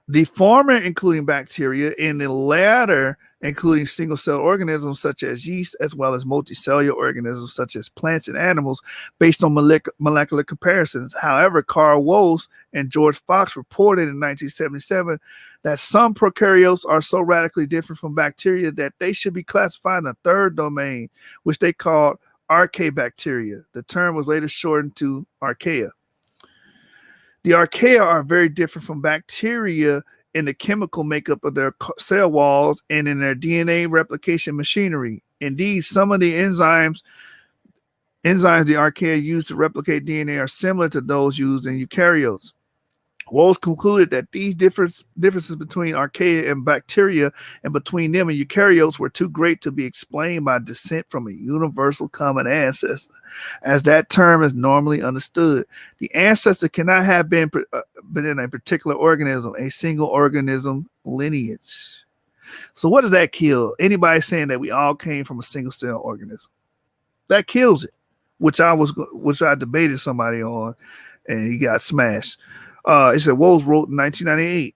The former including bacteria, and the latter including single-cell organisms such as yeast, as well as multicellular organisms such as plants and animals, based on molecular comparisons. However, Carl Woese and George Fox reported in 1977 that some prokaryotes are so radically different from bacteria that they should be classified in a third domain, which they called archaebacteria. The term was later shortened to archaea. The archaea are very different from bacteria in the chemical makeup of their cell walls and in their DNA replication machinery. Indeed, some of the enzymes the archaea use to replicate DNA are similar to those used in eukaryotes. Woese concluded that these differences between archaea and bacteria and between them and eukaryotes were too great to be explained by descent from a universal common ancestor, as that term is normally understood. The ancestor cannot have been in a particular organism, a single organism lineage. So what does that kill? Anybody saying that we all came from a single cell organism? That kills it, which I debated somebody on, and he got smashed. It said Woese wrote in 1998,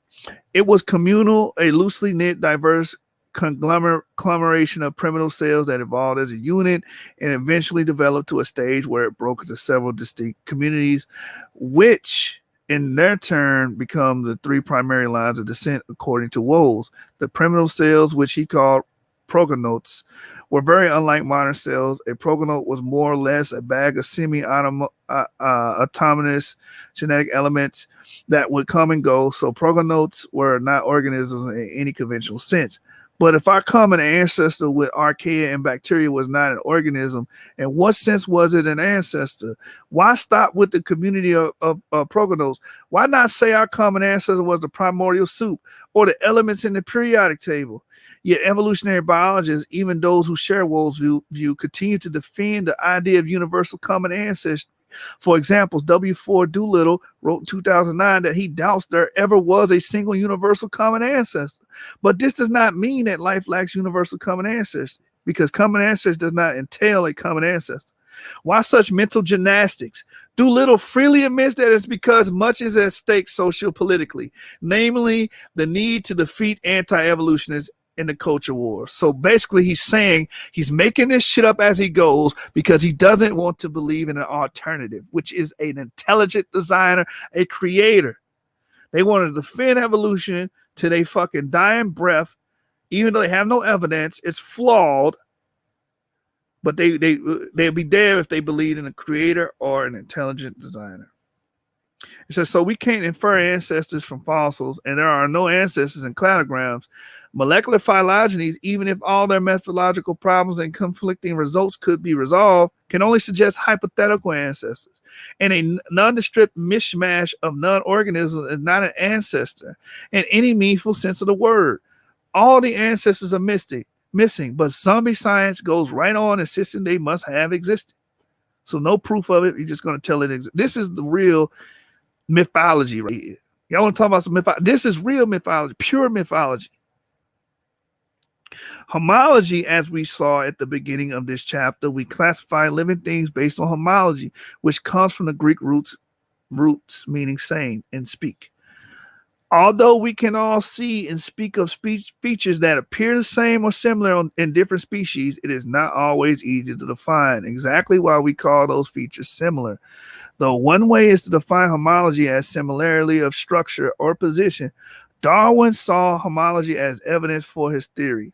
it was communal, a loosely knit, diverse conglomeration of primitive cells that evolved as a unit and eventually developed to a stage where it broke into several distinct communities, which in their turn become the three primary lines of descent, according to Woese. The primitive cells, which he called progenotes, were very unlike modern cells. A progenote was more or less a bag of semi-autonomous genetic elements that would come and go. So progenotes were not organisms in any conventional sense. But if our common ancestor with archaea and bacteria was not an organism, in what sense was it an ancestor? Why stop with the community of progenotes? Why not say our common ancestor was the primordial soup or the elements in the periodic table? Yet evolutionary biologists, even those who share Woese's view, continue to defend the idea of universal common ancestry. For example, W. Doolittle wrote in 2009 that he doubts there ever was a single universal common ancestor. But this does not mean that life lacks universal common ancestry, because common ancestry does not entail a common ancestor. Why such mental gymnastics? Doolittle freely admits that it's because much is at stake sociopolitically, namely the need to defeat anti-evolutionists in the culture war. So basically he's saying he's making this shit up as he goes because he doesn't want to believe in an alternative, which is an intelligent designer, a creator. They want to defend evolution to their fucking dying breath, even though they have no evidence. It's flawed, but they'd be there if they believed in a creator or an intelligent designer. It says, so we can't infer ancestors from fossils, and there are no ancestors in cladograms. Molecular phylogenies, even if all their methodological problems and conflicting results could be resolved, can only suggest hypothetical ancestors. And a nondescript mishmash of non-organisms is not an ancestor in any meaningful sense of the word. All the ancestors are missing, but zombie science goes right on insisting they must have existed. So no proof of it. You're just going to tell it exists. This is the real mythology right here. Y'all want to talk about some mythology? This is real mythology, pure mythology. Homology, as we saw at the beginning of this chapter, we classify living things based on homology, which comes from the Greek roots meaning same and speak. Although we can all see and speak of features that appear the same or similar in different species, it is not always easy to define exactly why we call those features similar. Though one way is to define homology as similarity of structure or position, Darwin saw homology as evidence for his theory,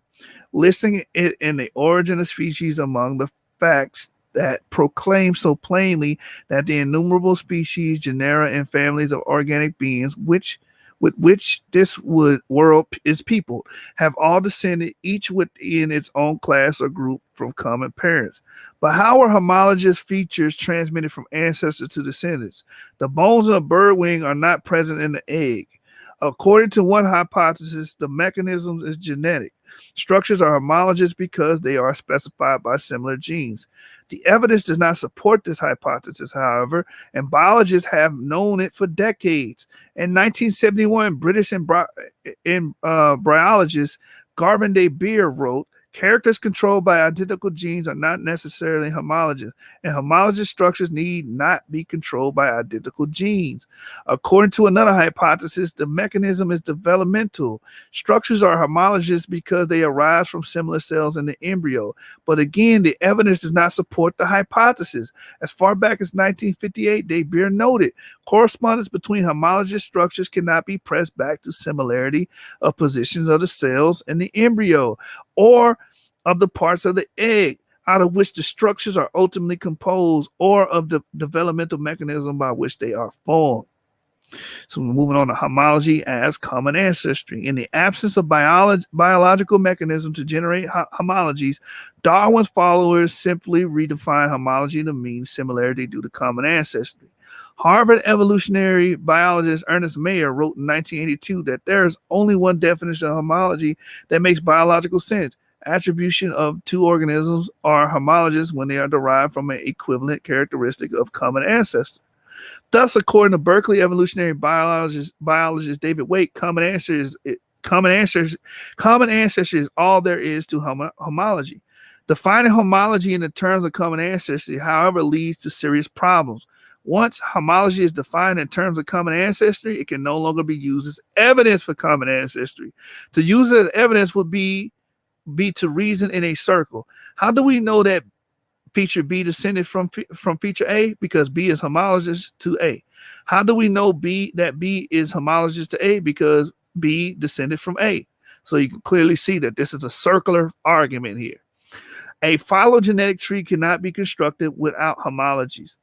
listing it in the origin of species among the facts that proclaim so plainly that the innumerable species, genera, and families of organic beings with which this world is peopled have all descended, each within its own class or group, from common parents. But how are homologous features transmitted from ancestor to descendants? The bones of a bird wing are not present in the egg. According to one hypothesis, the mechanism is genetic. Structures are homologous because they are specified by similar genes. The evidence does not support this hypothesis, however, and biologists have known it for decades. In 1971, British embryologist Garvin de Beer wrote, "Characters controlled by identical genes are not necessarily homologous, and homologous structures need not be controlled by identical genes." According to another hypothesis, the mechanism is developmental. Structures are homologous because they arise from similar cells in the embryo. But again, the evidence does not support the hypothesis. As far back as 1958, de Beer noted, correspondence between homologous structures cannot be pressed back to similarity of positions of the cells in the embryo or of the parts of the egg out of which the structures are ultimately composed, or of the developmental mechanism by which they are formed. So we're moving on to homology as common ancestry. In the absence of biological mechanism to generate homologies, Darwin's followers simply redefine homology to mean similarity due to common ancestry. Harvard evolutionary biologist Ernest Mayr wrote in 1982 that there is only one definition of homology that makes biological sense. Attribution of two organisms are homologous when they are derived from an equivalent characteristic of common ancestor. Thus, according to Berkeley evolutionary biologist David Wake, common ancestry is all there is to homology. Defining homology in the terms of common ancestry, however, leads to serious problems. Once homology is defined in terms of common ancestry, it can no longer be used as evidence for common ancestry. To use it as evidence would be to reason in a circle. How do we know that feature B descended from feature A? Because B is homologous to A. How do we know that B is homologous to A? Because B descended from A. So you can clearly see that this is a circular argument here. A phylogenetic tree cannot be constructed without homologies.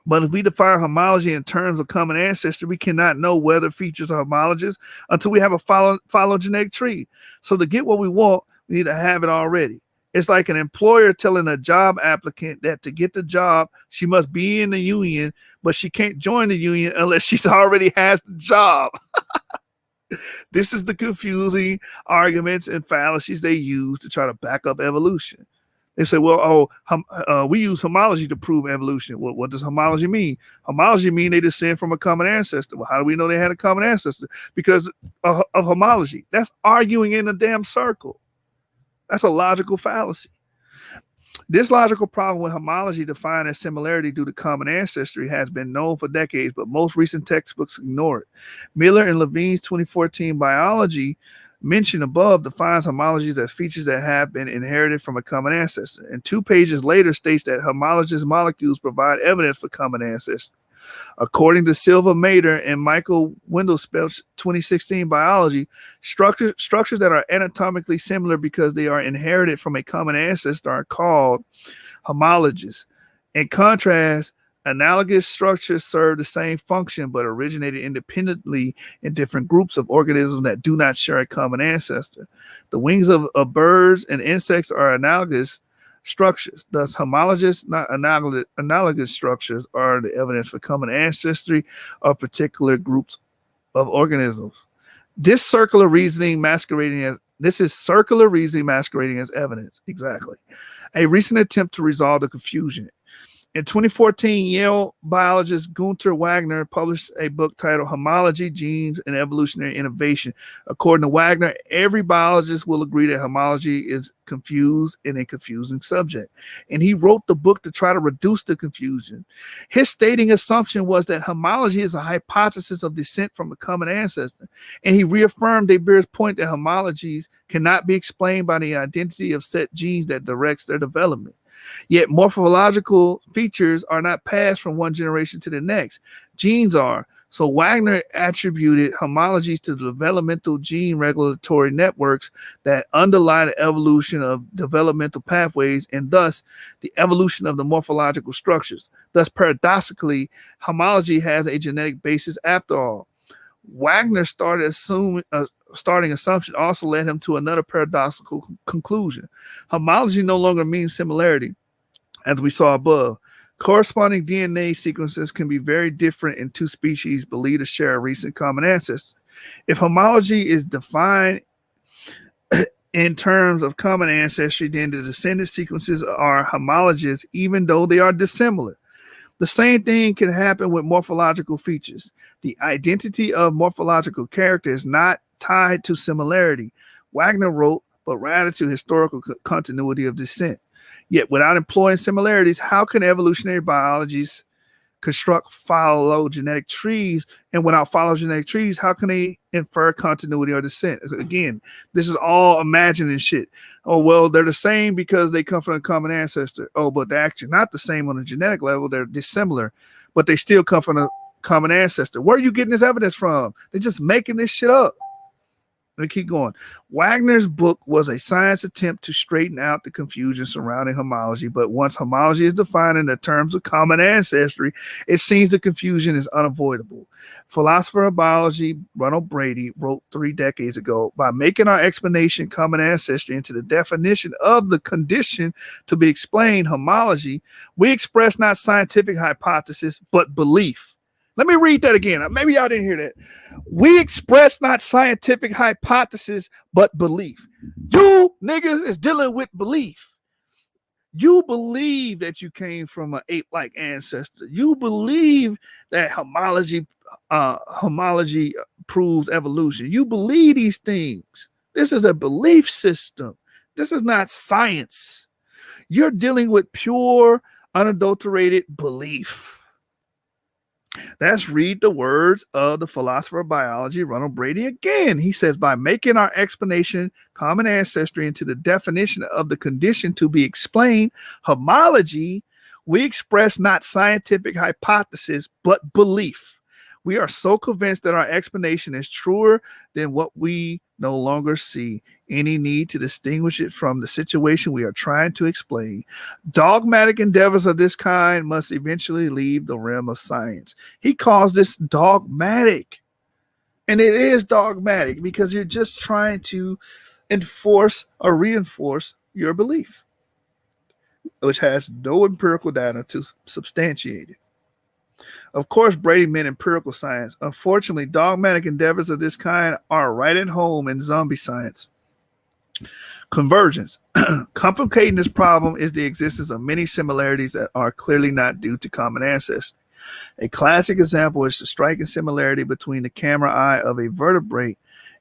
But if we define homology in terms of common ancestry, we cannot know whether features are homologous until we have a phylogenetic tree. So to get what we want, we need to have it already. It's like an employer telling a job applicant that to get the job, she must be in the union, but she can't join the union unless she's already has the job. This is the confusing arguments and fallacies they use to try to back up evolution. They say, well, we use homology to prove evolution. Well, what does homology mean? Homology mean they descend from a common ancestor. Well, how do we know they had a common ancestor? Because of homology. That's arguing in a damn circle. That's a logical fallacy. This logical problem with homology defined as similarity due to common ancestry has been known for decades, but most recent textbooks ignore it. Miller and Levine's 2014 Biology mentioned above defines homologies as features that have been inherited from a common ancestor, and 2 pages later states that homologous molecules provide evidence for common ancestry. According to Silva Mader and Michael Wendelspel's 2016 Biology, structures that are anatomically similar because they are inherited from a common ancestor are called homologous. In contrast, analogous structures serve the same function but originated independently in different groups of organisms that do not share a common ancestor. The wings of birds and insects are analogous structures. Thus, homologous, not analogous structures are the evidence for common ancestry of particular groups of organisms. This is circular reasoning masquerading as evidence. Exactly. A recent attempt to resolve the confusion. In 2014, Yale biologist Gunther Wagner published a book titled Homology, Genes, and Evolutionary Innovation. According to Wagner, every biologist will agree that homology is confused and a confusing subject. And he wrote the book to try to reduce the confusion. His stating assumption was that homology is a hypothesis of descent from a common ancestor. And he reaffirmed de Beer's point that homologies cannot be explained by the identity of set genes that directs their development. Yet morphological features are not passed from one generation to the next. Genes are. So Wagner attributed homologies to the developmental gene regulatory networks that underlie the evolution of developmental pathways and thus the evolution of the morphological structures. Thus, paradoxically, homology has a genetic basis after all. Wagner starting assumption also led him to another paradoxical conclusion. Homology no longer means similarity, as we saw above. Corresponding DNA sequences can be very different in two species believed to share a recent common ancestor. If homology is defined in terms of common ancestry, then the descendant sequences are homologous even though they are dissimilar. The same thing can happen with morphological features. The identity of morphological character is not tied to similarity, Wagner wrote, but rather to historical continuity of descent. Yet, without employing similarities, how can evolutionary biologists construct phylogenetic trees? And without phylogenetic trees, how can they infer continuity or descent? Again, this is all imagining shit. Oh, well, they're the same because they come from a common ancestor. Oh, but they're actually not the same on a genetic level. They're dissimilar, but they still come from a common ancestor. Where are you getting this evidence from? They're just making this shit up. Let me keep going. Wagner's book was a science attempt to straighten out the confusion surrounding homology, but once homology is defined in the terms of common ancestry, it seems the confusion is unavoidable. Philosopher of biology Ronald Brady wrote 3 decades ago, by making our explanation common ancestry into the definition of the condition to be explained, homology, we express not scientific hypothesis, but belief. Let me read that again. Maybe y'all didn't hear that. We express not scientific hypothesis, but belief. You niggas is dealing with belief. You believe that you came from an ape-like ancestor. You believe that homology proves evolution. You believe these things. This is a belief system. This is not science. You're dealing with pure, unadulterated belief. Let's read the words of the philosopher of biology, Ronald Brady, again. He says, by making our explanation common ancestry into the definition of the condition to be explained, homology, we express not scientific hypothesis, but belief. We are so convinced that our explanation is truer than what we no longer see any need to distinguish it from the situation we are trying to explain. Dogmatic endeavors of this kind must eventually leave the realm of science. He calls this dogmatic. And it is dogmatic because you're just trying to enforce or reinforce your belief, which has no empirical data to substantiate it. Of course, Brady meant empirical science. Unfortunately, dogmatic endeavors of this kind are right at home in zombie science. Convergence. Complicating this problem is the existence of many similarities that are clearly not due to common ancestry. A classic example is the striking similarity between the camera eye of a vertebrate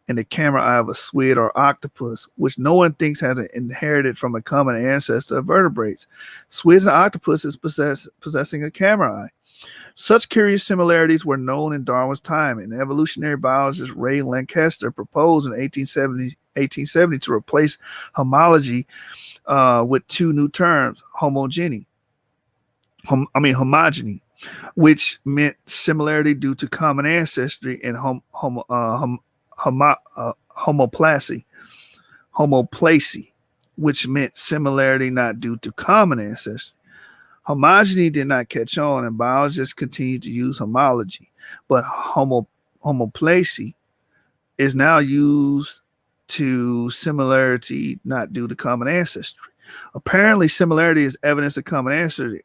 and the camera eye of a squid or octopus, which no one thinks has inherited from a common ancestor of vertebrates. Squids and octopuses possessing a camera eye. Such curious similarities were known in Darwin's time, and evolutionary biologist Ray Lankester proposed in 1870 to replace homology with 2 new terms, homogeny, which meant similarity due to common ancestry, and homoplasy, which meant similarity not due to common ancestry. Homogeny did not catch on, and biologists continued to use homology, but homoplasy is now used to similarity not due to common ancestry. Apparently, similarity is evidence of common ancestry.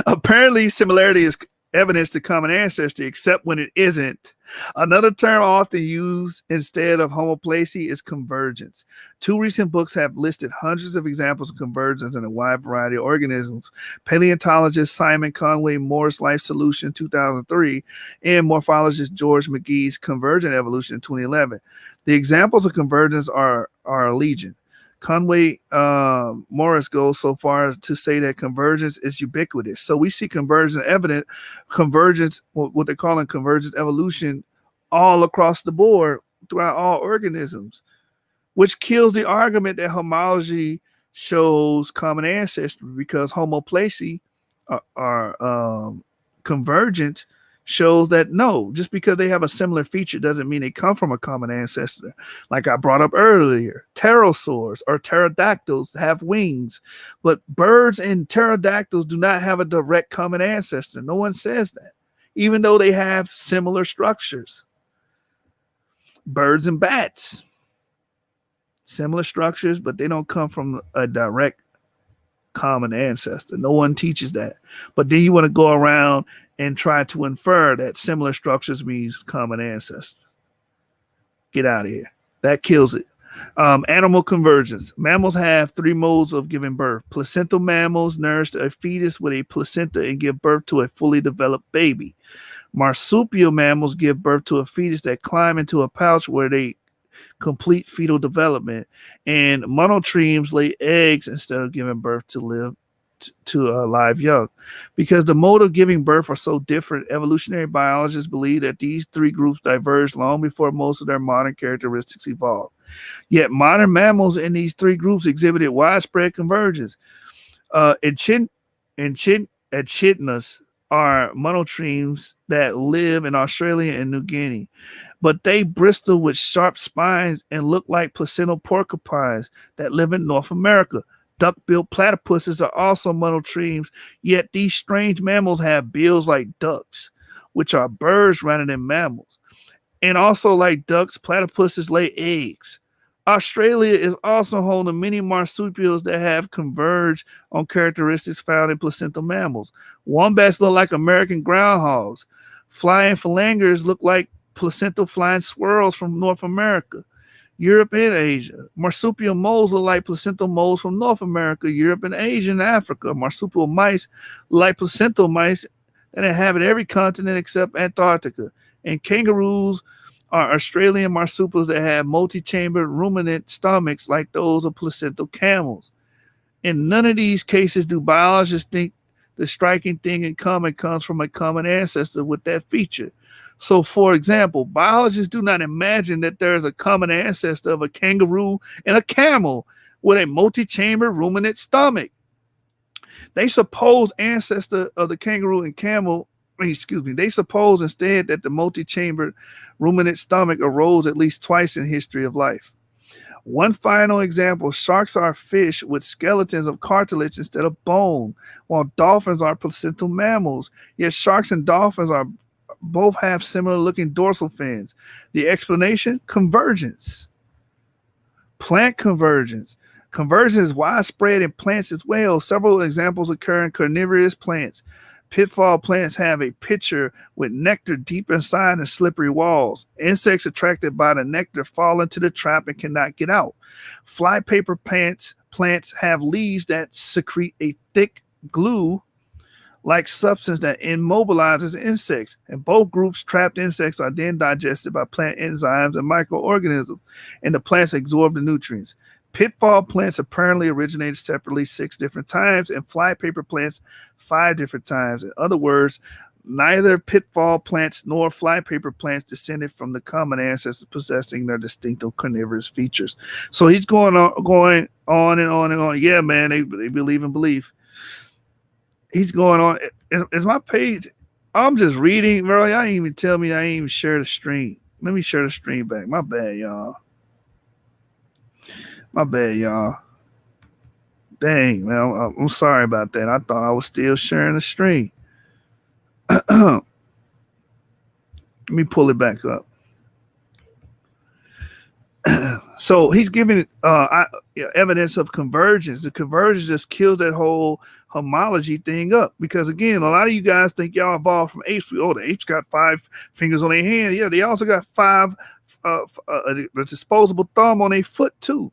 Apparently, similarity is evidence to common ancestry, except when it isn't. Another term often used instead of homoplasy is convergence. 2 recent books have listed hundreds of examples of convergence in a wide variety of organisms. Paleontologist Simon Conway Moore's Life Solution 2003 and morphologist George McGee's Convergent Evolution in 2011. The examples of convergence are a legion. Conway Morris goes so far as to say that convergence is ubiquitous. So we see convergence, what they call in convergent evolution, all across the board throughout all organisms, which kills the argument that homology shows common ancestry, because homoplacy are convergent shows that no, just because they have a similar feature doesn't mean they come from a common ancestor. Like I brought up earlier, pterosaurs or pterodactyls have wings, but birds and pterodactyls do not have a direct common ancestor. No one says that, even though they have similar structures. Birds and bats, similar structures, but they don't come from a direct common ancestor. No one teaches that. But then you want to go around and try to infer that similar structures means common ancestor. Get out of here. That kills it. Animal convergence. Mammals have 3 modes of giving birth. Placental mammals nourish a fetus with a placenta and give birth to a fully developed baby. Marsupial mammals give birth to a fetus that climb into a pouch where they complete fetal development, and monotremes lay eggs instead of giving birth to live young. Because the mode of giving birth are so different, evolutionary biologists believe that these 3 groups diverged long before most of their modern characteristics evolved. Yet modern mammals in these 3 groups exhibited widespread convergence. Echidnas are monotremes that live in Australia and New Guinea, but they bristle with sharp spines and look like placental porcupines that live in North America. Duck-billed platypuses are also monotremes, yet these strange mammals have bills like ducks, which are birds rather than mammals. And also, like ducks, platypuses lay eggs. Australia is also home to many marsupials that have converged on characteristics found in placental mammals. Wombats look like American groundhogs. Flying phalangers look like placental flying squirrels from North America, Europe, and Asia. Marsupial moles look like placental moles from North America, Europe, and Asia, and Africa. Marsupial mice look like placental mice that inhabit every continent except Antarctica. And kangaroos are Australian marsupials that have multi-chambered ruminant stomachs like those of placental camels. In none of these cases do biologists think the striking thing in common comes from a common ancestor with that feature. So, for example, biologists do not imagine that there is a common ancestor of a kangaroo and a camel with a multi-chambered ruminant stomach. They suppose ancestor of the kangaroo and camel they suppose instead that the multi-chambered ruminant stomach arose at least twice in history of life. One final example, sharks are fish with skeletons of cartilage instead of bone, while dolphins are placental mammals. Yet sharks and dolphins both have similar looking dorsal fins. The explanation? Convergence. Plant convergence. Convergence is widespread in plants as well. Several examples occur in carnivorous plants. Pitfall plants have a pitcher with nectar deep inside and slippery walls. Insects attracted by the nectar fall into the trap and cannot get out. Flypaper plants have leaves that secrete a thick glue-like substance that immobilizes insects. And both groups' trapped insects are then digested by plant enzymes and microorganisms, and the plants absorb the nutrients. Pitfall plants apparently originated separately 6 different times, and flypaper plants 5 different times. In other words, neither pitfall plants nor flypaper plants descended from the common ancestors possessing their distinctive carnivorous features. So he's going on and on and on. Yeah, man, they believe in belief. He's going on. Is my page? I'm just reading, bro. Y'all didn't even tell me I didn't even share the stream. Let me share the stream back. My bad, y'all. My bad, y'all. Dang, man. I'm sorry about that. I thought I was still sharing the stream. Let me pull it back up. So he's giving evidence of convergence. The convergence just kills that whole homology thing up. Because, again, a lot of you guys think y'all evolved from apes. Oh, the apes got 5 fingers on their hand. Yeah, they also got 5 a disposable thumb on their foot, too.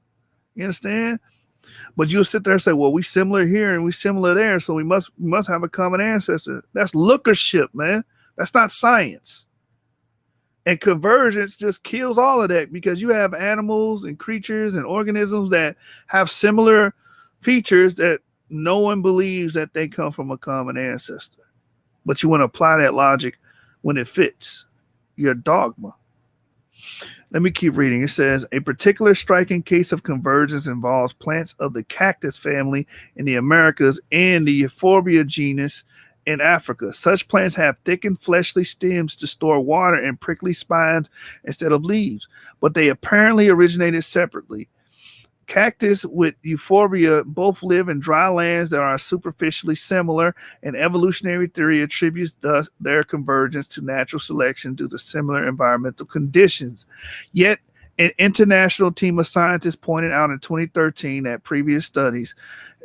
You understand? But you'll sit there and say, well, we similar here and we similar there, so we must have a common ancestor. That's lookership, man. That's not science. And convergence just kills all of that, because you have animals and creatures and organisms that have similar features that no one believes that they come from a common ancestor. But you want to apply that logic when it fits your dogma. Let me keep reading. It says a particular striking case of convergence involves plants of the cactus family in the Americas and the Euphorbia genus in Africa. Such plants have thickened fleshly stems to store water and prickly spines instead of leaves, but they apparently originated separately. Cactus with euphorbia both live in dry lands that are superficially similar, and evolutionary theory attributes thus their convergence to natural selection due to similar environmental conditions. Yet, an international team of scientists pointed out in 2013 that previous studies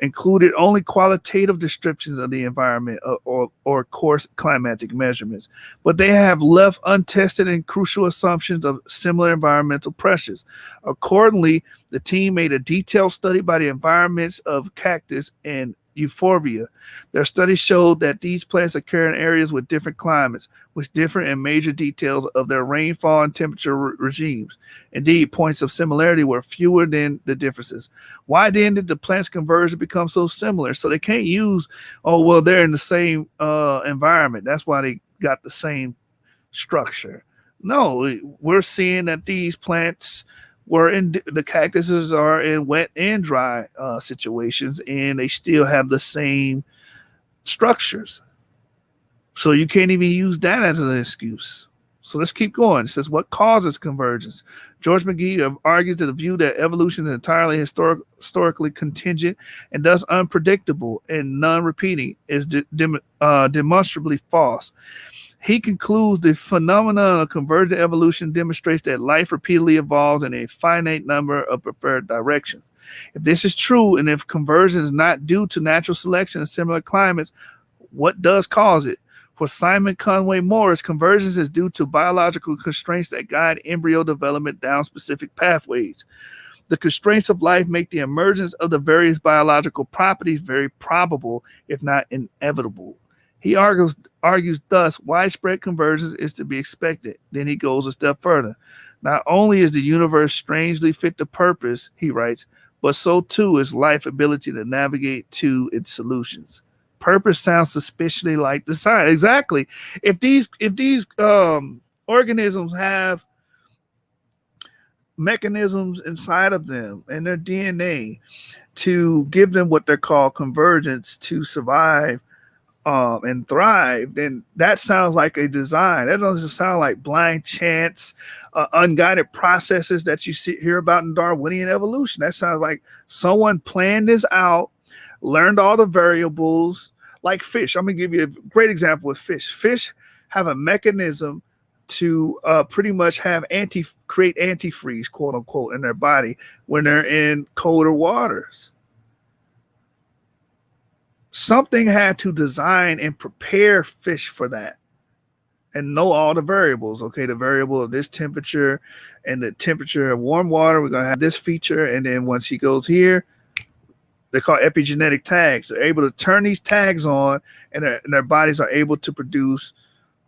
included only qualitative descriptions of the environment or coarse climatic measurements, but they have left untested and crucial assumptions of similar environmental pressures. Accordingly, the team made a detailed study by the environments of cactus and euphorbia. Their study showed that these plants occur in areas with different climates, which differ in major details of their rainfall and temperature regimes. Indeed, points of similarity were fewer than the differences. Why then did the plants converge to become so similar? So they can't use, oh, well, they're in the same environment. That's why they got the same structure. No, we're seeing that these plants the cactuses are in wet and dry situations, and they still have the same structures. So you can't even use that as an excuse. So let's keep going. It says, what causes convergence? George McGee argues to the view that evolution is entirely historically contingent and thus unpredictable and non-repeating is demonstrably false. He concludes the phenomenon of convergent evolution demonstrates that life repeatedly evolves in a finite number of preferred directions. If this is true, and if convergence is not due to natural selection in similar climates, what does cause it? For Simon Conway Morris, convergence is due to biological constraints that guide embryo development down specific pathways. The constraints of life make the emergence of the various biological properties very probable, if not inevitable. He argues thus widespread convergence is to be expected. Then he goes a step further. Not only is the universe strangely fit to purpose, he writes, but so too is life's ability to navigate to its solutions. Purpose sounds suspiciously like design. Exactly. If these organisms have mechanisms inside of them and their DNA to give them what they're called convergence to survive and thrive, then that sounds like a design. That doesn't sound like blind chance, unguided processes that you hear about in Darwinian evolution. That sounds like someone planned this out, learned all the variables, like fish. I'm going to give you a great example with fish. Fish have a mechanism to pretty much have create antifreeze, quote unquote, in their body when they're in colder waters. Something had to design and prepare fish for that and know all the variables. Okay, the variable of this temperature and the temperature of warm water, we're going to have this feature. And then once he goes here, they're called epigenetic tags. They're able to turn these tags on, and their bodies are able to produce,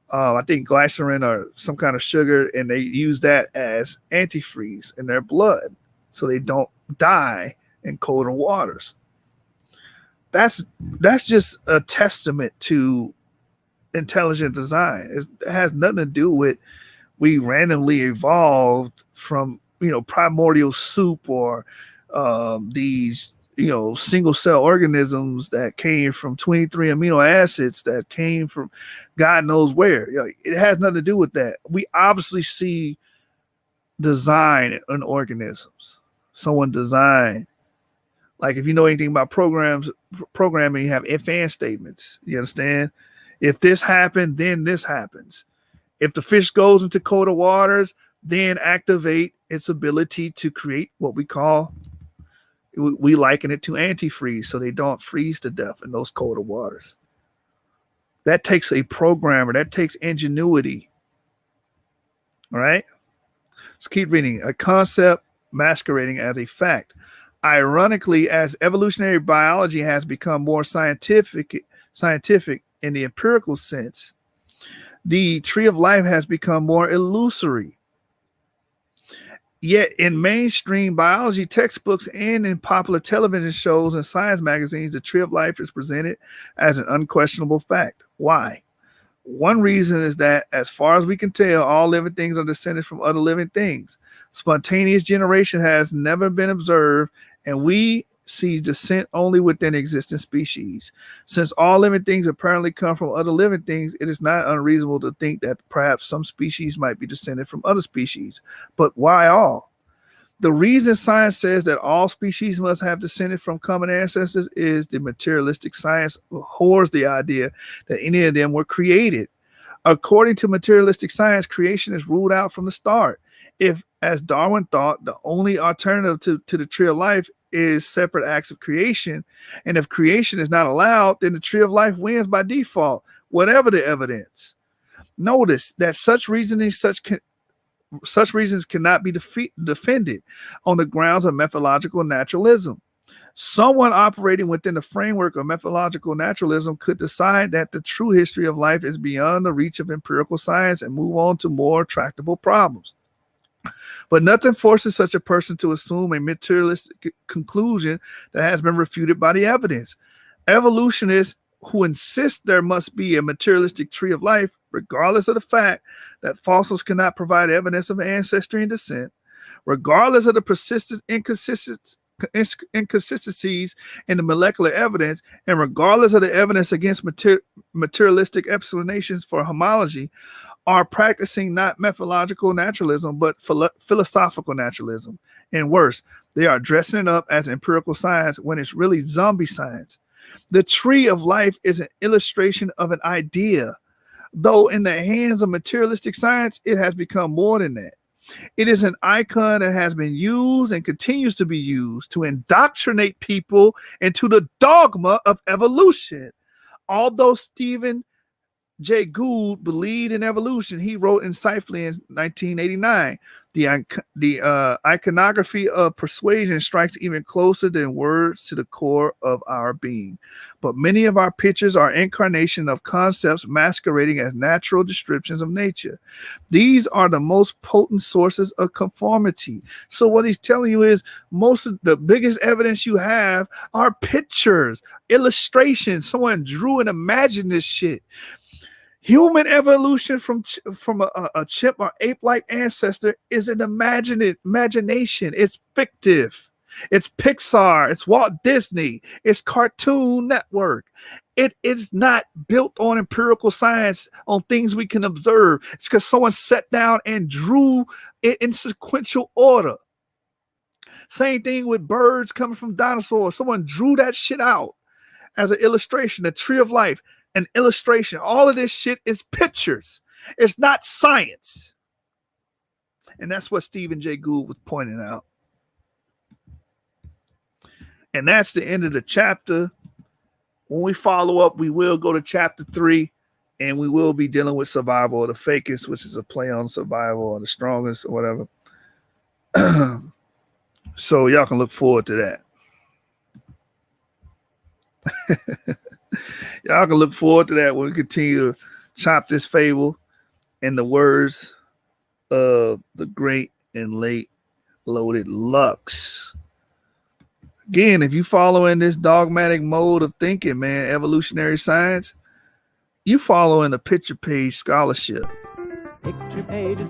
I think, glycerin or some kind of sugar, and they use that as antifreeze in their blood so they don't die in colder waters. That's just a testament to intelligent design. It has nothing to do with we randomly evolved from primordial soup or these single cell organisms that came from 23 amino acids that came from God knows where. It has nothing to do with that. We obviously see design in organisms. Someone designed. Like if you know anything about programming, you have if-and statements. You understand? If this happened, then this happens. If the fish goes into colder waters, then activate its ability to create what we liken it to antifreeze, so they don't freeze to death in those colder waters. That takes a programmer. That takes ingenuity. All right? Let's keep reading. A concept masquerading as a fact. Ironically, as evolutionary biology has become more scientific in the empirical sense, the tree of life has become more illusory. Yet in mainstream biology textbooks and in popular television shows and science magazines, the tree of life is presented as an unquestionable fact. Why? One reason is that, as far as we can tell, all living things are descended from other living things. Spontaneous generation has never been observed, and we see descent only within existing species. Since all living things apparently come from other living things, it is not unreasonable to think that perhaps some species might be descended from other species. But why all? The reason science says that all species must have descended from common ancestors is the materialistic science abhors the idea that any of them were created. According to materialistic science, creation is ruled out from the start. If, as Darwin thought, the only alternative to the tree of life is separate acts of creation, and if creation is not allowed, then the tree of life wins by default, whatever the evidence. Notice that such reasons cannot be defended on the grounds of methodological naturalism. Someone operating within the framework of methodological naturalism could decide that the true history of life is beyond the reach of empirical science and move on to more tractable problems. But nothing forces such a person to assume a materialistic conclusion that has been refuted by the evidence. Evolutionists who insist there must be a materialistic tree of life, regardless of the fact that fossils cannot provide evidence of ancestry and descent, regardless of the persistent inconsistencies in the molecular evidence, and regardless of the evidence against materialistic explanations for homology, are practicing not methodological naturalism, but philosophical naturalism. And worse, they are dressing it up as empirical science when it's really zombie science. The tree of life is an illustration of an idea, though in the hands of materialistic science, it has become more than that. It is an icon that has been used and continues to be used to indoctrinate people into the dogma of evolution. Although Stephen Jay Gould believed in evolution, he wrote insightfully in 1989, the iconography of persuasion strikes even closer than words to the core of our being. But many of our pictures are incarnation of concepts masquerading as natural descriptions of nature. These are the most potent sources of conformity. So what he's telling you is most of the biggest evidence you have are pictures, illustrations. Someone drew and imagined this shit. Human evolution from a chimp or ape-like ancestor is an imagination. It's fictive. It's Pixar. It's Walt Disney. It's Cartoon Network. It is not built on empirical science, on things we can observe. It's because someone sat down and drew it in sequential order. Same thing with birds coming from dinosaurs. Someone drew that shit out as an illustration, the tree of life. An illustration. All of this shit is pictures. It's not science. And that's what Stephen Jay Gould was pointing out. And that's the end of the chapter. When we follow up, we will go to chapter 3, and we will be dealing with survival of the fakest, which is a play on survival or the strongest or whatever. So y'all can look forward to that. Y'all can look forward to that when we continue to chop this fable in the words of the great and late Loaded Lux. Again, if you follow in this dogmatic mode of thinking, man, evolutionary science, you follow in the picture page scholarship. Picture pages,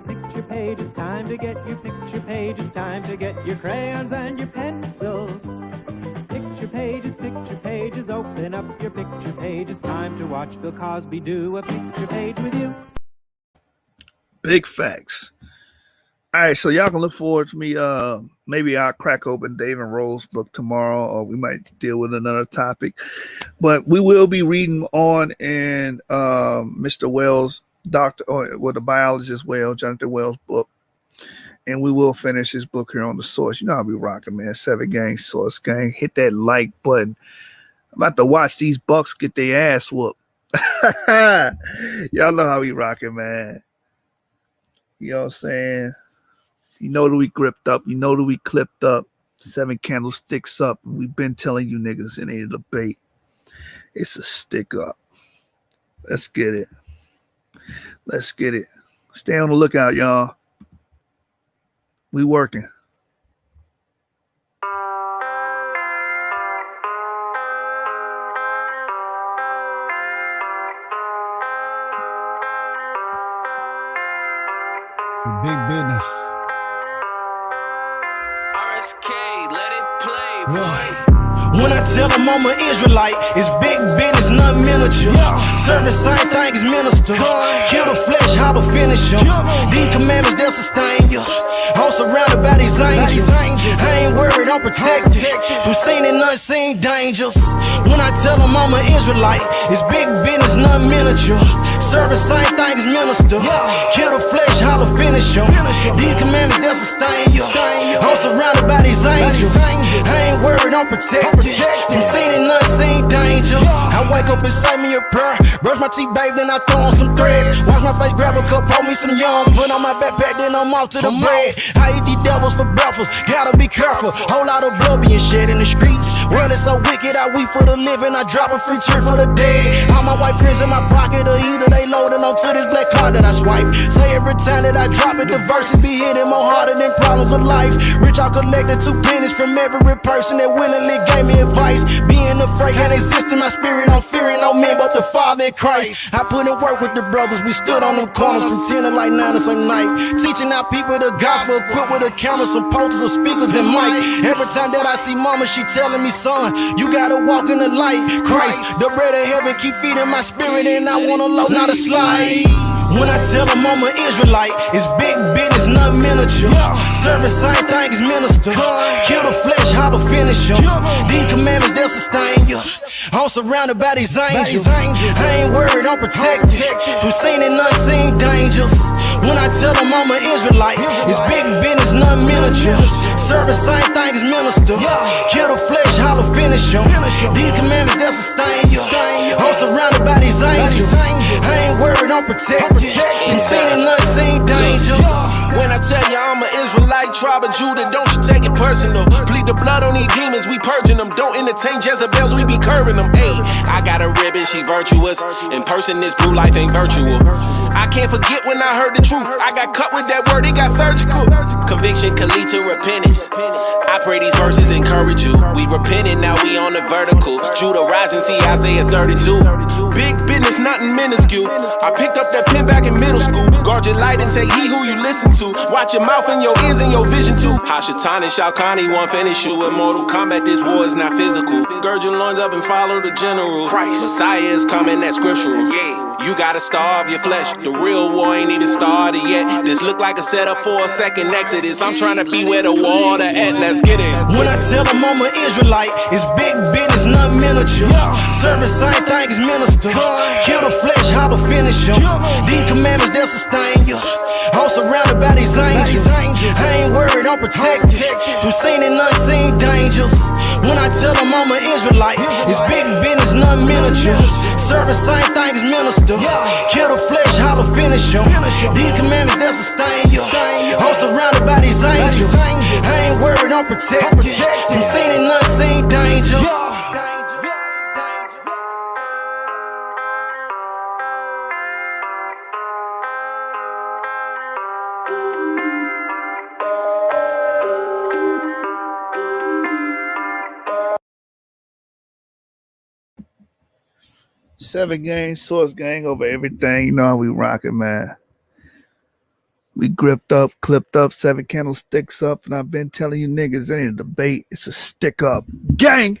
time to get your picture pages, time to get your crayons and your pencils. Picture pages, open up your picture pages, time to watch Bill Cosby do a picture page with you. Big facts. All right, so y'all can look forward to me. Maybe I'll crack open Dave and Roll's book tomorrow, or we might deal with another topic. But we will be reading on in Mr. Wells' the biologist Johnathan Wells' book. And we will finish his book here on the Source. You know how we rocking, man. 7 Gang, Source Gang. Hit that like button. I'm about to watch these Bucks get their ass whooped. Y'all know how we rocking, man. You know what I'm saying? You know that we gripped up. You know that we clipped up. 7 candlesticks up. We've been telling you niggas in a debate. It's a stick up. Let's get it. Let's get it. Stay on the lookout, y'all. We working. for big business. RSK, let it play, boy. Yeah. When I tell them I'm an Israelite, it's big business, not miniature. Serving same thing as minister. Kill the flesh, how to finish them. These commandments, they'll sustain you. I'm surrounded by these angels. I ain't worried, I'm protected from seen and unseen dangers. When I tell them I'm an Israelite, it's big business, not miniature. Serving same thing as minister. Kill the flesh, how to finish them. These commandments, they'll sustain you. I'm surrounded by these angels. I ain't worried, I'm protected from seen and unseen dangers. I wake up inside me a prayer, brush my teeth, babe, then I throw on some threads. Wash my face, grab a cup, hold me some yum, put on my backpack, then I'm off to the bread. I eat these devils for breakfast, gotta be careful. Whole lot of blood being shed in the streets. World is so wicked, I weep for the living, I drop a free church for the dead. All my white friends in my pocket, or either they loading onto this black card that I swipe. Say every time that I drop it, the verses be hitting more harder than problems of life. Rich, I collected 2 pennies from every person that willingly gave me advice. Being afraid can't exist in my spirit, I'm fearing no man but the Father in Christ. I put in work with the brothers, we stood on them corners from 10 to like 9 the same night, teaching our people the gospel, equipped with a camera, some posters, some speakers and mic. Every time that I see mama, she telling me, son, you gotta walk in the light. Christ, the bread of heaven, keep feeding my spirit, and I wanna load, not a slide. When I tell them I'm an Israelite, it's big business, not miniature. Serving same thing as minister. Kill the flesh, how to finish them. These commandments, they'll sustain you. I'm surrounded by these angels. I ain't worried, I'm protected from seen and unseen dangers. When I tell them I'm an Israelite, it's big business, not miniature. Serving same thing as minister. Kill the flesh, how to finish them. These commandments, they'll sustain you. I'm surrounded by these angels. I ain't worried, I'm protected from seen and unseen dangers. When I tell you I'm an Israelite, tribe of Judah, don't you take it personal. Plead the blood on these demons, we purging them. Don't entertain Jezebels, we be curving them. Ayy, I got a ribbon, she virtuous. In person, this blue life ain't virtual. I can't forget when I heard the truth. I got cut with that word, it got surgical. Conviction can lead to repentance. I pray these verses encourage you. We repented, now we on the vertical. Judah rising, see Isaiah 32. Big business, nothing minuscule. I picked up that pen back in middle school. Guard your light and take heed who you listen to. Watch your mouth and your ears and your vision too. Hashatan and Shalkani won't finish you. In Mortal Kombat, this war is not physical. Gird your loins up and follow the general. Messiah is coming, that's scriptural. You gotta starve your flesh. The real war ain't even started yet. This look like a setup for a second exodus. I'm trying to be where the water at. Let's get it. When I tell them I'm an Israelite, it's big business, not miniature. Serving same thing as minister. Kill the flesh, how to finish them. These commandments, they'll sustain you. I'm surrounded by these angels. I ain't worried, I'm protected from seen and unseen dangers. When I tell them I'm an Israelite, it's big business, not miniature. Serving same thing as minister. Kill the flesh, how to finish them. These commandments, they'll sustain you. I'm surrounded by these angels. I ain't worried, I'm protected from seen and unseen dangers. Seven gang, source gang over everything. You know how we rocking, man. We gripped up, clipped up, 7 candlesticks up, and I've been telling you niggas, it ain't a debate, it's a stick up. Gang!